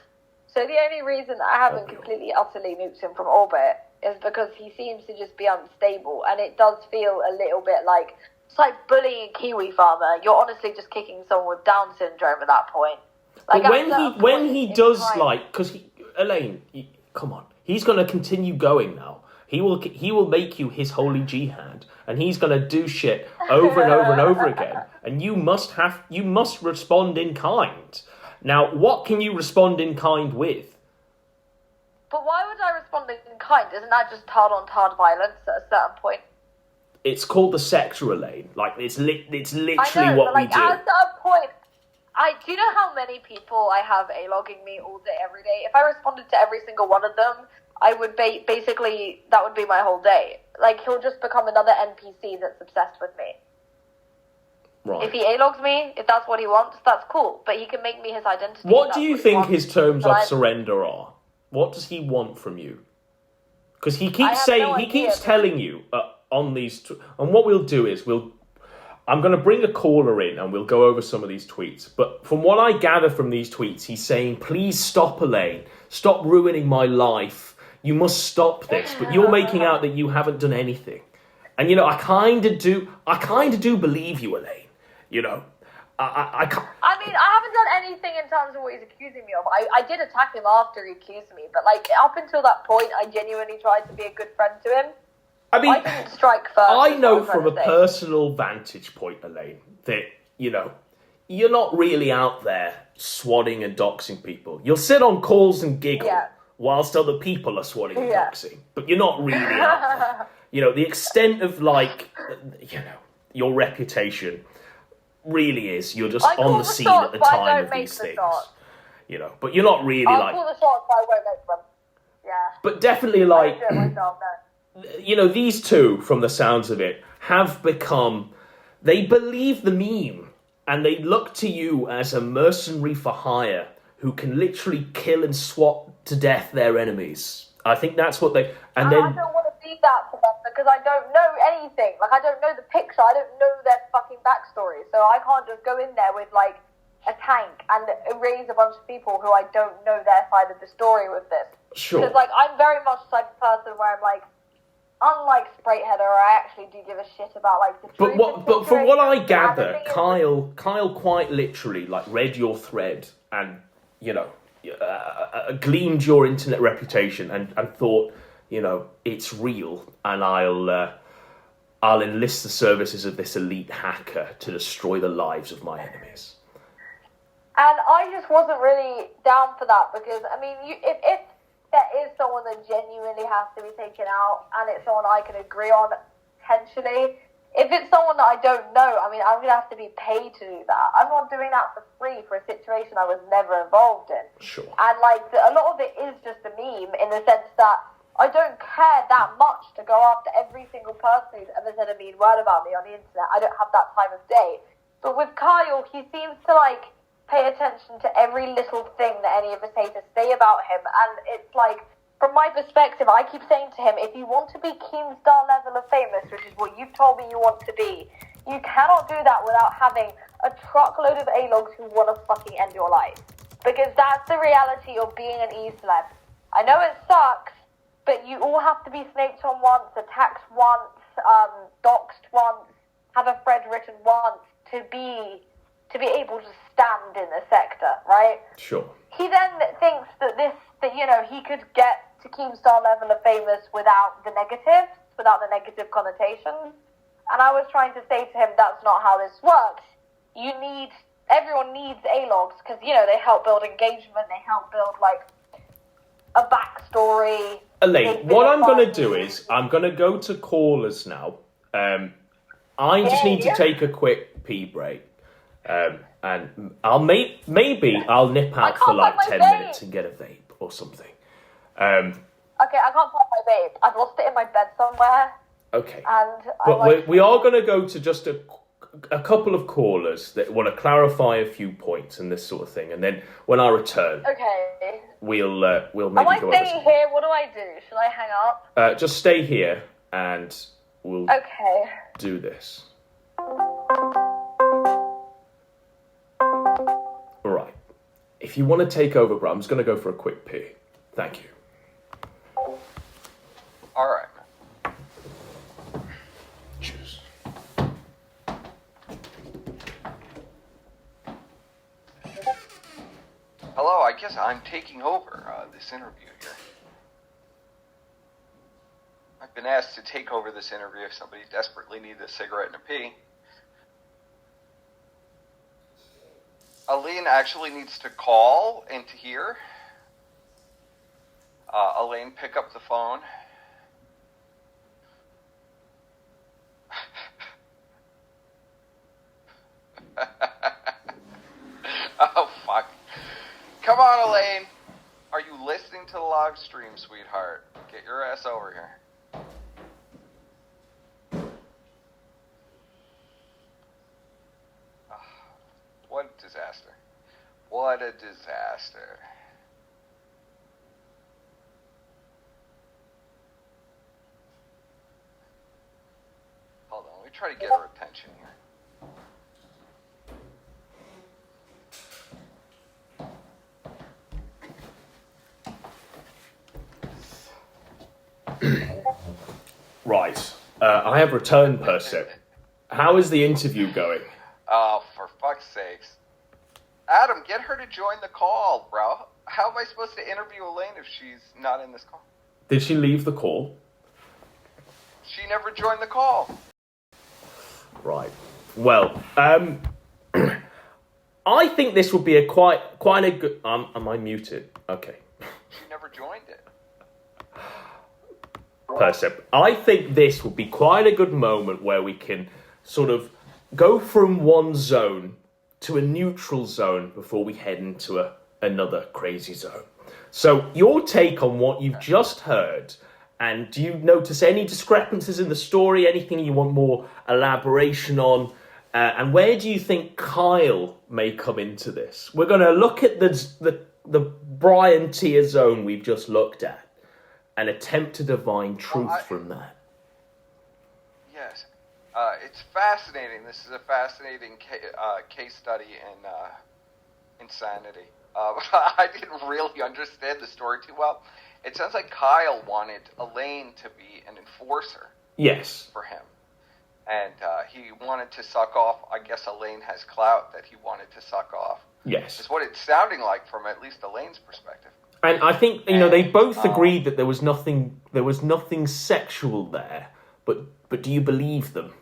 So the only reason I haven't completely, utterly nuked him from orbit is because he seems to just be unstable, and it does feel a little bit like... It's like bullying a Kiwi farmer. You're honestly just kicking someone with Down syndrome at that point. But when he does, because Elaine, come on, he's going to continue going now. He will make you his holy jihad, and he's going to do shit over and over and over again. And you must respond in kind. Now, what can you respond in kind with? But why would I respond in kind? Isn't that just hard-on-hard violence at a certain point? It's called the sector, Elaine. It's literally what we do. At that point, do you know how many people I have A-logging me all day, every day? If I responded to every single one of them, I would basically, that would be my whole day. He'll just become another NPC that's obsessed with me. Right. If he A-logs me, if that's what he wants, that's cool. But he can make me his identity. What do you think his terms of surrender are? What does he want from you? Because he keeps telling you on these... And what we'll do is I'm going to bring a caller in and we'll go over some of these tweets. But from what I gather from these tweets, he's saying, please stop, Elaine. Stop ruining my life. You must stop this. But you're making out that you haven't done anything. And, I kind of do believe you, Elaine. I mean, I haven't done anything in terms of what he's accusing me of. I did attack him after he accused me, but like up until that point, I genuinely tried to be a good friend to him. I mean, I didn't strike first. I know from a personal vantage point, Elaine, that, you know, you're not really out there swatting and doxing people. You'll sit on calls and giggle whilst other people are swatting and doxing, but you're not really out there. You know, the extent of, like, you know, your reputation really is you're just on the scene at the time of these things. You know, but you're not really I'll call the shots, but I won't make them. Yeah. But definitely, like, I don't do it myself, no. You know, these two, from the sounds of it, have become, they believe the meme, and they look to you as a mercenary for hire who can literally kill and swat to death their enemies. I think that's what they, and then... I don't want to be that for them because I don't know anything. Like, I don't know the picture, I don't know their fucking backstory, so I can't just go in there with, like, a tank and erase a bunch of people who I don't know their side of the story with this. Sure. Because, like, I'm very much the type of person where I'm like, unlike Spraigheader, I actually do give a shit about, like, the truth. But from what I gather, Kyle quite literally, like, read your thread and, you know, gleaned your internet reputation and thought, you know, it's real, and I'll enlist the services of this elite hacker to destroy the lives of my enemies. And I just wasn't really down for that because, I mean, if there is someone that genuinely has to be taken out and it's someone I can agree on, potentially, if it's someone that I don't know, I mean, I'm going to have to be paid to do that. I'm not doing that for free for a situation I was never involved in. Sure. And, like, a lot of it is just a meme in the sense that I don't care that much to go after every single person who's ever said a mean word about me on the internet. I don't have that time of day. But with Kyle, he seems to, like, pay attention to every little thing that any of us haters say about him. And it's like, from my perspective, I keep saying to him, if you want to be Keemstar level of famous, which is what you've told me you want to be, you cannot do that without having a truckload of A-logs who want to fucking end your life. Because that's the reality of being an E-celeb. I know it sucks, but you all have to be snaked on once, attacked once, doxed once, have a thread written once to be able to stand in the sector, right? Sure. He then thinks that you know, he could get to Keemstar level of famous without the negative connotations. And I was trying to say to him, that's not how this works. Everyone needs A-logs because, you know, they help build engagement, they help build, like, a backstory. Elaine, what I'm going to do is, I'm going to go to callers now. I just need to take a quick pee break. And maybe I'll nip out for like 10 minutes and get a vape or something. Okay, I can't find my vape. I've lost it in my bed somewhere. Okay. And we are going to go to just a couple of callers that want to clarify a few points and this sort of thing, and then when I return, we'll maybe Am I go staying here? What do I do? Should I hang up? Just stay here and we'll do this. Alright. If you want to take over, bro, I'm just going to go for a quick pee. Thank you. Alright. Cheers. Hello, I guess I'm taking over this interview here. I've been asked to take over this interview if somebody desperately needs a cigarette and a pee. Elaine actually needs to call into here. Elaine, pick up the phone. Oh, fuck. Come on, Elaine. Are you listening to the live stream, sweetheart? Get your ass over here. What a disaster. What a disaster. Hold on, let me try to get her attention here. Right. I have returned, Persev. How is the interview going? Oh, for fuck's sakes. get her to join the call, bro. How am I supposed to interview Elaine if she's not in this call? Did she leave the call? She never joined the call. Right. Well, I think this would be a quite a good... am I muted? Okay. She never joined it. Percept. I think this would be quite a good moment where we can sort of go from one zone to a neutral zone before we head into another crazy zone. So, your take on what you've just heard, and do you notice any discrepancies in the story, anything you want more elaboration on? And where do you think Kyle may come into this? We're going to look at the Brian tier zone we've just looked at and attempt to divine truth from that. Yes. It's fascinating. This is a fascinating case study in insanity. I didn't really understand the story too well. It sounds like Kyle wanted Elaine to be an enforcer. Yes. For him. And he wanted to suck off, I guess Elaine has clout that he wanted to suck off. Yes. It's what it's sounding like from at least Elaine's perspective. And I think, they both agreed that there was nothing sexual there, but do you believe them?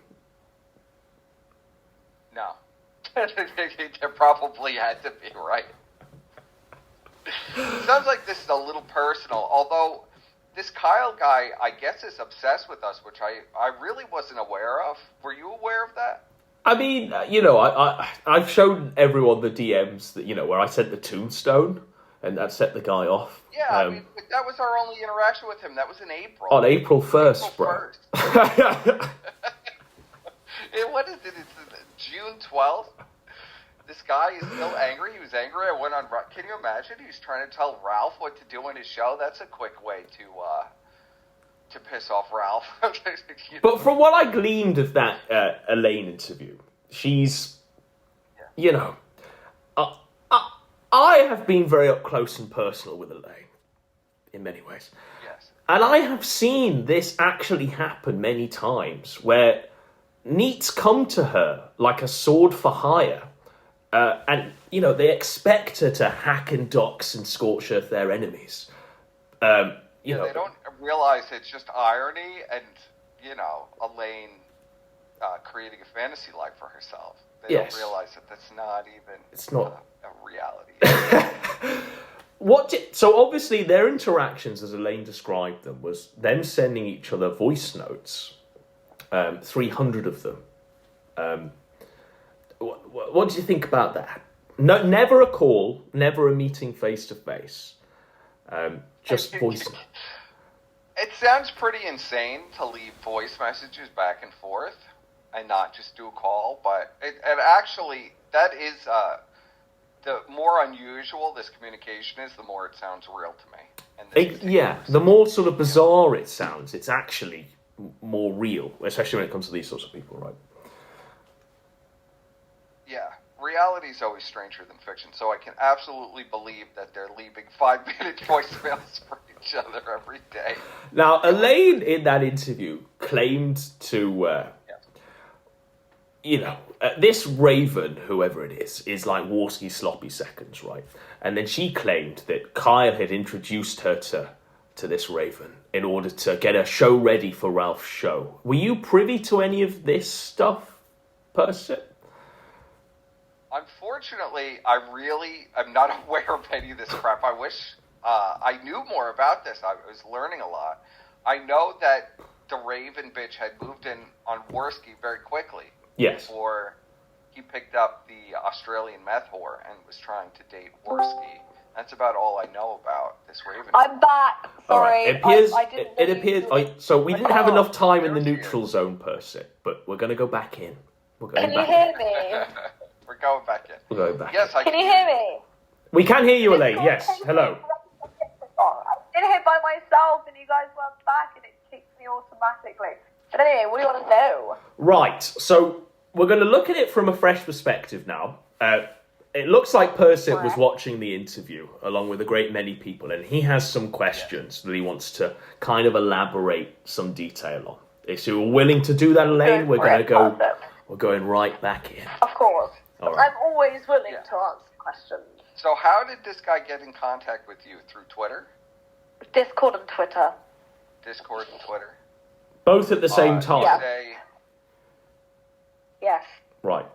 No. There probably had to be, right? Sounds like this is a little personal, although this Kyle guy, I guess, is obsessed with us, which I really wasn't aware of. Were you aware of that? I mean, I've shown everyone the DMs that, where I sent the tombstone, and that set the guy off. Yeah, I mean, that was our only interaction with him. That was in April. On April 1st, bro. What is it? It's June 12th? This guy is still angry. He was angry. I went on... Can you imagine? He was trying to tell Ralph what to do in his show. That's a quick way to piss off Ralph. But from what I gleaned of that Elaine interview, she's... I have been very up close and personal with Elaine, in many ways. Yes. And I have seen this actually happen many times, where neets come to her like a sword for hire, and, they expect her to hack and dox and scorch earth their enemies. They don't realize it's just irony and, Elaine creating a fantasy life for herself. They don't realize that that's not even... It's not... a reality. So obviously their interactions, as Elaine described them, was them sending each other voice notes, 300 of them. What do you think about that? No, never a call, never a meeting face to face, just voice notes. It sounds pretty insane to leave voice messages back and forth and not just do a call, but it actually, that is... the more unusual this communication is, the more it sounds real to me. The more sort of bizarre it sounds, it's actually more real, especially when it comes to these sorts of people, right? Yeah, reality is always stranger than fiction, so I can absolutely believe that they're leaving 5-minute voicemails for each other every day. Now, Elaine, in that interview, claimed to... this Raven, whoever it is like Warski sloppy seconds, right? And then she claimed that Kyle had introduced her to this Raven in order to get a show ready for Ralph's show. Were you privy to any of this stuff, Percy? Unfortunately, I really am not aware of any of this crap. I wish I knew more about this. I was learning a lot. I know that the Raven bitch had moved in on Warski very quickly. Yes. Before he picked up the Australian meth whore and was trying to date Warski. That's about all I know about this Raven. I'm back. Sorry. Right. It appears. So we didn't have enough time in the neutral zone, Percy, but we're going to go back in. Can you hear me? We're going back in. We're going back. Yes, I can. Can you hear me? We can hear you, Elaine. Yes. Hello. I did it by myself, and you guys went back, and it kicked me automatically. But anyway, what do you want to know? Right. So we're going to look at it from a fresh perspective now. It looks like Percy was watching the interview along with a great many people, and he has some questions that he wants to kind of elaborate some detail on. If you're willing to do that, Elaine, we're going to go. We're going right back in. Of course. All right. I'm always willing to answer questions. So how did this guy get in contact with you? Through Twitter? Discord and Twitter. Discord and Twitter? Both at the same time? Yeah. Yes. Right.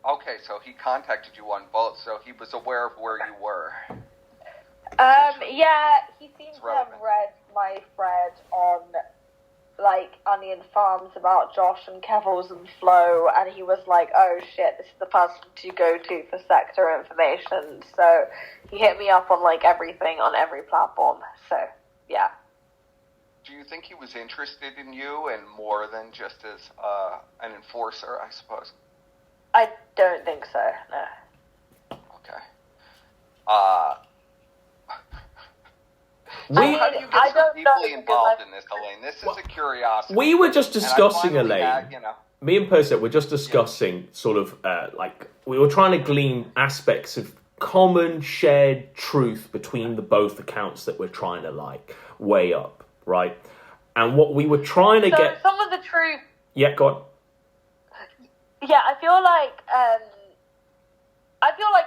Okay, so he contacted you on both, so he was aware of where you were. Yeah, he seems to have relevant. read my thread on, Onion Farms about Josh and Kevels and Flo, and he was like, oh shit, this is the person to go to for sector information, so he hit me up on, everything on every platform, so, yeah. Do you think he was interested in you and more than just as an enforcer, I suppose? I don't think so, no. Okay. How do you get so deeply involved in this, Elaine? This is a curiosity. We were just discussing, Elaine. Had, Me and Percy were just discussing sort of, we were trying to glean aspects of common shared truth between the both accounts that we're trying to, weigh up, right? And what we were trying to get... some of the truth... Yeah, go on. Yeah, I feel like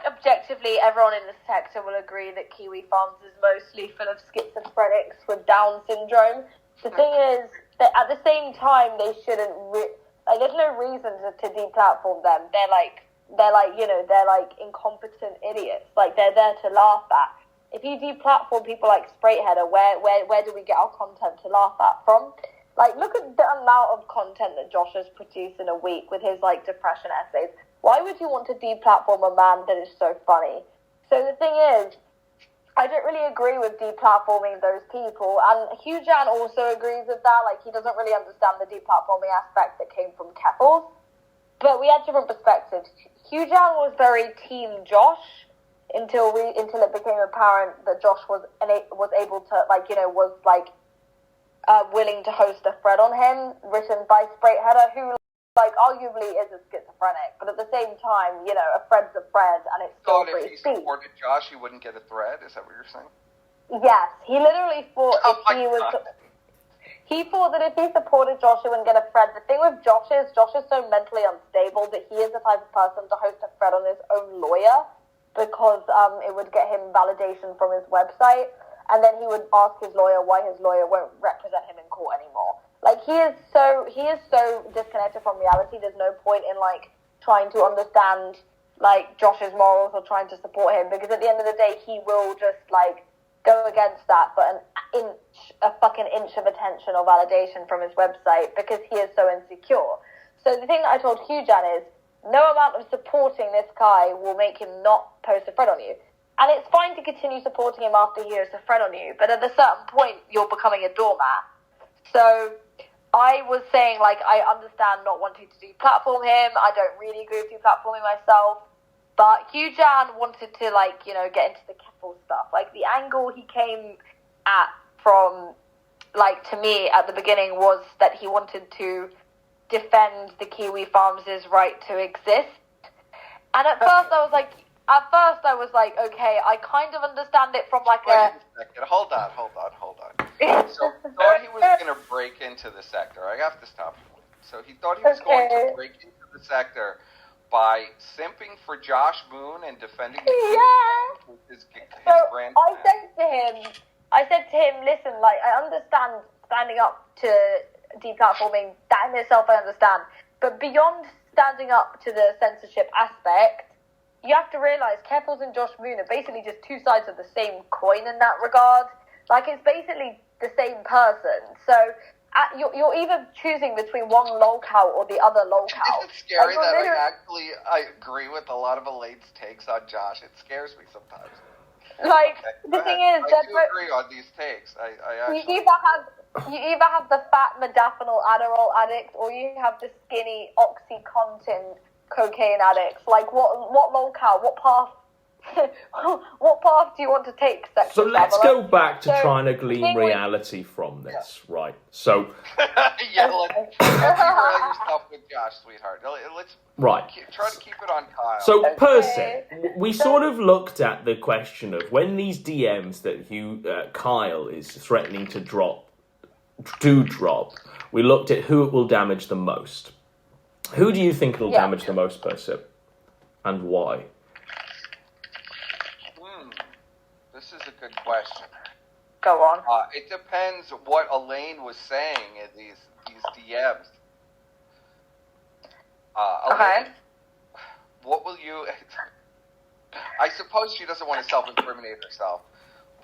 objectively everyone in the sector will agree that Kiwi Farms is mostly full of schizophrenics with Down syndrome. The thing is that at the same time they shouldn't. There's no reason to deplatform them. They're incompetent idiots. They're there to laugh at. If you deplatform people like Spraigheader, where do we get our content to laugh at from? Look at the amount of content that Josh has produced in a week with his depression essays. Why would you want to deplatform a man that is so funny? So the thing is, I don't really agree with deplatforming those people, and Hugh Jan also agrees with that. He doesn't really understand the deplatforming aspect that came from Keffels. But we had different perspectives. Hugh Jan was very team Josh until it became apparent that Josh was able to willing to host a thread on him written by Spraigheader, who arguably is a schizophrenic, but at the same time, a thread's a thread, and it's still free speech. If he supported Josh, he wouldn't get a thread? Is that what you're saying? Yes, he literally thought he thought that if he supported Josh, he wouldn't get a thread. The thing with Josh is so mentally unstable that he is the type of person to host a thread on his own lawyer, because it would get him validation from his website, and then he would ask his lawyer why his lawyer won't represent him in court anymore. He is so disconnected from reality. There's no point in trying to understand Josh's morals or trying to support him, because at the end of the day he will just go against that for a fucking inch of attention or validation from his website, because he is so insecure. So the thing that I told Hugh Jan is, no amount of supporting this guy will make him not post a thread on you. And it's fine to continue supporting him after he hosts a thread on you, but at a certain point you're becoming a doormat. So I was saying, I understand not wanting to deplatform him. I don't really agree with deplatforming myself. But Hugh Jan wanted to, get into the Keppel stuff. The angle he came at from, to me at the beginning was that he wanted to defend the Kiwi Farms' right to exist. And at first I was like, okay, I kind of understand it from Wait a second. Hold on. So he thought he was going to break into the sector. I have to stop you. So he thought he was going to break into the sector by simping for Josh Moon and defending his brand. I said to him, listen, I understand standing up to deplatforming, that in itself I understand. But beyond standing up to the censorship aspect, you have to realise Keppels and Josh Moon are basically just two sides of the same coin in that regard. It's basically the same person. So you're either choosing between one lolcow or the other lolcow. It's scary that I agree with a lot of Elaine's takes on Josh. It scares me sometimes. The thing is, I do agree on these takes. You either have the fat modafinil Adderall addict, or you have the skinny OxyContin cocaine addicts. What lolcow? What path? What path do you want to take, sex? So let's go back to trying to glean reality from this, right? So let's derail yourself with Josh, sweetheart. Let's try to keep it on Kyle. So Percy, we sort of looked at the question of when these DMs that Kyle is threatening to drop. We looked at who it will damage the most. Who do you think it'll damage the most, Percy, and why? This is a good question. Go on. It depends what Elaine was saying in these DMs. Okay. Elaine, what will you... I suppose she doesn't want to self-incriminate herself,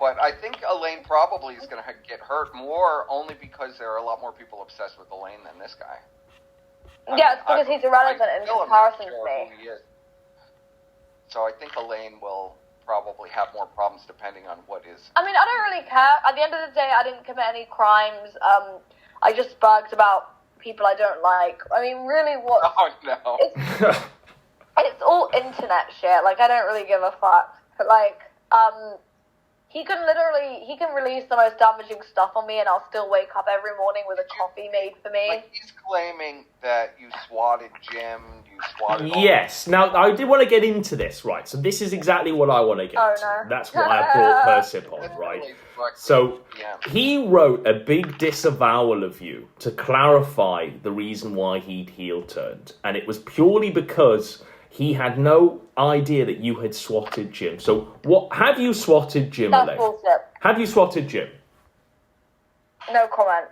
but I think Elaine probably is going to get hurt more only because there are a lot more people obsessed with Elaine than this guy. Yeah, it's because he's irrelevant in comparison to me. Who he is. So I think Elaine will probably have more problems depending on what is. I mean, I don't really care. At the end of the day, I didn't commit any crimes. I just bugged about people I don't like. I mean, really, what? Oh no. It's all internet shit. Like, I don't really give a fuck. But, like, he can release the most damaging stuff on me, and I'll still wake up every morning with a coffee made for me. Like, he's claiming that you swatted Jim, you swatted... Yes. Now, I did want to get into this, right? So this is exactly what I want to get into. No. That's why I brought Persip on, right? So he wrote a big disavowal of you to clarify the reason why he'd heel turned. And it was purely because he had no idea that you had swatted Jim. So what have you swatted Jim, That's Elaine? bullshit. Have you swatted Jim? No comment.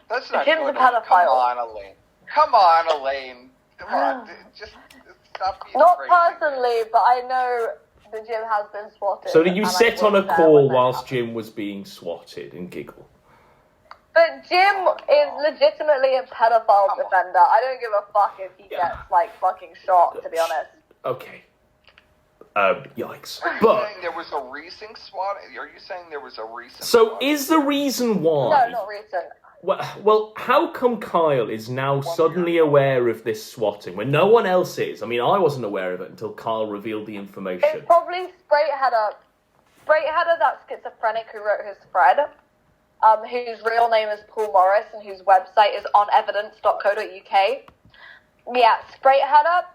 That's not Jim's good. a pedophile. Come on, Elaine. Come on, Elaine. Come on. Just stop being Not crazy. personally, but I know that Jim has been swatted. So did you and I sit on a wasn't there call when that whilst happened. Jim was being swatted and giggle? But Jim is legitimately a pedophile defender. I don't give a fuck if he gets, like, fucking shot, to be honest. Okay. Yikes. Are you But saying there was a recent swatting? Are you saying there was a recent so swatting? is the reason why... No, not recent. Well, how come Kyle is now suddenly aware of this swatting when no one else is? I mean, I wasn't aware of it until Kyle revealed the information. It's probably Sprayheader, that schizophrenic who wrote his thread, whose real name is Paul Morris and whose website is onevidence.co.uk. Yeah, Sprayheader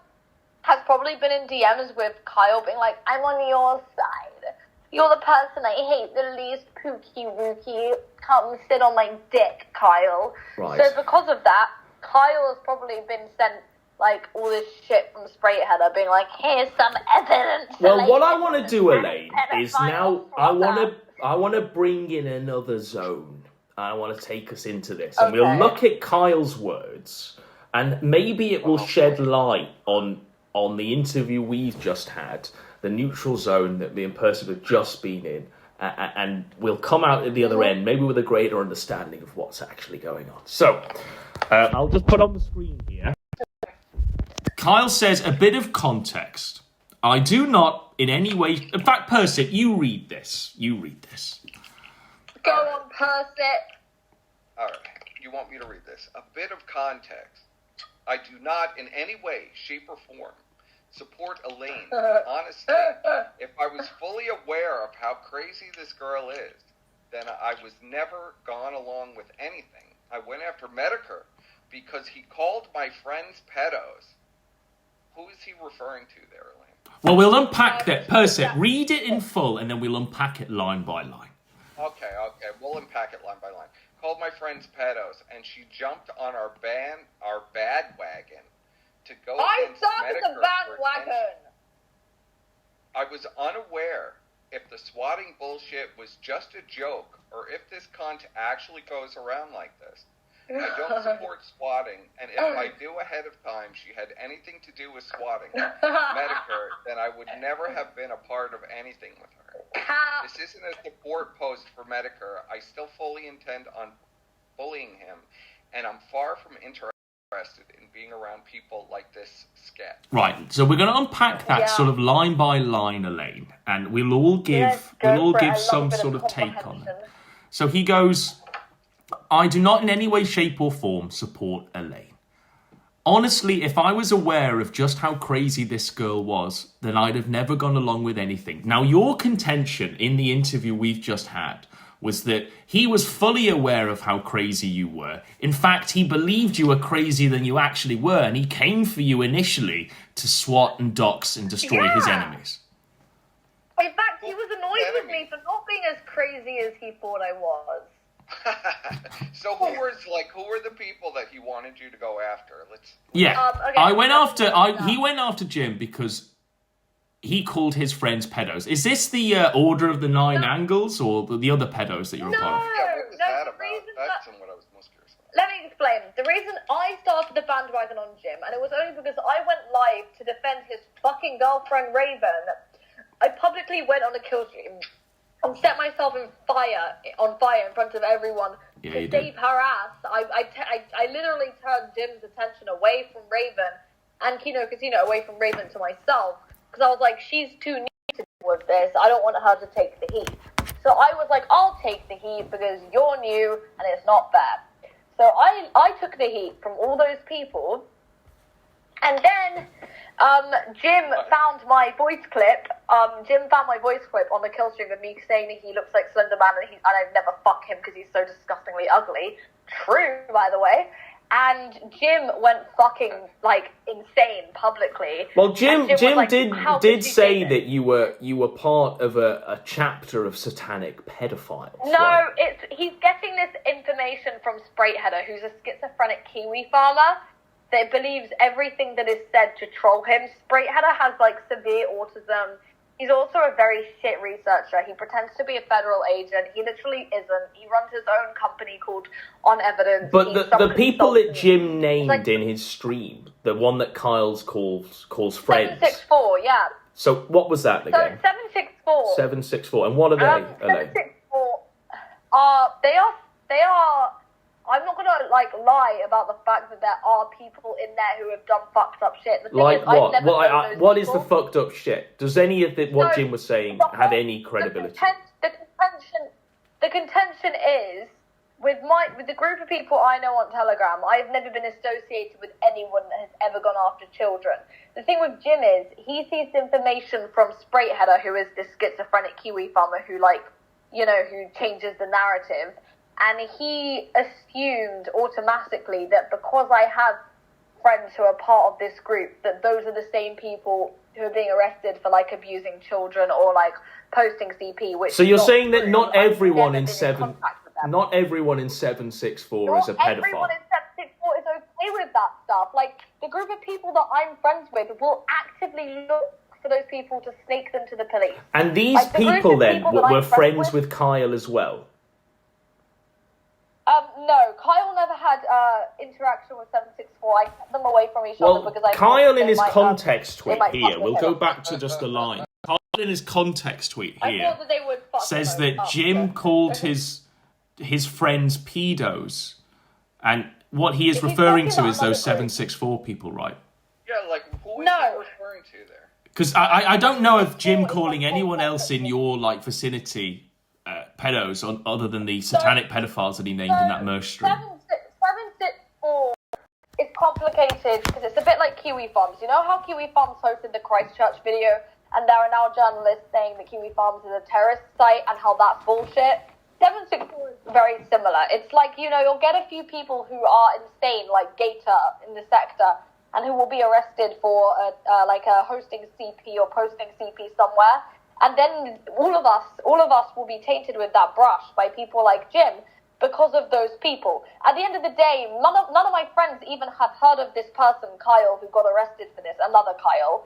has probably been in DMs with Kyle being like, I'm on your side. You're the person I hate the least, Pookie Wookie. Come sit on my dick, Kyle. Right. So because of that, Kyle has probably been sent, like, all this shit from Sprayheader being like, here's some evidence. Well, what I Elaine, want to do, Elaine, is pedophile now I brother." want to bring in another zone. I want to take us into this, and we'll Okay. look at Kyle's words, and maybe it will shed light on the interview we've just had, the neutral zone that me and Percy have just been in, and we'll come out at the other end, maybe with a greater understanding of what's actually going on. So, I'll just put on the screen here. Kyle says, a bit of context. I do not in any way... In fact, Percy, you read this. Go on, Percy. All right. You want me to read this? A bit of context. I do not in any way, shape, or form support Elaine. Honestly, if I was fully aware of how crazy this girl is, then I was never gone along with anything. I went after Medicare because he called my friends pedos. Who is he referring to there, Elaine? Well, we'll unpack that. Percy, read it in full, and then we'll unpack it line by line. Okay. We'll unpack it line by line. Called my friends pedos, and she jumped on our bad wagon to go I against started the Medicare for bandwagon. I was unaware if the swatting bullshit was just a joke or if this cunt actually goes around like this. I don't support swatting, and if I knew ahead of time she had anything to do with swatting Medicare, then I would never have been a part of anything with her. This isn't a support post for Medicare. I still fully intend on bullying him, and I'm far from interested in being around people like this scat. Right, so we're going to unpack that sort of line by line, Elaine, and we'll all give some sort of take on it. So he goes, I do not in any way, shape, or form support Elaine. Honestly, if I was aware of just how crazy this girl was, then I'd have never gone along with anything. Now, your contention in the interview we've just had was that he was fully aware of how crazy you were. In fact, he believed you were crazier than you actually were, and he came for you initially to swat and dox and destroy his enemies. In fact, he was annoyed with me for not being as crazy as he thought I was. So who were the people that he wanted you to go after? Yeah, Okay. he went after Jim because he called his friends pedos. Is this the Order of the Nine Angles or the other pedos that you're a part of? Yeah, what was that about? That's what I was most curious about. Let me explain. The reason I started the bandwagon on Jim, and it was only because I went live to defend his fucking girlfriend Raven. I publicly went on a kill stream and set myself on fire in front of everyone to save her ass. I literally turned Jim's attention away from Raven and Kino Casino away from Raven to myself because I was like, she's too new to deal with this. I don't want her to take the heat. So I was like, I'll take the heat because you're new and it's not fair. So I took the heat from all those people, and then Jim found my voice clip. Jim found my voice clip on the kill stream of me saying that he looks like Slender Man and I'd never fuck him because he's so disgustingly ugly. True, by the way. And Jim went fucking like insane publicly. Well, Jim like, did say that you were part of a chapter of satanic pedophiles. No, right? he's getting this information from Sprayheader, who's a schizophrenic Kiwi farmer that believes everything that is said to troll him. Sprayheader has like severe autism. He's also a very shit researcher. He pretends to be a federal agent. He literally isn't. He runs his own company called On Evidence. But the people that Jim named in his stream, the one that Kyle's calls friends. 764, yeah. So what was that again? So 764. 764. And what are they, Elaine? 764. They are. I'm not gonna lie about the fact that there are people in there who have done fucked up shit. The thing Like is, what? I've never What is the fucked up shit? Does any of what Jim was saying have any credibility? The contention is with the group of people I know on Telegram. I've never been associated with anyone that has ever gone after children. The thing with Jim is he sees information from Sprayheader, who is this schizophrenic Kiwi farmer who who changes the narrative. And he assumed automatically that because I have friends who are part of this group, that those are the same people who are being arrested for abusing children or posting CP. Which so you're saying that true. not everyone in 764 is a pedophile. Everyone in 764 is okay with that stuff. The group of people that I'm friends with will actively look for those people to snake them to the police. And these people then were friends with Kyle as well. No, Kyle never had interaction with 764. I kept them away from each other because I Kyle in his context tweet here, we'll go back to just the line. Kyle in his context tweet I here thought that they would fuck says them that up, Jim but- called his friends pedos, and what he is He's referring talking to is about those another group. 764 people, right? Yeah, who is No. he referring to there? Because I don't know if Jim calling anyone else in your vicinity pedos other than the satanic pedophiles that he named in that merge stream. 764 is complicated because it's a bit like Kiwi Farms. You know how Kiwi Farms hosted the Christchurch video and there are now journalists saying that Kiwi Farms is a terrorist site and how that's bullshit? 764 is very similar. It's you'll get a few people who are insane, like Gator in the sector, and who will be arrested for hosting CP or posting CP somewhere. And then all of us will be tainted with that brush by people like Jim because of those people. At the end of the day, none of my friends even had heard of this person, Kyle, who got arrested for this. Another Kyle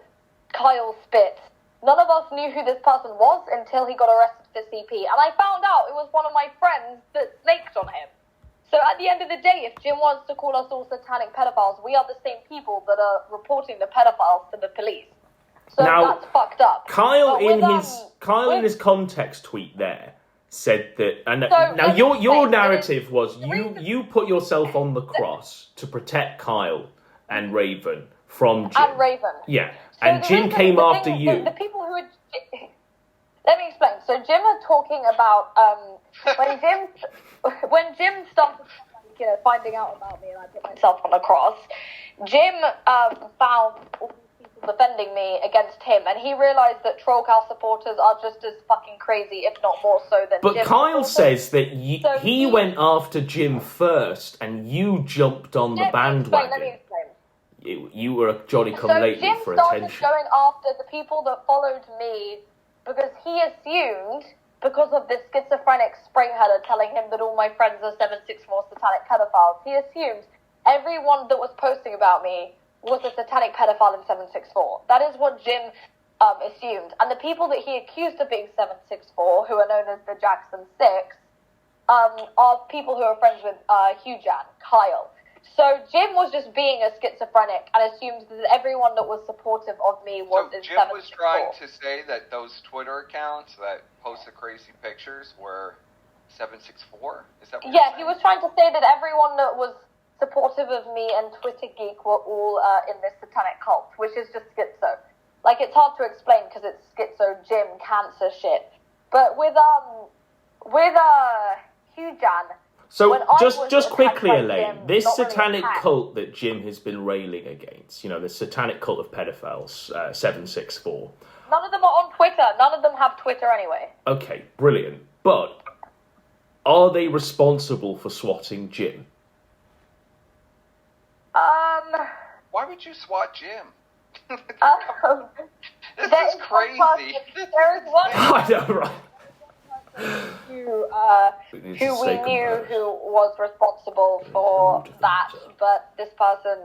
Spitz. None of us knew who this person was until he got arrested for CP. And I found out it was one of my friends that snaked on him. So at the end of the day, if Jim wants to call us all satanic pedophiles, we are the same people that are reporting the pedophiles to the police. So Now, that's fucked up. Kyle But in his context tweet there said that, and So, now let me your explain. narrative was The reason- you put yourself on the cross to protect Kyle and Raven from Jim. And Raven. Yeah, So and the Jim reason- came the after thing- you. The people who are... Let me explain. So Jim are talking about when Jim started finding out about me and I put myself on the cross, Jim found all these people defending me against him, and he realized that Trollcow supporters are just as fucking crazy, if not more so, than But Jim Kyle supporters. says that So he went after Jim first, and you jumped on the Let me bandwagon. explain. You were a Johnny come So lately Jim for started attention. going after the people that followed me because he assumed, because of this schizophrenic Sprayheader telling him that all my friends are 764 satanic pedophiles, he assumed everyone that was posting about me was a satanic pedophile in 764. That is what Jim assumed. And the people that he accused of being 764, who are known as the Jackson Six, are people who are friends with Hugh Jan, Kyle. So Jim was just being a schizophrenic and assumed that everyone that was supportive of me was in 764. So Jim was trying to say that those Twitter accounts that posted crazy pictures were 764? Is that what Yeah, he was trying to say that everyone that was supportive of me and Twitter Geek were all in this satanic cult, which is just schizo. Like, it's hard to explain because it's schizo, Jim, cancer shit. But with Hugh Jan... So just quickly, Elaine, Jim, this not really satanic attacked. cult that Jim has been railing against, you know, the satanic cult of pedophiles, 764. None of them are on Twitter. None of them have Twitter anyway. Okay, brilliant. But are they responsible for swatting Jim? Why would you swat Jim? This there is crazy. There is one I know, right? who It's we sacred knew matters. who was responsible for that, but this person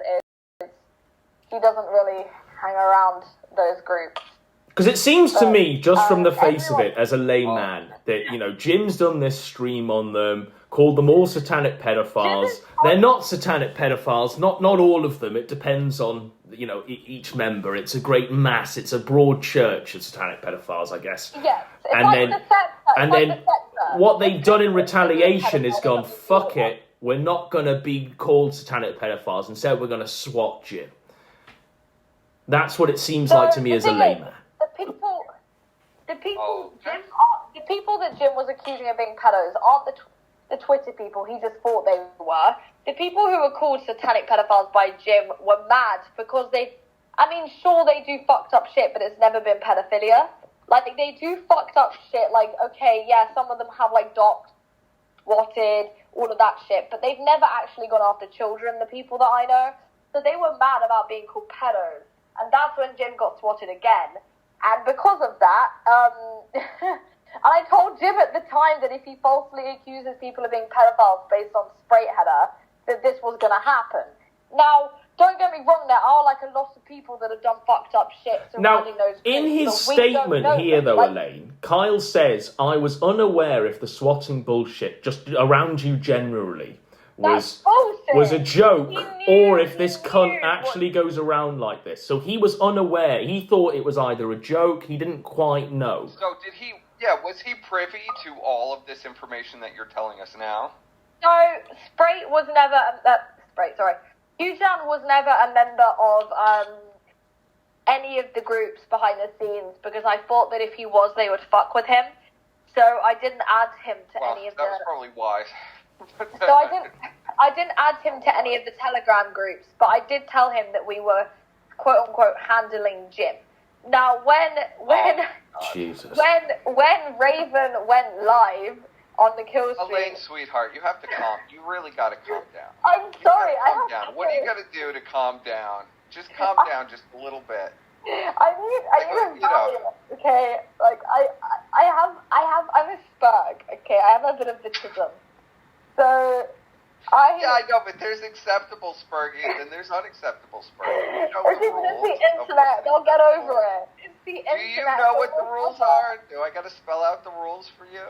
he doesn't really hang around those groups. Because it seems to me, just from the face of everyone- it, as a layman, that, you know, Jim's done this stream on them, called them all satanic pedophiles. They're not satanic pedophiles, not all of them. It depends on, you know, each member. It's a great mass. It's a broad church of satanic pedophiles, I guess. Yes, it's And like then- the sector. And then what they've done in retaliation is gone, fuck it, we're not going to be called satanic pedophiles. Instead, we're going to swat Jim. That's what it seems like to me as a layman. The people that Jim was accusing of being pedos aren't the Twitter people he just thought they were. The people who were called satanic pedophiles by Jim were mad because sure, they do fucked up shit, but it's never been pedophilia. Like, they do fucked up shit, like, okay, yeah, some of them have, like, docked, swatted, all of that shit, but they've never actually gone after children, the people that I know. So they were mad about being called pedos. And that's when Jim got swatted again. And because of that, and I told Jim at the time that if he falsely accuses people of being pedophiles based on Sprite Header, that this was going to happen. Now, don't get me wrong, there are like a lot of people that have done fucked up shit Now, surrounding those in groups, his but we don't statement know here, them. though, Like, Elaine, Kyle says, I was unaware if the swatting bullshit, just around you generally, that's bullshit. was a joke, He knew- or if this he cunt knew actually goes around like this. So he was unaware. He thought it was either a joke, he didn't quite know. So was he privy to all of this information that you're telling us now? So, Sprite was never... Hugh Jan was never a member of any of the groups behind the scenes because I thought that if he was, they would fuck with him. So I didn't add him to any of that was probably wise. So I didn't add him to any of the Telegram groups, but I did tell him that we were quote unquote handling Jim. Now Jesus. when Raven went live on the kill stream, Elaine, sweetheart, you have to you really got to calm down. I'm sorry, I Calm have down. to. What are you gonna do to calm down? Just calm down just a little bit. I need a Valium, okay? Like I'm a spurg, okay? I have a bit of autism. So Yeah, I know, but there's acceptable spurging and there's unacceptable spurging. You know it's the even rules the of internet, what's they'll get over it. It's the Do internet. you know what the rules are? Do I gotta spell out the rules for you?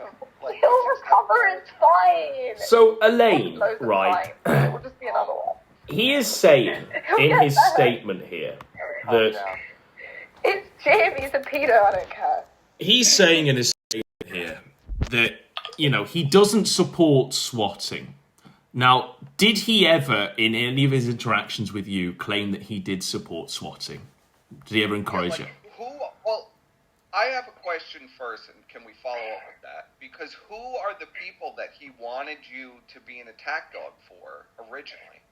Like, He'll what's recover, acceptable? it's fine. So, Elaine, Close is right, fine. It will just be another one. he is saying in his statement here Calm that... down. It's Jim, he's a pedo, I don't care. He's saying in his statement here that, you know, he doesn't support swatting. Now, did he ever, in any of his interactions with you, claim that he did support swatting? Did he ever encourage it? Well, I have a question first, and can we follow up with that? Because who are the people that he wanted you to be an attack dog for originally?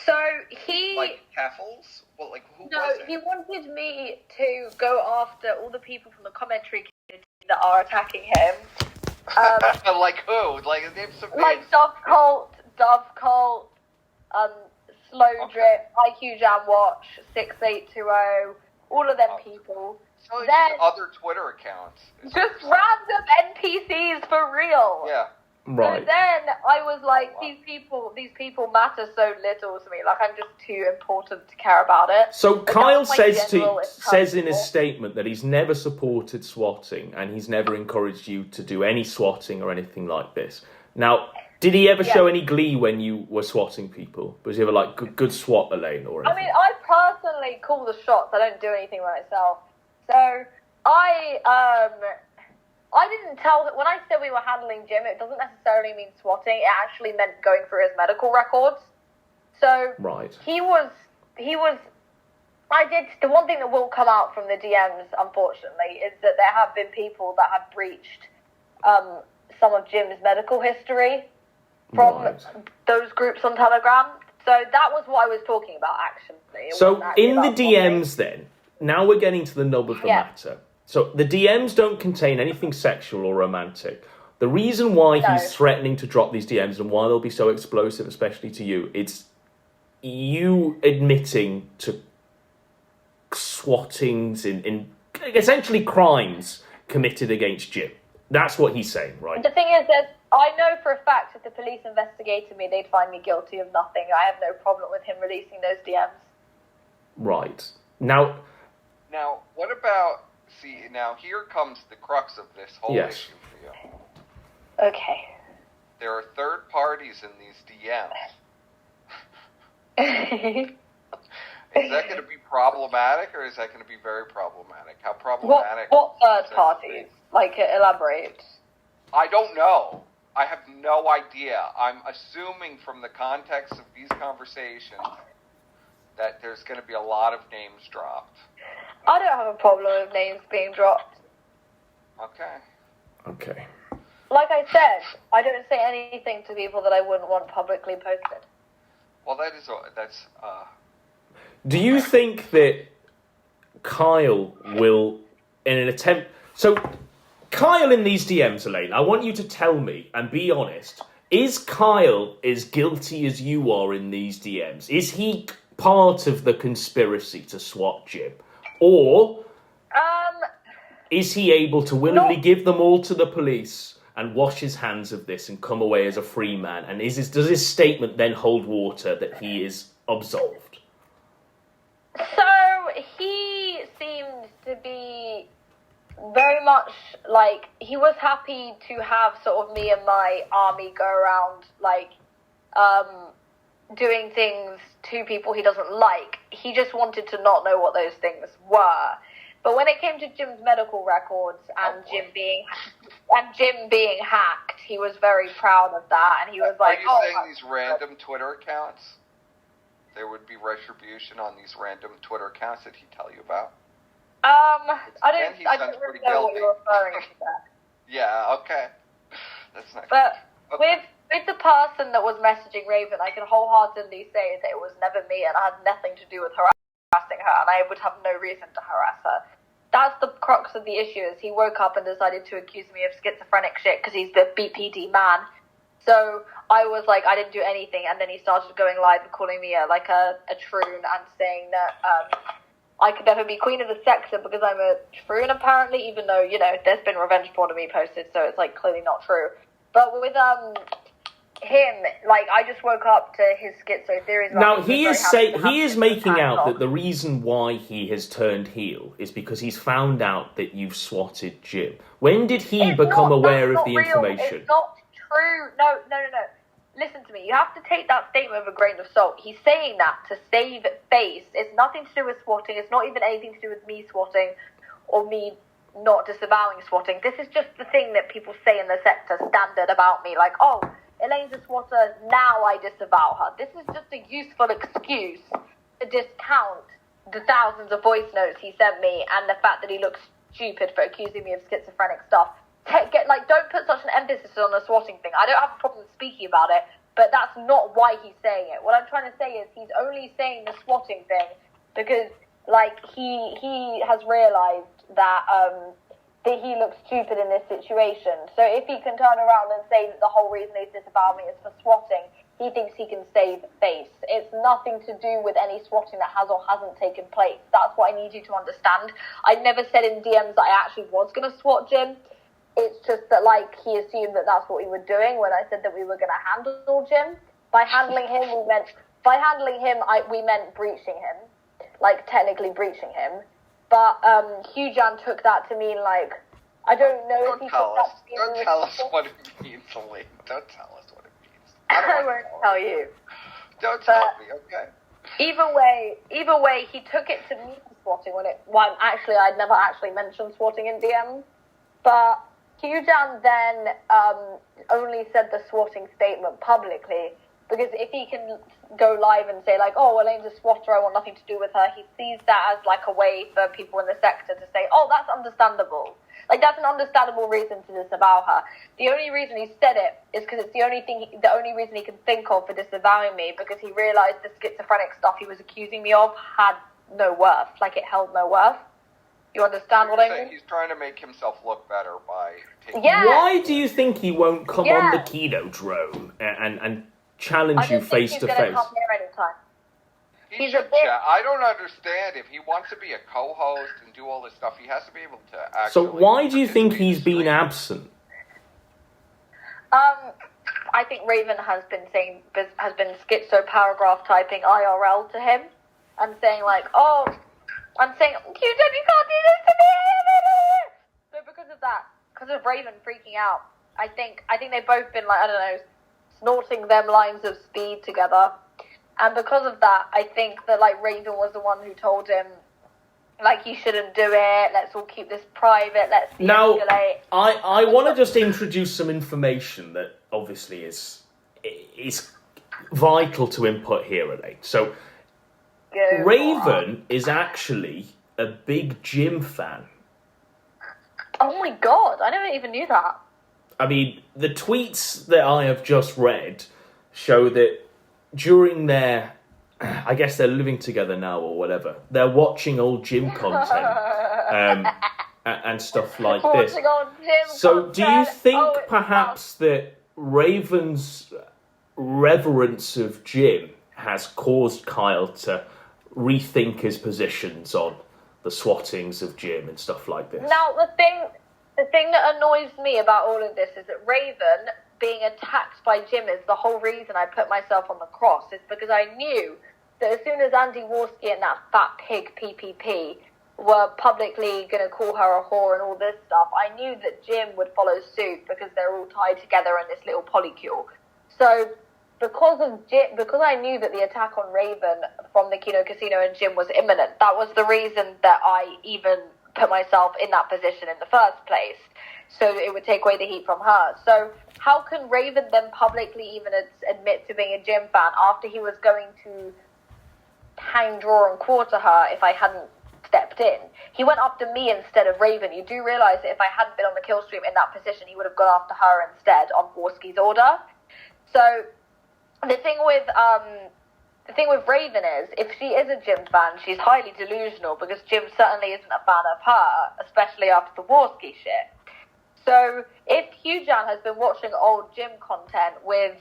So he... Like Keffels? Well, like, who No, was it? he wanted me to go after all the people from the commentary community that are attacking him. Like who? Like, name some Like names. Dove Cult, Slow Drip, IQ Jam Watch, 6820, all of them people. So it's Then- just other Twitter accounts. Just random NPCs for real. Yeah. Right. So then I was like, these people matter so little to me. Like, I'm just too important to care about it. So But Kyle that's my says general says in his impression. statement that he's never supported swatting and he's never encouraged you to do any swatting or anything like this. Now, did he ever show any glee when you were swatting people? Was he ever like good swat, Elaine, or anything? I mean, I personally call the shots. I don't do anything myself. So I didn't tell when I said we were handling Jim, it doesn't necessarily mean swatting. It actually meant going through his medical records. So Right. he was. I did. The one thing that will come out from the DMs, unfortunately, is that there have been people that have breached some of Jim's medical history from those groups on Telegram. So that was what I was talking about, actually. So in the DMs then, now we're getting to the nub of the matter. So the DMs don't contain anything sexual or romantic. The reason why he's threatening to drop these DMs and why they'll be so explosive, especially to you, it's you admitting to swattings in essentially crimes committed against Jim. That's what he's saying, right? The thing is that I know for a fact if the police investigated me, they'd find me guilty of nothing. I have no problem with him releasing those DMs. Right. Now, what about... See, now here comes the crux of this whole issue for you. Okay. There are third parties in these DMs. Is that going to be problematic, or is that going to be very problematic? How problematic? What third parties? Like, elaborate. I don't know. I have no idea. I'm assuming from the context of these conversations that there's going to be a lot of names dropped. I don't have a problem with names being dropped. Okay. Like I said, I don't say anything to people that I wouldn't want publicly posted. Well, that's. Do you think that Kyle will, in an attempt... So, Kyle in these DMs, Elaine, I want you to tell me, and be honest, is Kyle as guilty as you are in these DMs? Is he part of the conspiracy to swat Jim? Or is he able to willingly give them all to the police and wash his hands of this and come away as a free man? And does his statement then hold water that he is absolved? So he seemed to be very much like he was happy to have sort of me and my army go around like doing things to people he doesn't like. He just wanted to not know what those things were. But when it came to Jim's medical records and Jim being hacked, he was very proud of that, and he was like, "Are you saying these random Twitter accounts? There would be retribution on these random Twitter accounts that he'd tell you about?" I don't really know what you're referring to that. Yeah, okay. That's not But okay. with the person that was messaging Raven, I can wholeheartedly say that it was never me and I had nothing to do with harassing her, and I would have no reason to harass her. That's the crux of the issue, is he woke up and decided to accuse me of schizophrenic shit because he's the BPD man. So I was like, I didn't do anything, and then he started going live and calling me a troon and saying that I could never be queen of the sector because I'm a troon, apparently, even though, there's been revenge porn of me posted, so it's like clearly not true. But with him, like, I just woke up to his schizo theories. Now, he is making out that the reason why he has turned heel is because he's found out that you've swatted Jim. When did he become aware of the information? It's not true. No. Listen to me. You have to take that statement with a grain of salt. He's saying that to save face. It's nothing to do with swatting. It's not even anything to do with me swatting or me not disavowing swatting. This is just the thing that people say in the sector standard about me. Like, oh, Elaine's a swatter, now I disavow her. This is just a useful excuse to discount the thousands of voice notes he sent me and the fact that he looks stupid for accusing me of schizophrenic stuff. Don't put such an emphasis on the swatting thing. I don't have a problem speaking about it, but that's not why he's saying it. What I'm trying to say is he's only saying the swatting thing because, he has realised that he looks stupid in this situation. So if he can turn around and say that the whole reason he's disavowed me is for swatting, he thinks he can save face. It's nothing to do with any swatting that has or hasn't taken place. That's what I need you to understand. I never said in DMs that I actually was going to swat Jim. It's just that, like, he assumed that that's what we were doing when I said that we were going to handle Jim. By handling him, we meant breaching him, like technically breaching him. But Hugh Jan took that to mean, like, I don't know if he took that to mean... Don't tell us what it means, Elaine. Don't tell us what it means. I won't tell you. Don't tell me, okay? Either way, he took it to mean swatting actually, I'd never actually mentioned swatting in DMs. But Hugh Jan then only said the swatting statement publicly, because if he can go live and say, like, oh, Elaine's a swatter, I want nothing to do with her, he sees that as, like, a way for people in the sector to say, oh, that's understandable. Like, that's an understandable reason to disavow her. The only reason he said it is because it's the only reason he can think of for disavowing me, because he realised the schizophrenic stuff he was accusing me of had no worth. Like, it held no worth. You understand what I mean? He's trying to make himself look better by taking... Yeah. Why do you think he won't come on the KINODROME and challenge you face to face? I don't think he's going to come here anytime. He's a bit... I don't understand. If he wants to be a co-host and do all this stuff, he has to be able to actually... So why do you think he's been absent? I think Raven has been schizo paragraph typing IRL to him and saying, like, oh, I'm saying, you can't do this to me. So because of that, because of Raven freaking out, I think they've both been, like, I don't know, snorting them lines of speed together. And because of that, I think that, like, Raven was the one who told him, like, he shouldn't do it, let's all keep this private, let's de-escalate. Now, I want to just introduce some information that obviously is vital to input here, Elaine. So, Raven is actually a big Jim fan. Oh my god, I never even knew that. I mean, the tweets that I have just read show that during their, I guess they're living together now or whatever, they're watching old Jim content and stuff like this. So do you think perhaps that Raven's reverence of Jim has caused Kyle to rethink his positions on the swattings of Jim and stuff like this? Now, the thing that annoys me about all of this is that Raven being attacked by Jim is the whole reason I put myself on the cross. Is because I knew that as soon as Andy Warski and that fat pig PPP were publicly going to call her a whore and all this stuff, I knew that Jim would follow suit because they're all tied together in this little polycule. So because I knew that the attack on Raven from the Kino Casino and Jim was imminent, that was the reason that I even put myself in that position in the first place, so it would take away the heat from her. So how can Raven then publicly even admit to being a Jim fan after he was going to hang, draw and quarter her if I hadn't stepped in? He went after me instead of Raven. You do realise that if I hadn't been on the kill stream in that position, he would have gone after her instead on Warski's order. So the thing with Raven is, if she is a Jim fan, she's highly delusional because Jim certainly isn't a fan of her, especially after the Warski shit. So if Hugh Jan has been watching old Jim content with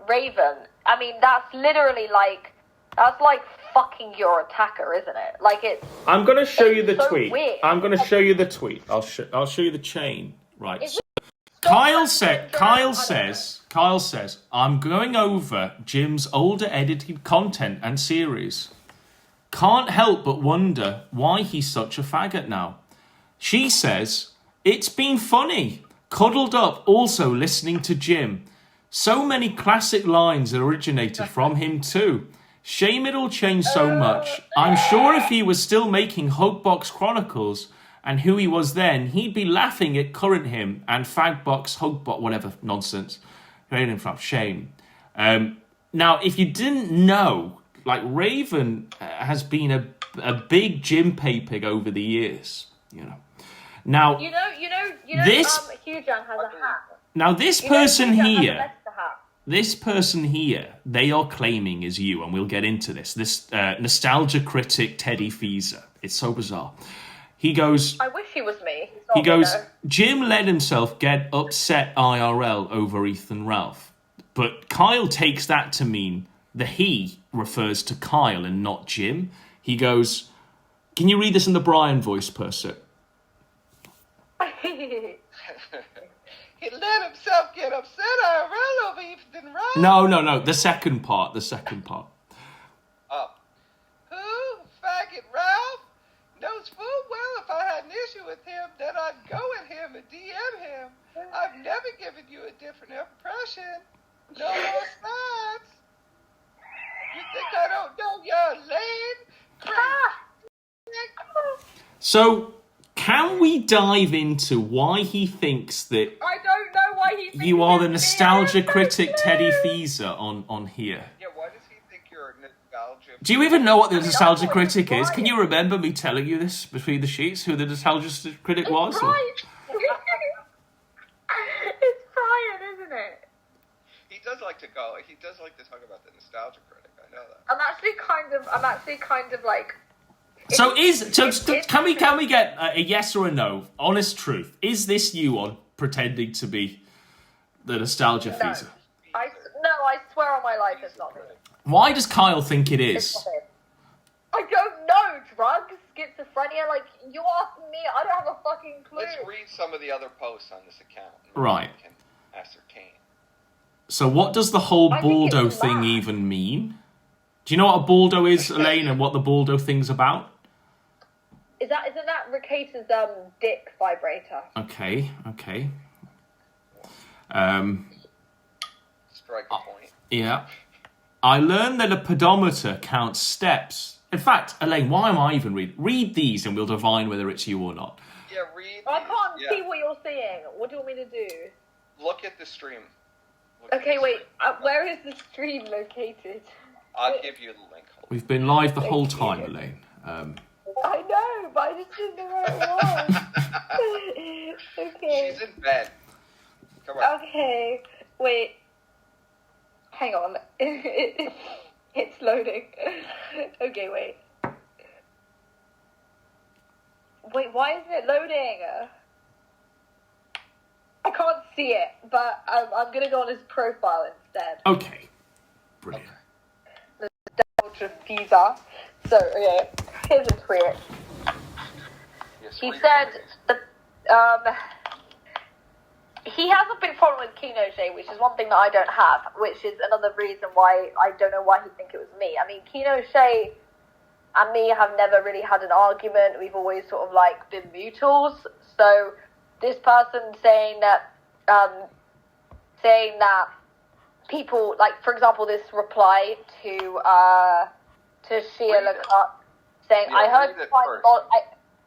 Raven, I mean, that's literally like, that's like fucking your attacker, isn't it? Like, it's... I'm going to show you the so tweet. Weird. I'm going to show you the tweet. I'll show you the chain. Right. So Kyle says, I'm going over Jim's older edited content and series. Can't help but wonder why he's such a faggot now. She says, it's been funny. Cuddled up also listening to Jim. So many classic lines that originated from him too. Shame it all changed so much. I'm sure if he was still making Hugbox Chronicles and who he was then, he'd be laughing at current him and Fagbox, Hugbox, whatever nonsense. Shame. Now, if you didn't know, like, Raven has been a big Jim pig over the years, you know. Now, you know, Hugh Jan has a hat. Now, this person here, they are claiming is you, and we'll get into this. This nostalgia critic Teddy Feezer. It's so bizarre. He goes... I wish he was me. He goes, Jim let himself get upset IRL over Ethan Ralph. But Kyle takes that to mean the he refers to Kyle and not Jim. He goes, can you read this in the Brian voice, Percy? He let himself get upset IRL over Ethan Ralph. No. The second part. Oh. Who? Faggot Ralph? Knows full well if I had an issue with him, then I'd go at him and DM him. I've never given you a different impression. No more sides. You think I don't know you're Elaine? So, can we dive into why he thinks that I don't know why he thinks you are the it's me. nostalgia critic Teddy Feezer on here? Yeah, why does he think you're a nostalgia? Do you even know what the nostalgia I thought critic it was is? Can you remember me telling you this between the sheets, who the nostalgia critic was? Or- Right. It's Brian, isn't it? He does like to talk about the nostalgia critic. I know that. I'm actually kind of like. So can we get a yes or a no? Honest truth. Is this you on pretending to be the nostalgia Feezer? I swear on my life it's not me. Why does Kyle think it It's is? not him. I don't know. Drugs, schizophrenia. Like, you ask me, I don't have a fucking clue. Let's read some of the other posts on this account. Right. We can ascertain. So what does the whole I think Baldo it's thing mad. even mean? Do you know what a Baldo is, Elaine, and what the Baldo thing's about? Isn't that Ricata's dick vibrator? Okay. Strike a point. Yeah. I learned that a pedometer counts steps. In fact, Elaine, why am I even reading? Read these and we'll divine whether it's you or not. Yeah, read. I these. can't Yeah. see what you're seeing. What do you want me to do? Look at the stream. Look at Okay, the wait. stream. Where is the stream located? I'll give you the link. Hold on. We've been live the whole Thank you. time, Elaine. I know, but I just didn't know where it was. Okay. She's in bed. Come on. Okay. Wait. Hang on. It's loading. Okay, wait. Wait, why isn't it loading? I can't see it, but I'm gonna go on his profile instead. Okay. Brilliant. Ultra Pizza. So, okay, here's a tweet. Yes, He read said it. that he has a big problem with KINODROME, which is one thing that I don't have, which is another reason why I don't know why he think it was me. I mean, KINODROME and me have never really had an argument. We've always sort of like been mutuals. So this person saying that people, like, for example, this reply to Sheila Cup saying, Yeah, I heard read you it find first.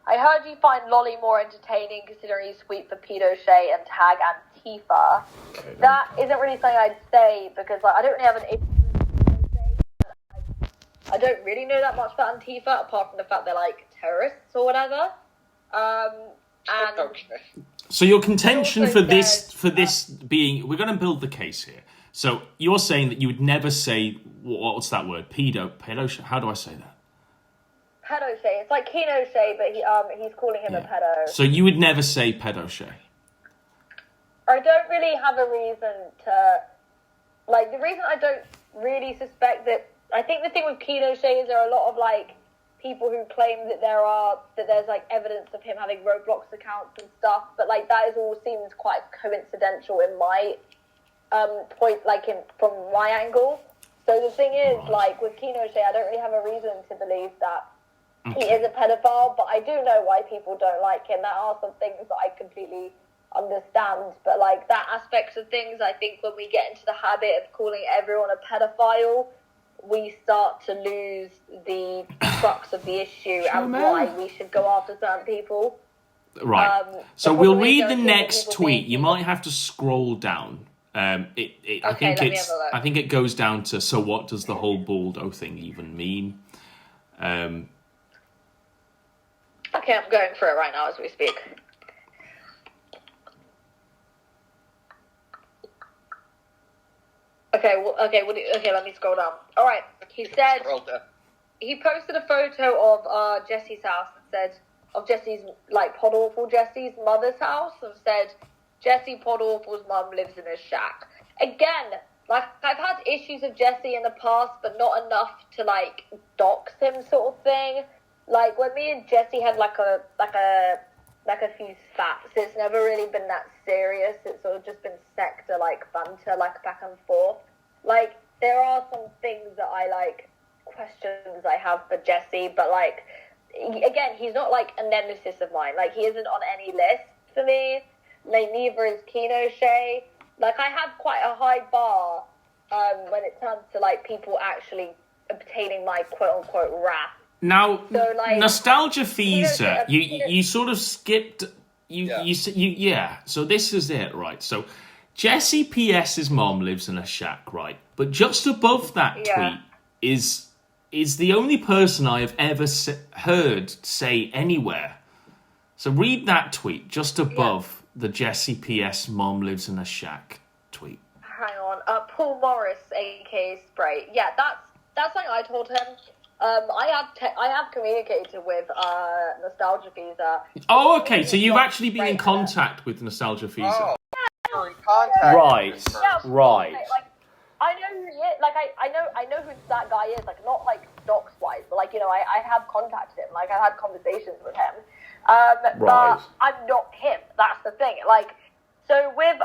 I heard you find Lolly more entertaining considering he's sweet for Pedo-Shay and tag Antifa. Okay, That isn't really something I'd say because, like, I don't really have an issue with Pedo-Shay. I don't really know that much about Antifa apart from the fact they're like terrorists or whatever. And Okay. So your contention Also for said, this being, we're going to build the case here. So you're saying that you would never say, what's that word? Pedo, how do I say that? Pedo-Shay. It's like KINODROME, but he's calling him a pedo. So you would never say pedo-shay? I don't really have a reason to... Like, the reason I don't really suspect that... I think the thing with KINODROME is there are a lot of, like, people who claim that there's, like, evidence of him having Roblox accounts and stuff, but, like, that all seems quite coincidental in my point, like, from my angle. So the thing is, like, with KINODROME, I don't really have a reason to believe that he is a pedophile, but I do know why people don't like him. There are some things that I completely understand, but, like, that aspects of things, I think when we get into the habit of calling everyone a pedophile, we start to lose the crux of the issue and why we should go after certain people. Right. So the we'll problem is read there the are people next tweet. being You people. might have to scroll down. I think let me have a look. I think it goes down to, so what does the whole Baldo thing even mean? Okay, I'm going through it right now as we speak. Okay, let me scroll down. All right, he said Scroll down. he posted a photo of Jesse's house and said of Jesse's, like, Podawful Jesse's mother's house, and said Jesse Podawful's mum lives in a shack. Again, like, I've had issues with Jesse in the past, but not enough to, like, dox him, sort of thing. Like, when me and Jesse had like a few spats, it's never really been that serious. It's sort of just been sector like banter, like back and forth. Like there are some things that I like, questions I have for Jesse, but like again, he's not like a nemesis of mine. Like he isn't on any list for me. Like neither is Kino Shay. Like I have quite a high bar when it comes to like people actually obtaining my quote unquote wrath. Now, So, like, Nostalgia Feezer, you sort of skipped. Yeah. So this is it, right? So Jesse P.S.'s mom lives in a shack, right? But just above that tweet is the only person I have ever heard say anywhere. So read that tweet just above the Jesse P.S. mom lives in a shack tweet. Hang on, Paul Morris, aka Spray. Yeah, that's something I told him. I have communicated with Nostalgia Feezer. Oh, okay. So you've actually been in contact with Nostalgia Feezer. Oh, you're in contact. Right. With this Yeah, person. Right. Like, I know who he is. Like, I know who that guy is. Like, not like docs wise, but like I have contacted him. Like, I've had conversations with him. Right. But I'm not him. That's the thing. Like, so with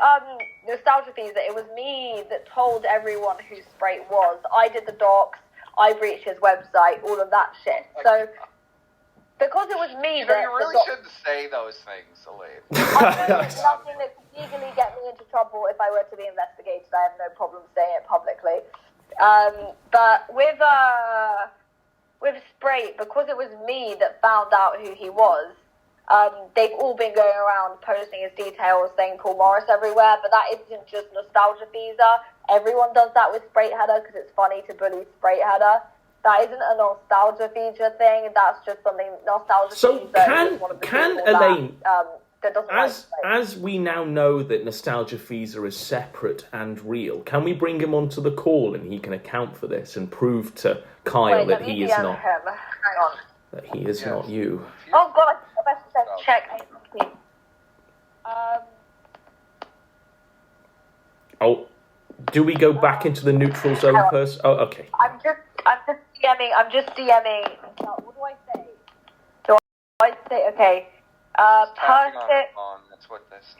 Nostalgia Feezer, it was me that told everyone who Sprite was. I did the docs. I breached his website. All of that shit. So because it was me that You really shouldn't say those things, Elaine. I know there's nothing that could legally get me into trouble if I were to be investigated. I have no problem saying it publicly. But with Spray, because it was me that found out who he was, they've all been going around posting his details, saying Paul Morris everywhere, but that isn't just Nostalgia Feezer. Everyone does that with Sprite Header because it's funny to bully Sprite Header. That isn't a Nostalgia Feature thing. That's just something Nostalgia So Feezer is one of the can people Elaine, that doesn't like Sprite. as we now know that Nostalgia Feezer is separate and real, can we bring him onto the call and he can account for this and prove to Kyle that he is not Hang on. that he is not you? Oh god, I best check. Oh, do we go back into the neutral zone first? Oh, okay. I'm just DMing. What do I say? Do I say okay? Tapping on the Persip phone, that's what this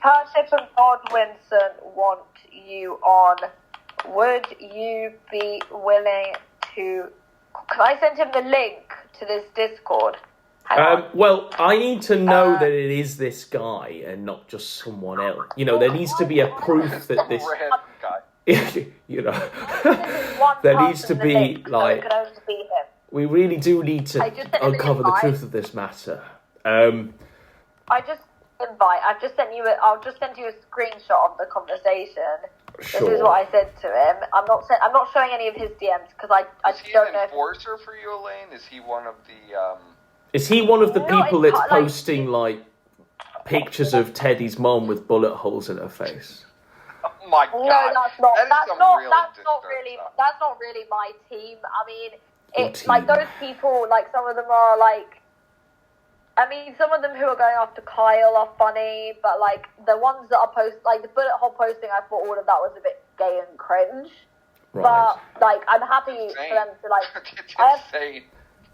and Godwinson want you on. Would you be willing to? Can I send him the link to this Discord? Hang on. Well, I need to know that it is this guy and not just someone else. You know, there needs to be a proof that this. red guy. You know, One there needs to person be the link, so like. it could only be him. We really do need to I just sent him an uncover the invite. truth of this matter. I just invite. I've just sent you. I'll just send you a screenshot of the conversation. Sure. This is what I said to him. I'm not showing any of his DMs because I Is he don't an know. If, enforcer for you, Elaine? Is he one of the Is he one of the No, people it's that's not, like- posting like pictures of Teddy's mom with bullet holes in her face? Oh my god. no, that's not. That is That's some not. really That's not disturbing really. stuff. That's not really my team. I mean, Your it's like team. those people. Like some of them are like. I mean, some of them who are going after Kyle are funny, but like the ones that are like the bullet hole posting, I thought all of that was a bit gay and cringe. Right. But like, I'm happy for them to like. It's I have- insane.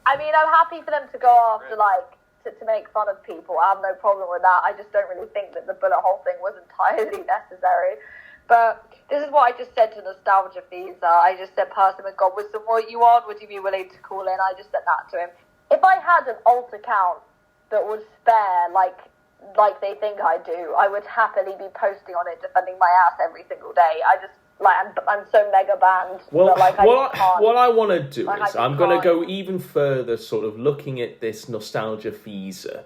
I mean, I'm happy for them to go after, like, to make fun of people. I have no problem with that. I just don't really think that the bullet hole thing was entirely necessary. But this is what I just said to Nostalgia Feezer. I just said, Person and Godwinson, what you on? Would you be willing to call in? I just said that to him. If I had an alt account that was spare, like they think I do, I would happily be posting on it, defending my ass every single day. I just, like, I'm so mega banned. Well, that, like, what I want to do Like, I is just I'm going to can't. go even further, sort of looking at this Nostalgia Feezer,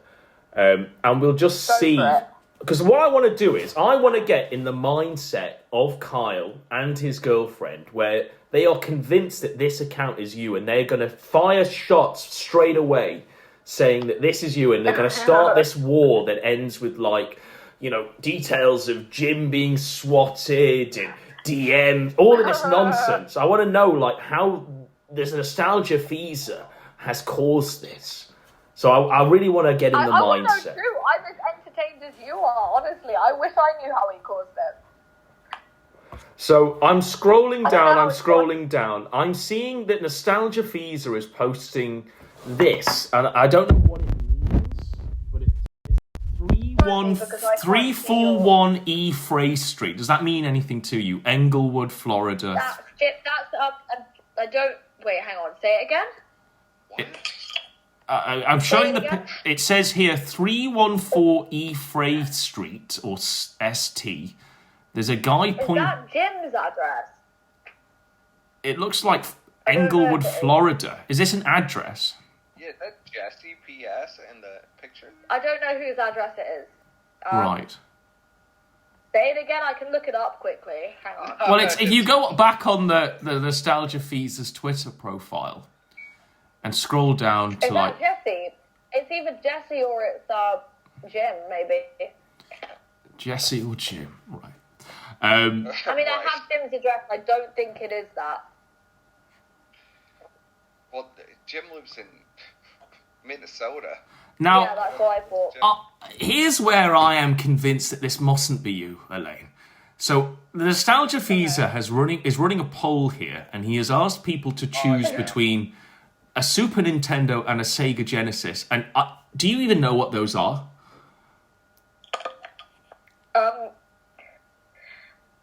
and we'll just Go see. for it. Because what I want to do is I want to get in the mindset of Kyle and his girlfriend, where they are convinced that this account is you, and they're going to fire shots straight away, saying that this is you, and they're going to start this war that ends with, like, you know, details of Jim being swatted and DM, all of this nonsense. I want to know, like, how this Nostalgia Feezer has caused this. So I really want to get in the I want to know mindset. too. I'm as entertained as you are, honestly. I wish I knew how he caused it. So I'm scrolling down, know, I'm it's scrolling down. I'm seeing that Nostalgia Feezer is posting this, and I don't know what it means, but it's 341 E Frey Street. Does that mean anything to you? Englewood, Florida. I don't. Wait, hang on. Say it again. I'm showing it says here 314 E Frey Street or ST. There's a guy pointing. Is that Jim's address? It looks like Englewood, Florida. Is this an address? Yeah, is that Jesse PS in the picture? I don't know whose address it is. Right. Say it again. I can look it up quickly. Hang on. Well, it's if you go back on the Nostalgia Feaser's Twitter profile and scroll down to Is that Jesse? It's either Jesse or it's Jim, maybe. Jesse or Jim, right? I mean, I have Jim's address. I don't think it is that. Well, Jim lives in Minnesota. Now, yeah, that's what I thought. Here's where I am convinced that this mustn't be you, Elaine. So the Nostalgia Feaser is running a poll here, and he has asked people to choose between a Super Nintendo and a Sega Genesis. And do you even know what those are?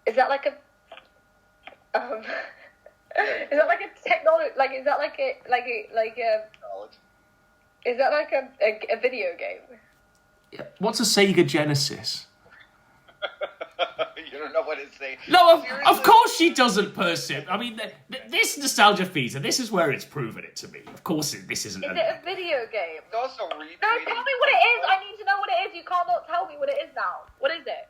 Is that like a is that like a technology? Like, is that like a Is that like a video game? Yeah. What's a Sega Genesis? You don't know what it's saying. No, of course she doesn't, Percy. I mean, this Nostalgia Feaser, this is where it's proven it to me. Of course, this isn't. Is it a video game? It's also No, tell me what it is. I need to know what it is. You can't not tell me what it is now. What is it?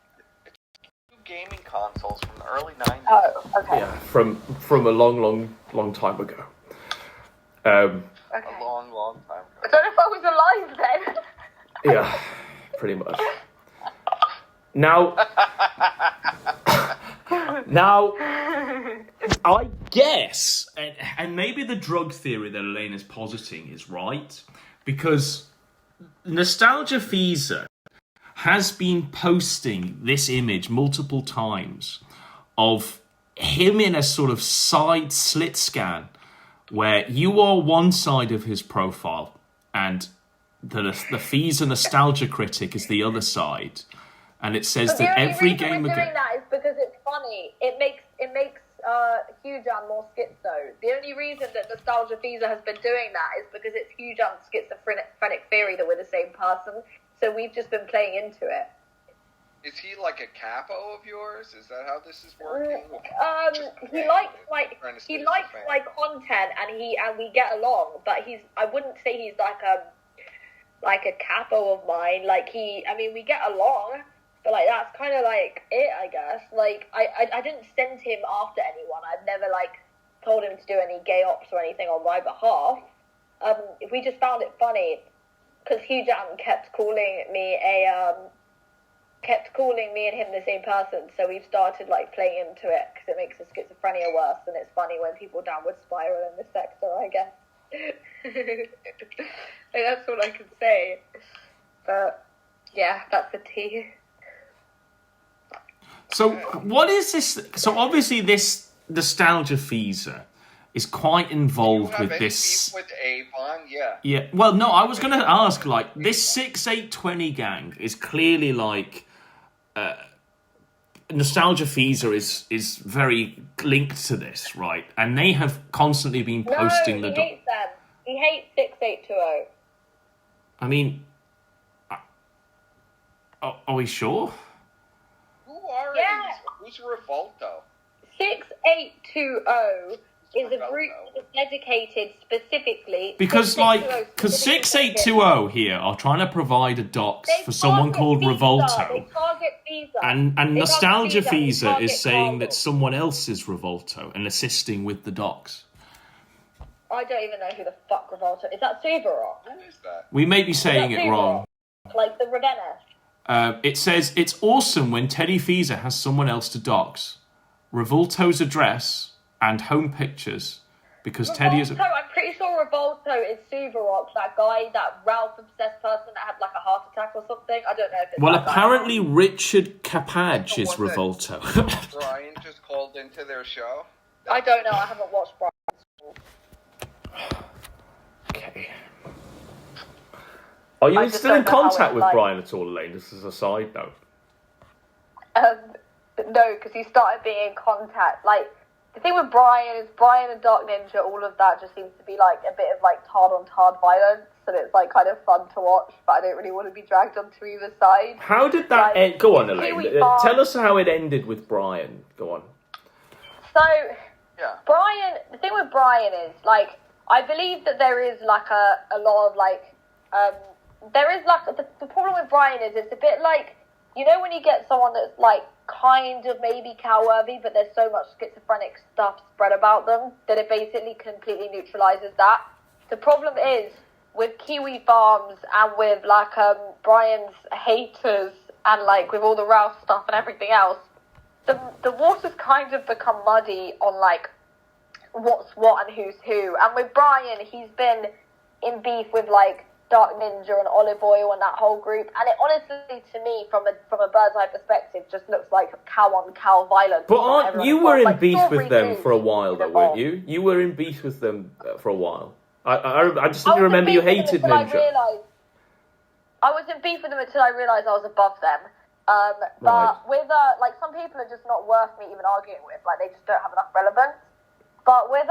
Gaming consoles from the early 90s. Oh, okay. Yeah, from a long time ago. Okay. A long time ago. I don't know if I was alive then. Yeah, pretty much. Now, I guess, and maybe the drug theory that Elaine is positing is right, because Nostalgia Feaser has been posting this image multiple times of him in a sort of side slit scan where you are one side of his profile and the Feaser Nostalgia Critic is the other side. And it says that every game we're doing that is because it's funny. It makes Hugh Jam more schizo. The only reason that Nostalgia Feaser has been doing that is because it's Hugh Jam's schizophrenic theory that we're the same person. So we've just been playing into it. Is he like a capo of yours? Is that how this is working? He likes my content and we get along, but I wouldn't say he's like a capo of mine. We get along, but like that's kind of like it, I guess. Like I didn't send him after anyone. I've never like told him to do any gay ops or anything on my behalf. We just found it funny because Hugh Jam kept calling me and him the same person. So we've started like playing into it because it makes the schizophrenia worse, and it's funny when people downward spiral in the sector, I guess. That's all I can say. But yeah, that's the tea. So what is this? So obviously this Nostalgia Feaser is quite involved with this. With Avon, yeah. Yeah. Well, no, I was going to ask. Like this 6820 gang is clearly like Nostalgia Feaser is very linked to this, right? And they have constantly been posting he hates them. He hates 6820. I mean, are we sure? Who are these? Who's Revolto? 6820 is a group that is dedicated specifically because 6820 here are trying to provide a docs for someone called Revolto, and Nostalgia Feaser is saying that someone else is Revolto and assisting with the docs. I don't even know who the fuck Revolto is. That Subaru? Who is that? We may be saying it wrong. Like the Ravenna. It says it's awesome when Teddy Feaser has someone else to docs. Revolto's address and home pictures because Teddy is. I'm pretty sure Revolto is Subaru, that guy, that Ralph-obsessed person that had like a heart attack or something. I don't know if it's. Well, apparently Richard Capage is Revolto. Brian just called into their show. I don't know. I haven't watched Brian. Okay. Are you I just still in don't know how contact it's with like. Brian at all, Elaine? Just as a side note. No, because he started being in contact. Like, the thing with Brian is Brian and Dark Ninja, all of that just seems to be like a bit of like tard-on-tard violence, and it's like kind of fun to watch, but I don't really want to be dragged onto either side. How did that Like, end? Go on, it's Elaine. Kiwi Farm. Tell us how it ended with Brian. Go on. So, Yeah. Brian, the thing with Brian is, like, I believe that there is like a lot of like, there is like, the problem with Brian is it's a bit like, you know when you get someone that's like kind of maybe cow-worthy, but there's so much schizophrenic stuff spread about them that it basically completely neutralizes that. The problem is with Kiwi Farms and with like Brian's haters and like with all the Ralph stuff and everything else, the water's kind of become muddy on like what's what and who's who. And with Brian, he's been in beef with like Dark Ninja and Olive Oil and that whole group, and it honestly, to me, from a bird's eye perspective, just looks like cow on cow violence. But you were in like, beef with Strawberry them Juice for a while, is though, involved. weren't you? You were in beef with them for a while. I just seem I to was in remember you beef with hated them until Ninja. I was in beef with them until I realised I was above them. But Right. with like some people are just not worth me even arguing with. Like they just don't have enough relevance. But with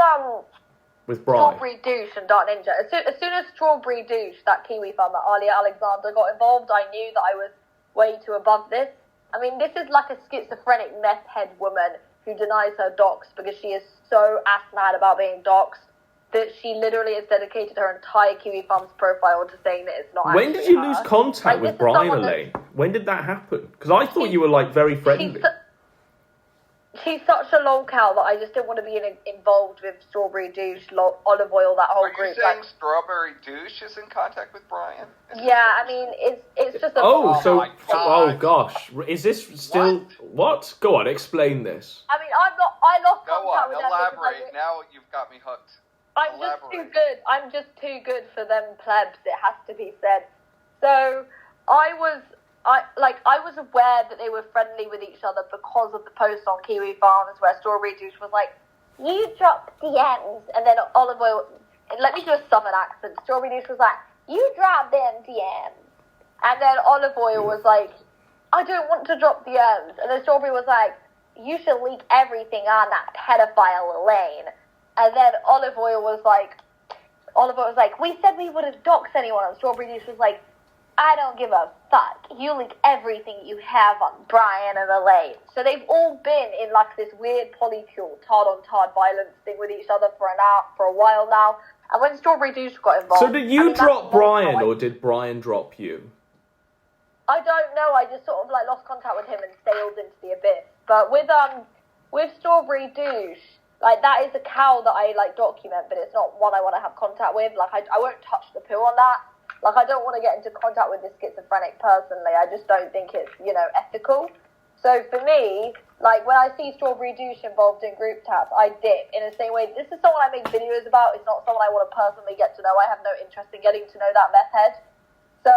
Brian. Strawberry Douche and Dark Ninja, as soon as Strawberry Douche, that Kiwi farmer, Alia Alexander, got involved, I knew that I was way too above this. I mean, this is like a schizophrenic meth head woman who denies her docs because she is so ass-mad about being doxxed that she literally has dedicated her entire Kiwi Farms profile to saying that it's not When actually did you her. lose contact Like, with this is Brian, someone that- Elaine? When did that happen? Because I thought you were like very friendly. She's such a lol cow that I just didn't want to be involved with Strawberry Douche, Olive Oil, that whole Are you group. saying Like, Strawberry Douche is in contact with Brian? yeah, I mean, it's just a... Oh, so my God. oh gosh, is this still what? Go on, explain this. I mean, I lost Go contact on, with them because elaborate. Now you've got me hooked. I'm just too Elaborate. good. I'm just too good for them plebs, it has to be said. So, I was aware that they were friendly with each other because of the post on Kiwi Farms where Strawberry Douche was like, you dropped DMs, and then Olive Oil, let me do a southern accent, Strawberry Douche was like, you dropped them DMs, and then Olive Oil was like, I don't want to drop DMs, and then Strawberry was like, you should leak everything on that pedophile Elaine, and then Olive Oil was like, we said we wouldn't dox anyone, and Strawberry Douche was like, I don't give a fuck. You leak everything you have on Brian and Elaine. So they've all been in like this weird polycule, tard-on-tard violence thing with each other for a while now. And when Strawberry Douche got involved... So did you drop Brian, or did Brian drop you? I don't know. I just sort of like lost contact with him and sailed into the abyss. But with Strawberry Douche, like that is a cow that I like document, but it's not one I want to have contact with. Like I won't touch the poo on that. Like, I don't want to get into contact with this schizophrenic personally. I just don't think it's, ethical. So for me, like, when I see Strawberry Douche involved in group chats, I dip. In the same way, this is someone I make videos about. It's not someone I want to personally get to know. I have no interest in getting to know that meth head. So,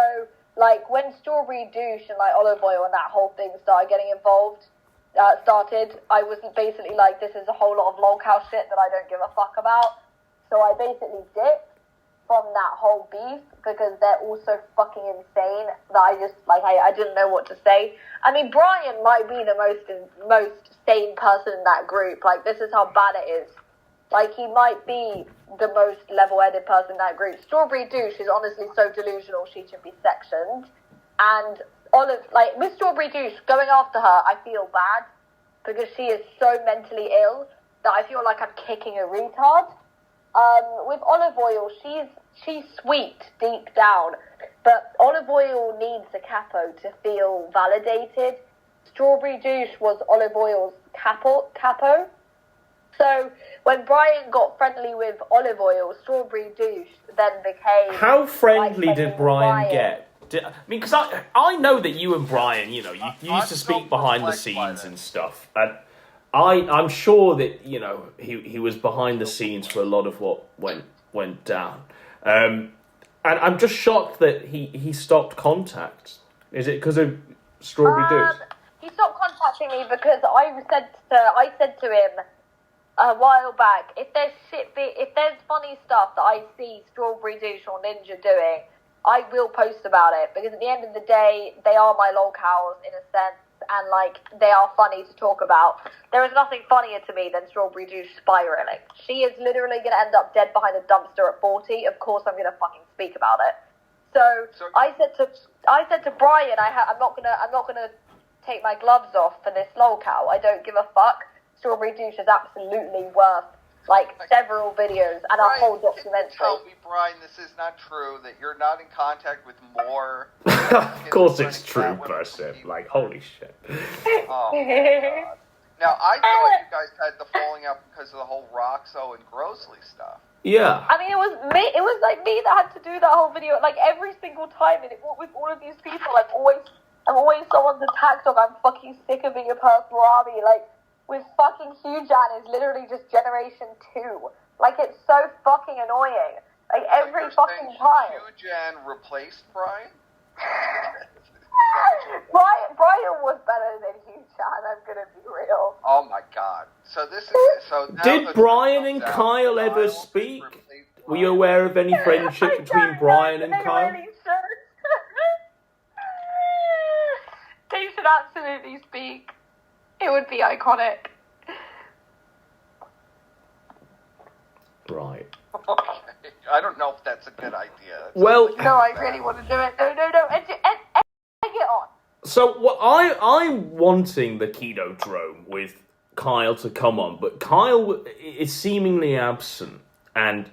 like, when Strawberry Douche and, like, Olive Oil and that whole thing started getting involved, I was basically like, this is a whole lot of lolcow shit that I don't give a fuck about. So I basically dipped from that whole beef because they're all so fucking insane that I just, like, I didn't know what to say. I mean, Brian might be the most sane person in that group. Like, this is how bad it is. Like, he might be the most level-headed person in that group. Strawberry Douche is honestly so delusional she should be sectioned. And with Strawberry Douche, going after her, I feel bad because she is so mentally ill that I feel like I'm kicking a retard. With Olive Oil, she's sweet deep down, but Olive Oil needs a capo to feel validated. Strawberry Douche was Olive Oil's capo. So when Brian got friendly with Olive Oil, Strawberry Douche then became... How friendly like, did Brian get? I mean, because I know that you and Brian, you used to speak behind the scenes and stuff, and I'm sure that he was behind the scenes for a lot of what went down, and I'm just shocked that he stopped contact. Is it because of Strawberry Douche? He stopped contacting me because I said to him a while back, if there's funny stuff that I see Strawberry Douche or Ninja doing, I will post about it, because at the end of the day, they are my lolcows in a sense, and like they are funny to talk about. There is nothing funnier to me than Strawberry Juice spiraling. She is literally going to end up dead behind a dumpster at 40. Of course, I'm going to fucking speak about it. So I said to Brian, I'm not gonna take my gloves off for this lolcow. I don't give a fuck. Strawberry Juice is absolutely worth like several videos and Brian, a whole documentary. Tell me, Brian, this is not true, that you're not in contact with more... Of course it's true, person. Like, holy shit. Oh, my God. Now, I thought you guys had the falling out because of the whole Roxo and Grosley stuff. Yeah. I mean, it was like me that had to do that whole video. Like every single time, and with all of these people, I'm always someone's attack dog. I'm fucking sick of being a personal army. Like, with fucking Hugh-Jan is literally just generation 2. Like, it's so fucking annoying. Like, every fucking time. Hugh-Jan replaced Brian? Brian was better than Hugh-Jan, I'm gonna be real. Oh my God. So this is... now Did Brian and Kyle ever speak? Were you aware of any friendship between Brian and Kyle? Really should. They should absolutely speak. It would be iconic. Right. Okay. I don't know if that's a good idea. Well... No, I really want to do it. No. And get on. So what I'm wanting the KINODROME with Kyle to come on, but Kyle is seemingly absent, and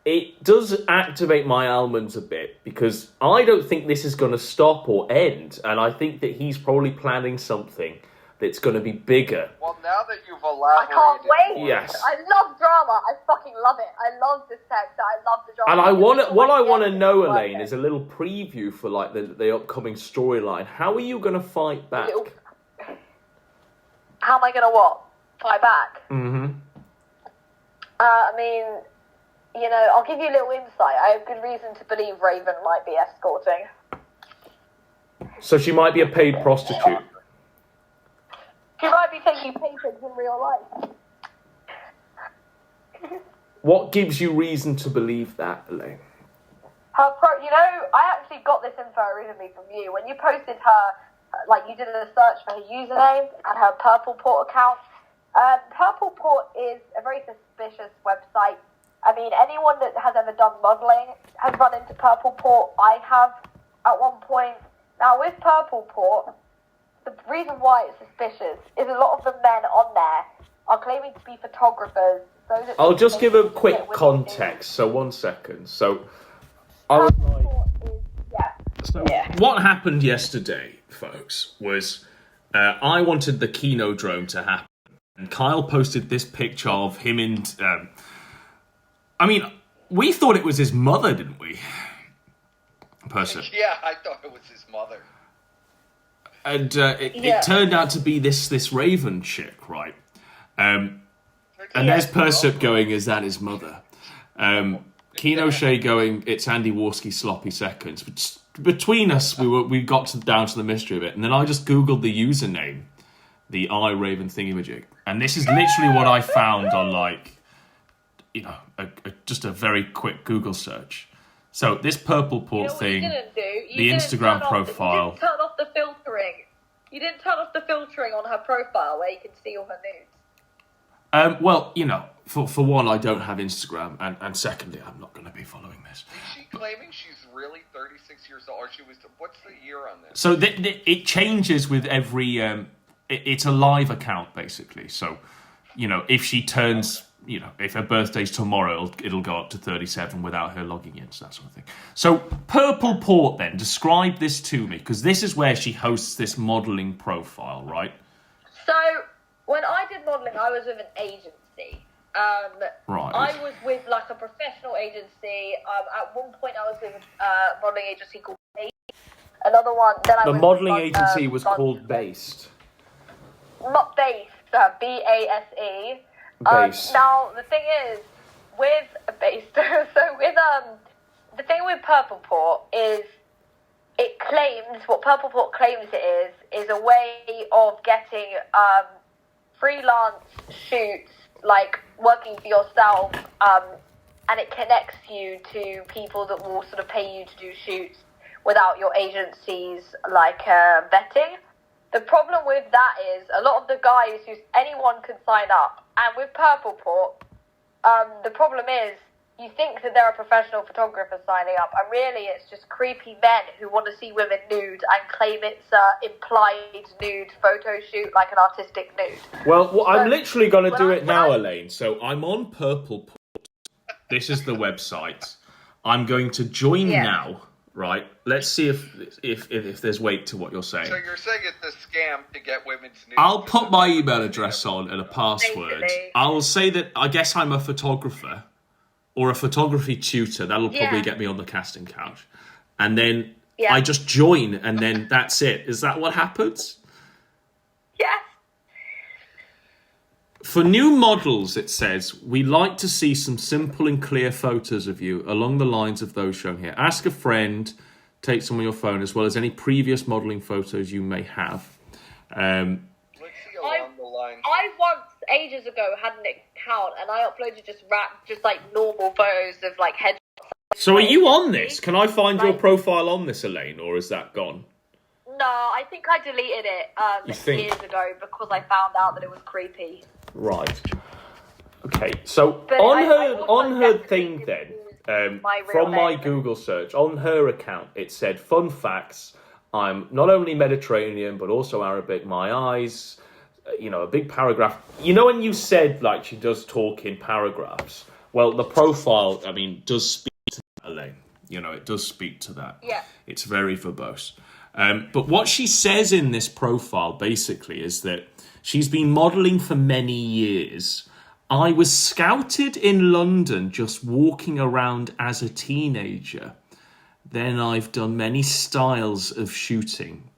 it does activate my almonds a bit, because I don't think this is going to stop or end, and I think that he's probably planning something that's going to be bigger. Well, now that you've elaborated... I can't wait. Yes. I love drama. I fucking love it. I love the sex. I love the drama. And what I want to know, Elaine, is a little preview for like the upcoming storyline. How are you going to fight back? How am I going to what? Fight back? Mm-hmm. I mean, you know, I'll give you a little insight. I have good reason to believe Raven might be escorting. So she might be a paid prostitute. She might be taking patients in real life. What gives you reason to believe that, Elaine? You know, I actually got this info originally from you. When you posted her, like you did a search for her username and her Purple Port account. Purple Port is a very suspicious website. I mean, anyone that has ever done modelling has run into Purple Port. I have at one point. Now, with Purple Port, the reason why it's suspicious is a lot of the men on there are claiming to be photographers. So that I'll just give a quick context. So 1 second. So I was like, what happened yesterday, folks, was I wanted the KINODROME to happen, and Kyle posted this picture of him and I mean, we thought it was his mother, didn't we? Yeah, I thought it was his mother. And it turned out to be this Raven chick, right? And there's Persip going, is that his mother? Kino Shea going, it's Andy Warski sloppy seconds. But between us, we got down to the mystery of it. And then I just Googled the username, the iRaven thingamajig. And this is literally what I found on, like, you know, just a very quick Google search. So this Purple Port thing, the Instagram profile. You didn't turn off the filtering. You didn't turn off the filtering on her profile where you can see all her nudes. Well, you know, for one, I don't have Instagram, and secondly, I'm not going to be following this. Is she claiming she's really 36 years old? Or she was? What's the year on this? So it changes with every. It's a live account basically. So, you know, if she turns, you know, if her birthday's tomorrow, it'll go up to 37 without her logging in, so that sort of thing. So Purple Port, then describe this to me, because this is where she hosts this modelling profile, right? So when I did modelling, I was with an agency. Right. I was with like a professional agency. At one point, I was with a modelling agency called Based. Another one. Then the modelling agency was called Based. Not Based. BASE. Based. Now the thing is, with Based. So with the thing with Purple Port is it claims what Purple Port claims it is a way of getting freelance shoots, like working for yourself, and it connects you to people that will sort of pay you to do shoots without your agency's vetting. The problem with that is a lot of the guys anyone can sign up, and with Purple Port, the problem is you think that they're a professional photographer signing up, and really it's just creepy men who want to see women nude and claim it's an implied nude photo shoot, like an artistic nude. Well, I'm literally going to do it now, Elaine. So I'm on Purple Port. This is the website. I'm going to join now. Right, let's see if there's weight to what you're saying. So you're saying it's a scam to get women's nudes? I'll put my email address on and a password. Basically. I'll say that I guess I'm a photographer or a photography tutor. That'll probably get me on the casting couch. And then I just join, and then that's it. Is that what happens? Yes. For new models, it says, we like to see some simple and clear photos of you along the lines of those shown here. Ask a friend, take some on your phone, as well as any previous modelling photos you may have. Let's see along the lines. I once, ages ago, had an account, and I uploaded just like normal photos of like headshots. So are you on this? Can I find your profile on this, Elaine, or is that gone? No, I think I deleted it years ago because I found out that it was creepy. Right. Okay. So But on her definitely thing didn't then, use my real from my name. Google search, on her account, it said, fun facts, I'm not only Mediterranean, but also Arabic. My eyes, a big paragraph. You know when you said, like, she does talk in paragraphs? Well, the profile, does speak to that, Elaine. It does speak to that. Yeah. It's very verbose. But what she says in this profile, basically, is that she's been modelling for many years. I was scouted in London just walking around as a teenager. Then I've done many styles of shooting.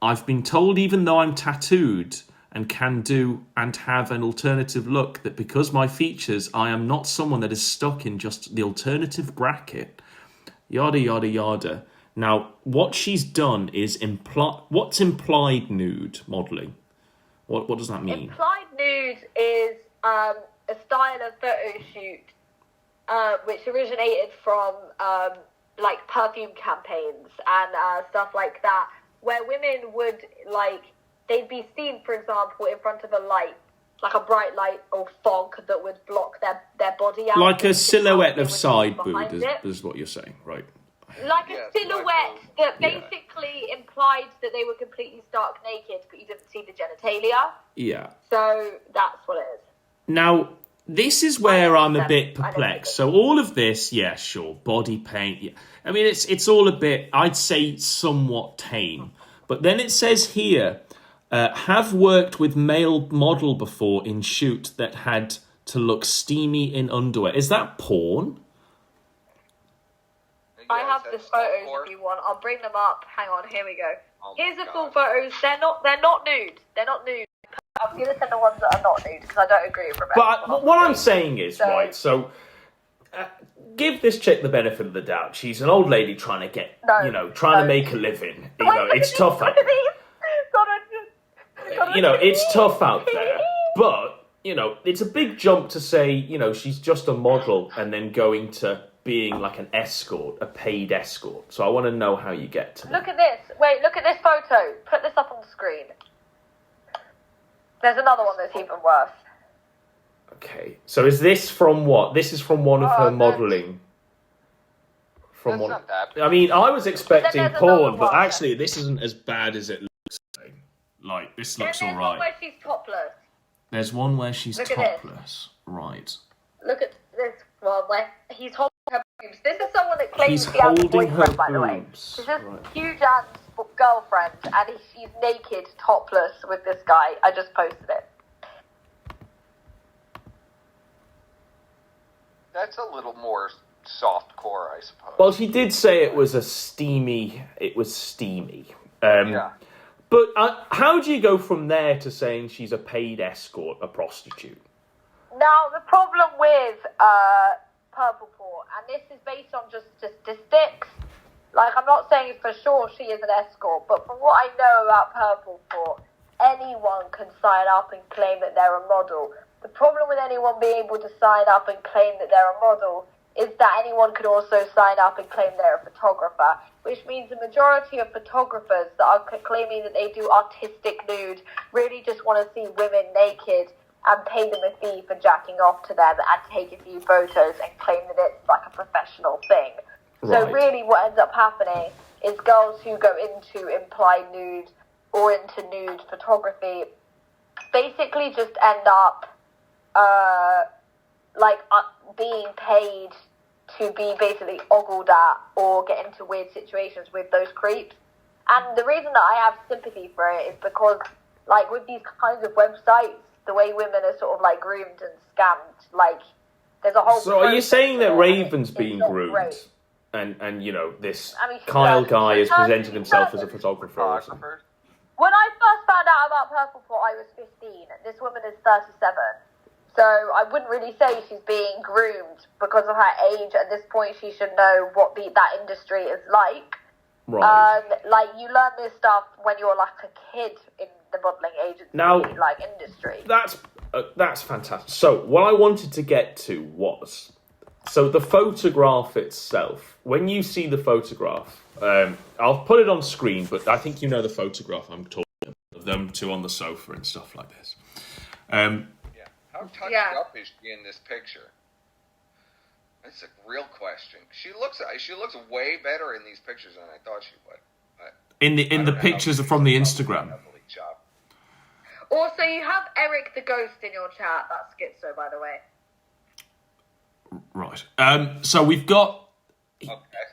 I've been told, even though I'm tattooed and can do and have an alternative look, that because my features, I am not someone that is stuck in just the alternative bracket. Yada, yada, yada. Now, what she's done is what's implied nude modelling? What does that mean? Implied nude is a style of photo shoot which originated from perfume campaigns and stuff like that, where women would they'd be seen, for example, in front of a light, like a bright light or fog that would block their body out. Like a silhouette of side boob is what you're saying, right? Like a silhouette that basically implied that they were completely stark naked, but you didn't see the genitalia. Yeah. So that's what it is. Now, this is where I'm a bit perplexed. So all of this, yeah, sure, body paint. Yeah. It's all a bit, I'd say, somewhat tame. But then it says here, have worked with male model before in shoot that had to look steamy in underwear. Is that porn? I have the photos if you want. I'll bring them up. Hang on, here we go. Here's the full photos. They're not nude. They're not nude. I'm going to send the ones that are not nude because I don't agree with Rebecca. But what I'm saying is, give this chick the benefit of the doubt. She's an old lady trying to get, to make a living. It's tough out there. It's tough out there. But, it's a big jump to say, she's just a model and then going to being like an escort, a paid escort. So I want to know how you get to that. Look at this. Wait, look at this photo. Put this up on the screen. There's another one that's even worse. Okay. So is this from what? This is from one of her modelling. From That's one. not that bad. I was expecting there's porn, another but one. actually this isn't as bad as it looks. Like, this looks There's one alright. where she's topless. There's one where she's Look at this. topless. Right. Look at this one where he's holding her boobs. This is someone that claims He's he has a holding her boyfriend, by the way. boobs. This is Right. Hugh Jan's girlfriend, and she's naked, topless with this guy. I just posted it. That's a little more soft core, I suppose. Well, she did say it was steamy. Yeah. But how do you go from there to saying she's a paid escort, a prostitute? Now, the problem with Purple Port, and this is based on just statistics, I'm not saying for sure she is an escort, but from what I know about Purple Port, anyone can sign up and claim that they're a model. The problem with anyone being able to sign up and claim that they're a model is that anyone could also sign up and claim they're a photographer, which means the majority of photographers that are claiming that they do artistic nude really just want to see women naked and pay them a fee for jacking off to them and take a few photos and claim that it's like a professional thing. Right. So really what ends up happening is girls who go into implied nude or into nude photography basically just end up being paid to be basically ogled at or get into weird situations with those creeps. And the reason that I have sympathy for it is because, like, with these kinds of websites, the way women are sort of, like, groomed and scammed, like, there's a whole... So are you saying that Raven's it's being not groomed? great. And you know, this she Kyle does. guy has She does. presented himself as a photographer or something? When I first found out about Purple Pot, I was 15. This woman is 37. So I wouldn't really say she's being groomed because of her age. At this point, she should know what that industry is like. Right. Like, you learn this stuff when you're like a kid in the modelling agency, like, industry. That's fantastic. So what I wanted to get to was, so the photograph itself, when you see the photograph, I'll put it on screen, but I think you know the photograph I'm talking of, them two on the sofa and stuff like this. How touched up is she in this picture? That's a real question. She looks way better in these pictures than I thought she would. In the pictures from the Instagram. Also, you have Eric the Ghost in your chat. That's schizo, by the way. Right. So we've got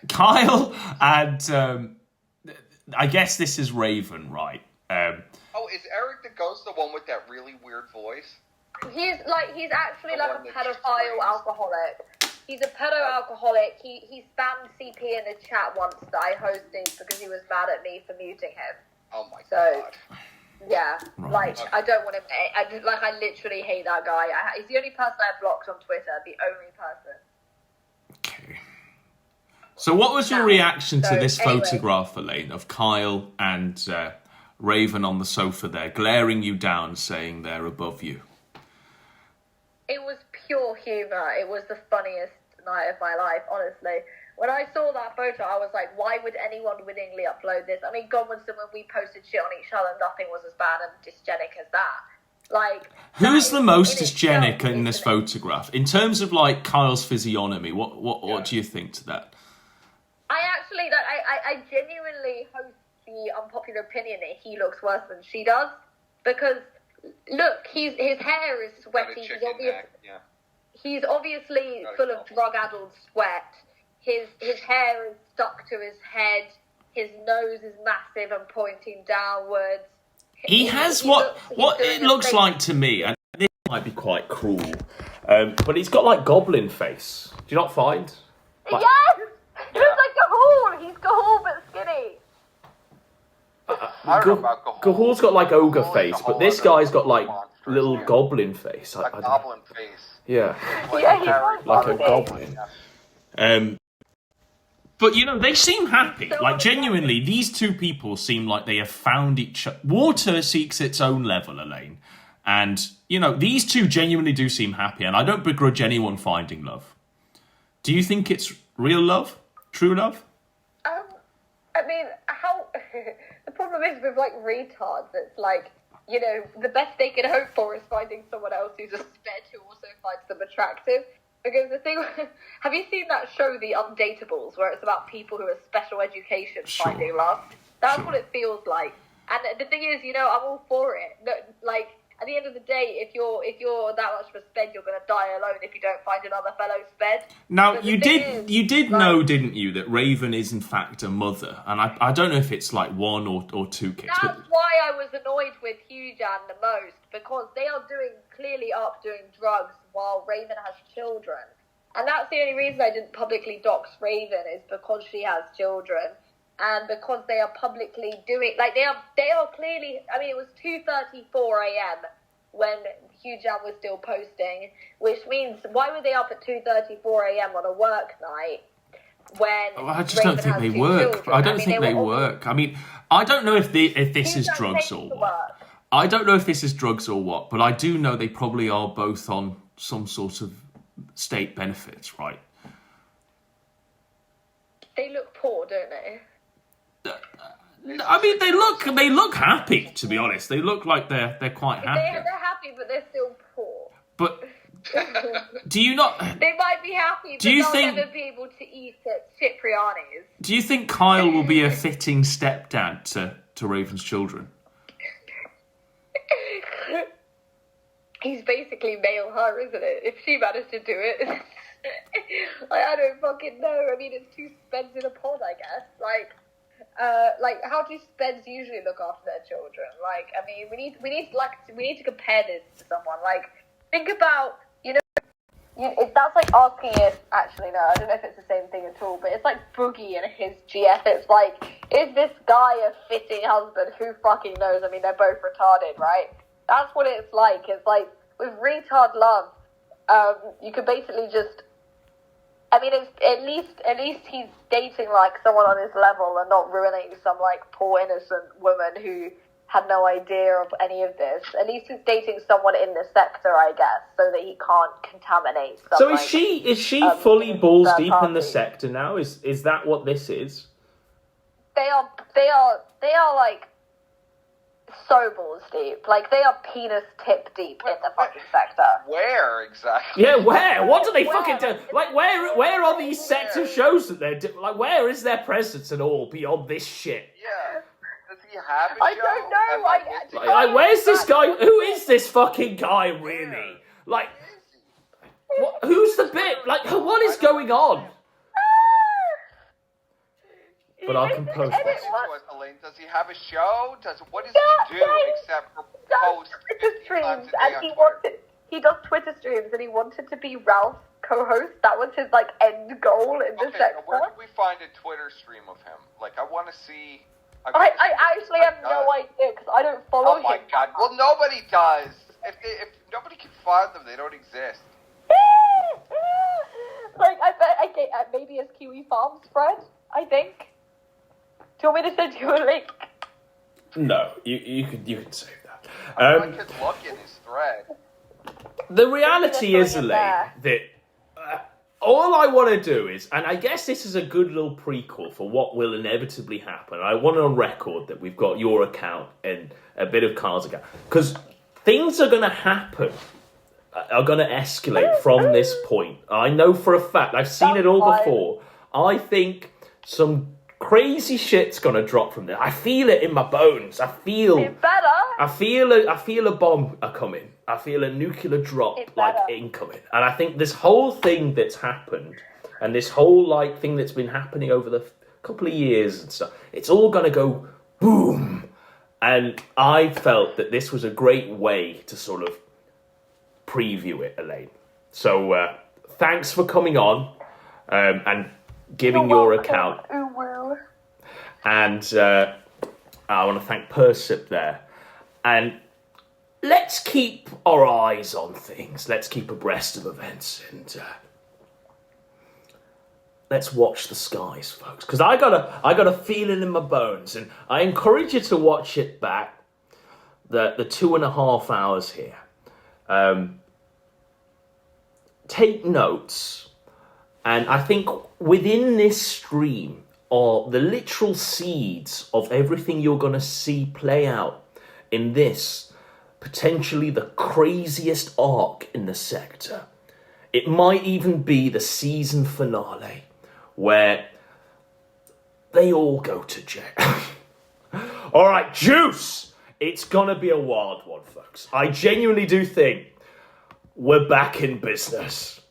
Kyle and I guess this is Raven, right? Is Eric the Ghost the one with that really weird voice? He's actually like a pedophile alcoholic. He's a pedo-alcoholic. He spammed CP in the chat once that I hosted because he was mad at me for muting him. Oh my god. Yeah, Right. I don't want him. I literally hate that guy. He's the only person I've blocked on Twitter. The only person. Okay. So what was your reaction to this anyway. photograph, Elaine, of Kyle and Raven on the sofa there, glaring you down, saying they're above you? It was pure humour. It was the funniest night of my life, honestly. When I saw that photo, I was like, why would anyone willingly upload this? I mean, Godwinson, when we posted shit on each other, nothing was as bad and dysgenic as that. Like, who's the most dysgenic in this photograph? In terms of, like, Kyle's physiognomy, what do you think to that? I genuinely host the unpopular opinion that he looks worse than she does. Because, look, his hair is sweaty. He's obviously full of drug-addled sweat. His hair is stuck to his head. His nose is massive and pointing downwards. He has what it looks like to me, and this might be quite cruel, but he's got like goblin face. Do you not find? Yes! He looks like Gahul! He's Gahul but skinny. I don't know about Gahul. Gahul's got like ogre face, but this guy's got like little goblin face. Like goblin face. Yeah. Yeah, Like a goblin. But, you know, they seem happy. Like, genuinely, these two people seem like they have found each other. Water seeks its own level, Elaine. And, you know, these two genuinely do seem happy, and I don't begrudge anyone finding love. Do you think it's real love? True love? I mean, how... the problem is with, like, retards, it's like, you know, the best they can hope for is finding someone else who's a sped who also finds them attractive. Because the thing, have you seen that show, The Undateables, where it's about people who are special education finding love? That's what it feels like. And the thing is, you know, I'm all for it. No, like, at the end of the day, if you're that much of a sped, you're going to die alone if you don't find another fellow sped. Now, you did know, didn't you, that Raven is in fact a mother? And I don't know if it's like one or two kids. That's why I was annoyed with Hujan the most, because they are clearly doing drugs while Raven has children. And that's the only reason I didn't publicly dox Raven, is because she has children. And because they are publicly doing, like, they are clearly, I mean, it was 2:34 a.m. when Hujan was still posting, which means, why were they up at 2:34 a.m. on a work night when I just don't think they work. I don't think they work. I mean, I don't know if this is drugs or what. I don't know if this is drugs or what, but I do know they probably are both on some sort of state benefits, right? They look poor, don't they? I mean, they look happy, to be honest. They look like they're quite happy. They're happy, but they're still poor. But do you not? They might be happy, but they'll never be able to eat at Cipriani's. Do you think Kyle will be a fitting stepdad to Raven's children? He's basically male her, isn't it? If she managed to do it. I don't fucking know. I mean, it's two Speds in a pod, I guess. Like how do Speds usually look after their children? Like, I mean, we need to compare this to someone. Like, think about, that's like asking if, actually, no, I don't know if it's the same thing at all, but it's like Boogie and his GF. It's like, is this guy a fitting husband? Who fucking knows? I mean, they're both retarded, right? That's what it's like. It's like, with retard love, you could basically just, I mean, it's, at least he's dating, like, someone on his level and not ruining some, like, poor innocent woman who had no idea of any of this. At least he's dating someone in the sector, I guess, so that he can't contaminate some, So is she fully balls deep in the sector now? Is that what this is? They are like so balls deep. Like, they are penis tip deep in the fucking sector. Where exactly? Yeah, where? What do they fucking do? Like, where are these sector shows that they're like? Where is their presence at all beyond this shit? Yeah. Does he have a show? I don't know. Like, where's this guy? Who is this fucking guy, really? Like, who's the bit? Like, what is going on? But I'll compose myself. Elaine, does he have a show? What does he do except for post Twitter streams, and he does Twitter streams, and he wanted to be Ralph's co-host. That was his like end goal in the sector. Where can we find a Twitter stream of him? Like, I want to see. I actually have no idea because I don't follow him. Oh my god! Well, nobody does. If nobody can find them, they don't exist. Like, I bet I get maybe his Kiwi Farm spread. I think. Do you want me to send you a link? No, you can save that. I could look in his thread. The reality is, Elaine, that all I want to do is, and I guess this is a good little prequel for what will inevitably happen. I want on record that we've got your account and a bit of Carl's account. Because things are going to happen, are going to escalate from this point. I know for a fact, I've seen it all before. I think some crazy shit's gonna drop from there. I feel it in my bones. I feel a bomb coming. I feel a nuclear drop incoming. And I think this whole thing that's happened, and this whole thing that's been happening over the couple of years and stuff, it's all gonna go boom. And I felt that this was a great way to sort of preview it, Elaine. So thanks for coming on and giving your account. And I want to thank Persip there. And let's keep our eyes on things. Let's keep abreast of events. And let's watch the skies, folks. Because I got a feeling in my bones. And I encourage you to watch it back. The 2.5 hours here. Take notes. And I think within this stream are the literal seeds of everything you're going to see play out in this, potentially the craziest arc in the sector. It might even be the season finale, where they all go to jail. All right, Juice! It's going to be a wild one, folks. I genuinely do think we're back in business.